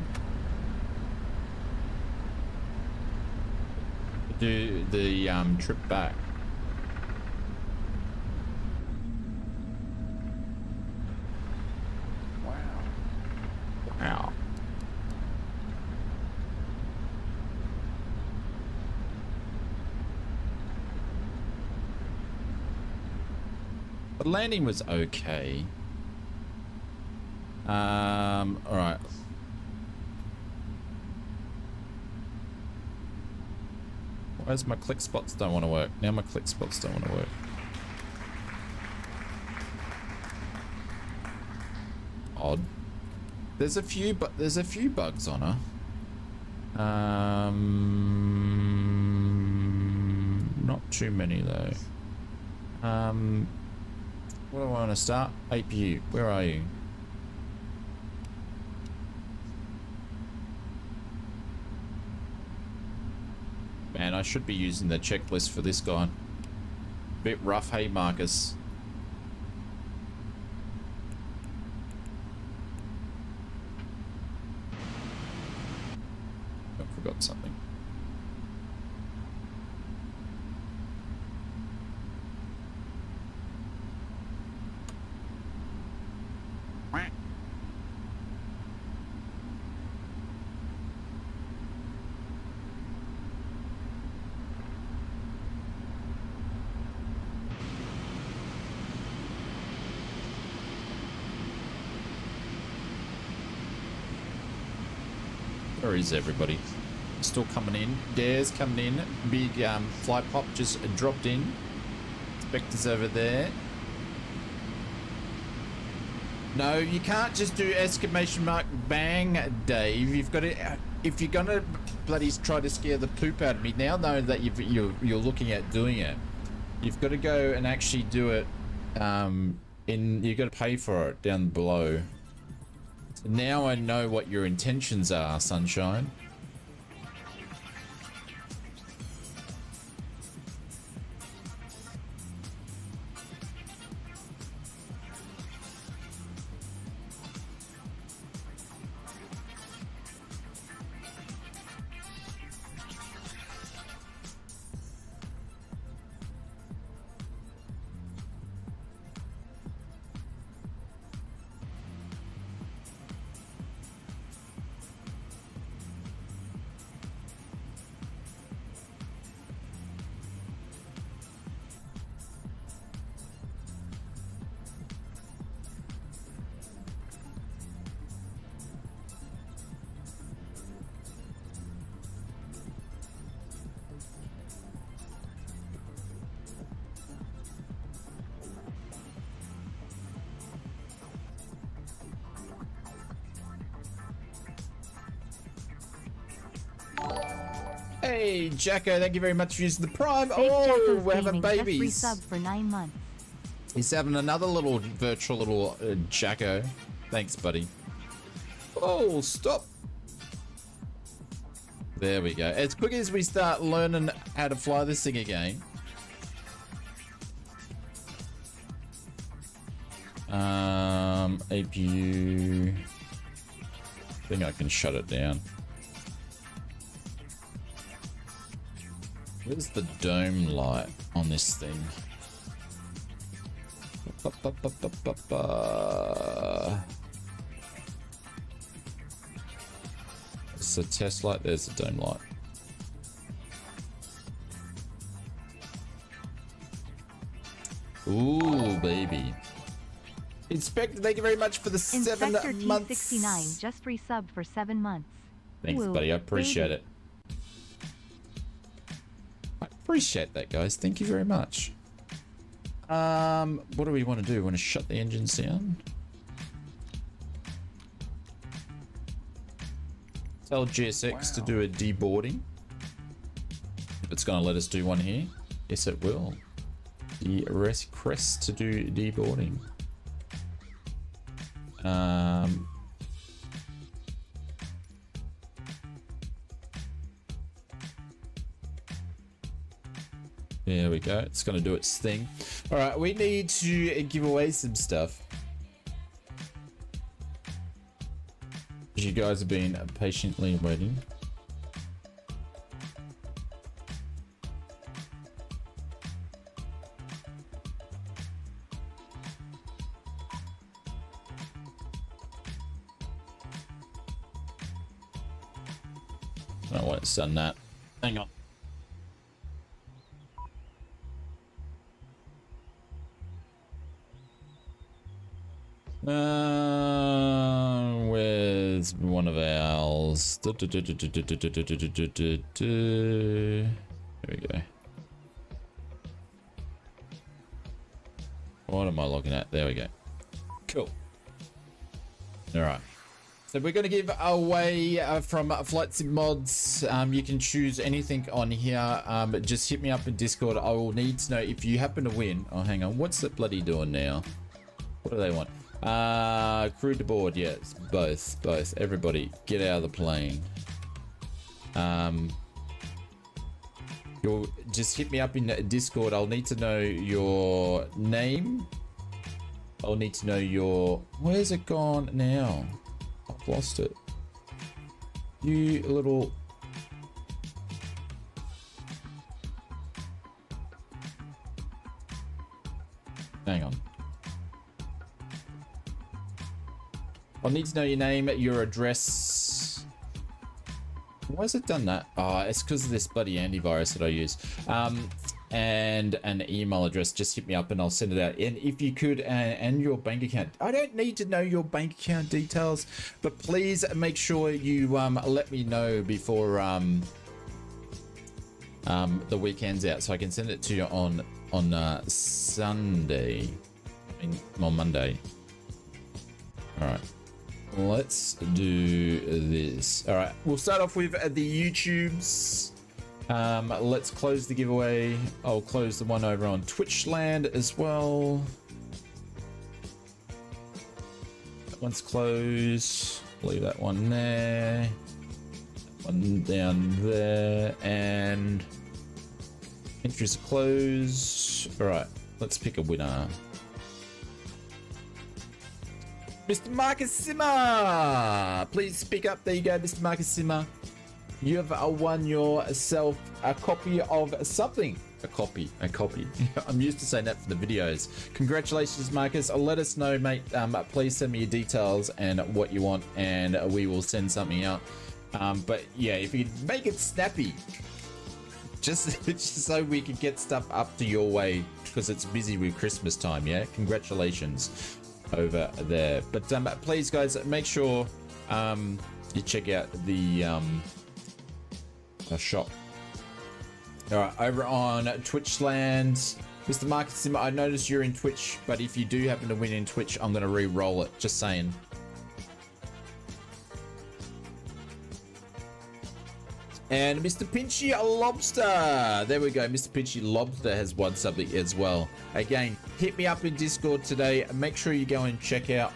Do the trip back. Wow. Wow. The landing was okay. All right. Where's my click spots? Don't want to work. Now my click spots don't want to work. Odd. There's a few bugs on her. Not too many though. What do I want to start? APU, where are you? Man, I should be using the checklist for this guy. Bit rough, hey Marcus. I forgot something. Where is everybody? Still coming in. Dare's coming in. Big fly pop just dropped in. Spectre's over there. No, you can't just do exclamation mark bang, Dave. You've got to, if you're gonna bloody try to scare the poop out of me, now know that you're looking at doing it. You've got to go and actually do it. You've got to pay for it down below. Now I know what your intentions are, Sunshine. Hey, Jacko, thank you very much for using the Prime. Oh, we're having babies. Free sub for 9 months. He's having another little virtual little Jacko. Thanks, buddy. Oh, stop. There we go. As quick as we start learning how to fly this thing again. APU. I think I can shut it down. Where's the dome light on this thing? It's a test light. There's the dome light. Ooh, baby. Inspector, thank you very much for the Inspector 7 months. T69 just resubbed for 7 months. Thanks, Ooh, buddy. I appreciate baby. it. I appreciate that, guys. Thank you very much. What do we want to do? Want to shut the engines down? Tell GSX to do a deboarding. If it's going to let us do one here. Yes, it will. The rest crest to do deboarding. There we go. It's going to do its thing. All right, we need to give away some stuff. You guys have been patiently waiting. I don't want to send that. Hang on. Where's one of ours? There we go. What am I looking at? There we go. Cool. All right. So we're going to give away from Flight Sim Mods. You can choose anything on here. Just hit me up in Discord. I will need to know if you happen to win. Oh, hang on. What's it bloody doing now? What do they want? Crew to board. Yes, both. Everybody, get out of the plane. You'll just hit me up in Discord. I'll need to know your name. I'll need to know your... Where's it gone now? I've lost it. You little... Hang on. I'll need to know your name, your address. Why has it done that? Oh, it's because of this bloody antivirus that I use. And an email address. Just hit me up and I'll send it out. And if you could, and your bank account. I don't need to know your bank account details, but please make sure you let me know before the weekend's out, so I can send it to you on Sunday. I mean, on Monday. All right. Let's do this. All right, we'll start off with the YouTubes. Let's close the giveaway. I'll close the one over on Twitch land as well. That one's closed. Leave that one there. That one down there. And entries are closed. All right, let's pick a winner. Mr. Marcus Simmer, please speak up. There you go, Mr. Marcus Simmer. You have won yourself a copy of something. A copy. I'm used to saying that for the videos. Congratulations, Marcus. Let us know, mate. Please send me your details and what you want, and we will send something out. But yeah, if you make it snappy, just so we can get stuff up to your way, because it's busy with Christmas time. Yeah, congratulations over there. But please, guys, make sure you check out the shop. All right, over on Twitch land, Mr. Marcus Simmer, I noticed you're in Twitch, but if you do happen to win in Twitch, I'm going to re-roll it. Just saying. And Mr. Pinchy Lobster. There we go. Mr. Pinchy Lobster has won something as well. Again, hit me up in Discord today. Make sure you go and check out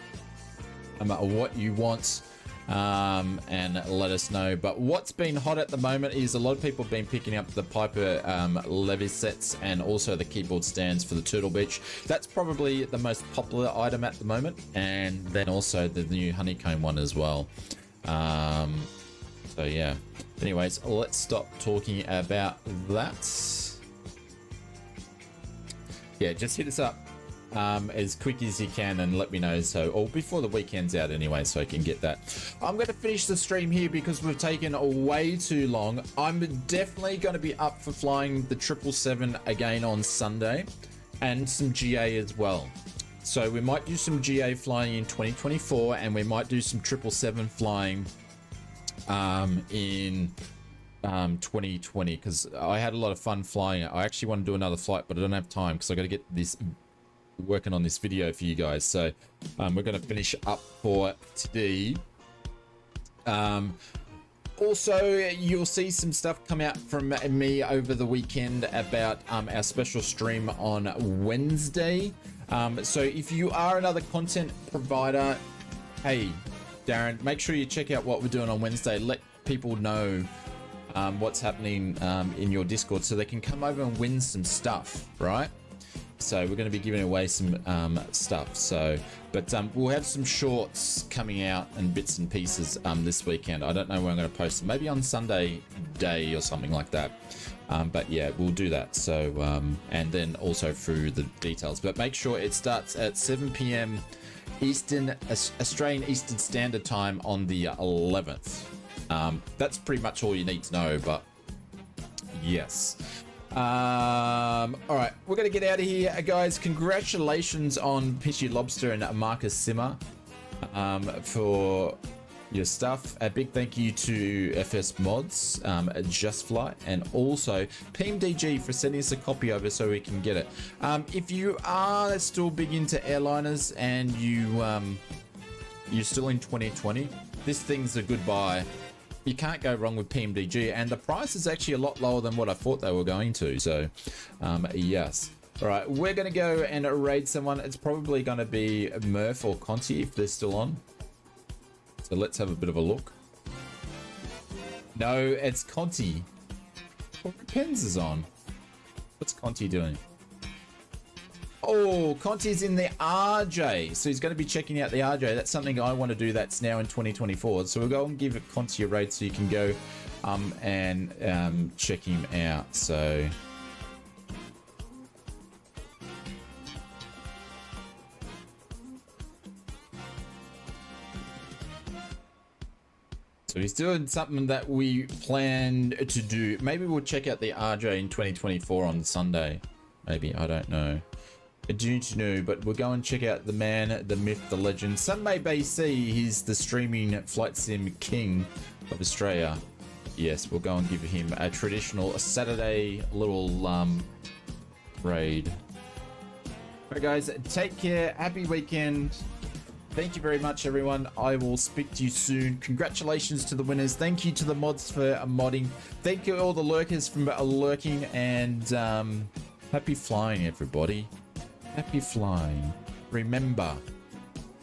what you want and let us know. But what's been hot at the moment is a lot of people have been picking up the Piper levy sets and also the keyboard stands for the Turtle Beach. That's probably the most popular item at the moment. And then also the new honeycomb one as well. So yeah. Anyways, let's stop talking about that. Yeah, just hit us up as quick as you can and let me know, so, or before the weekend's out anyway, so I can get that. I'm going to finish the stream here because we've taken way too long. I'm definitely going to be up for flying the 777 again on Sunday and some GA as well. So we might do some GA flying in 2024 and we might do some 777 flying in 2020, because I had a lot of fun flying it. I actually want to do another flight, but I don't have time because I got to get this working on this video for you guys. So we're going to finish up for today. Also, you'll see some stuff come out from me over the weekend about our special stream on Wednesday. So if you are another content provider, hey Darren, make sure you check out what we're doing on Wednesday. Let people know what's happening in your Discord so they can come over and win some stuff, right? So we're going to be giving away some stuff. So, but we'll have some shorts coming out and bits and pieces this weekend. I don't know where I'm going to post them. Maybe on Sunday day or something like that. But yeah, we'll do that. So, and then also through the details. But make sure it starts at 7 p.m. Australian Eastern Standard Time on the 11th. That's pretty much all you need to know. But yes. All right, we're gonna get out of here, guys. Congratulations on Pishy Lobster and Marcus Simmer for your stuff. A big thank you to FS Mods, Just Flight, and also PMDG for sending us a copy over so we can get it. If you are still big into airliners and you're still in 2020, this thing's a good buy. You can't go wrong with PMDG, and the price is actually a lot lower than what I thought they were going to. So, yes. All right, we're going to go and raid someone. It's probably going to be Murph or Conti if they're still on. So let's have a bit of a look. No, it's Conti. Pens is on. What's Conti doing? Oh, Conti's in the RJ, so he's going to be checking out the RJ. That's something I want to do. That's now in 2024. So we'll go and give Conti a raid so you can go and check him out. So he's doing something that we planned to do. Maybe we'll check out the RJ in 2024 on Sunday. Maybe, I don't know. I do need to know, but we'll go and check out the man, the myth, the legend. Some may say he's the streaming flight sim king of Australia. Yes, we'll go and give him a traditional Saturday little raid. Alright guys, take care. Happy weekend. Thank you very much, everyone. I will speak to you soon. Congratulations to the winners. Thank you to the mods for modding. Thank you all the lurkers for lurking, and happy flying, everybody. Happy flying. Remember,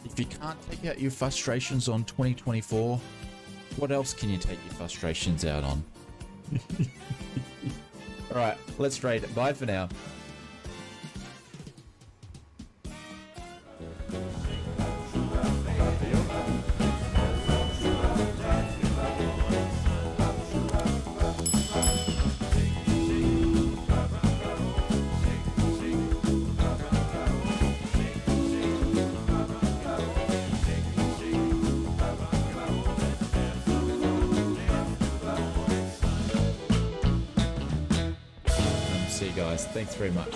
if you can't take out your frustrations on 2024, what else can you take your frustrations out on? All right, let's raid it. Bye for now. See you guys. Thanks very much.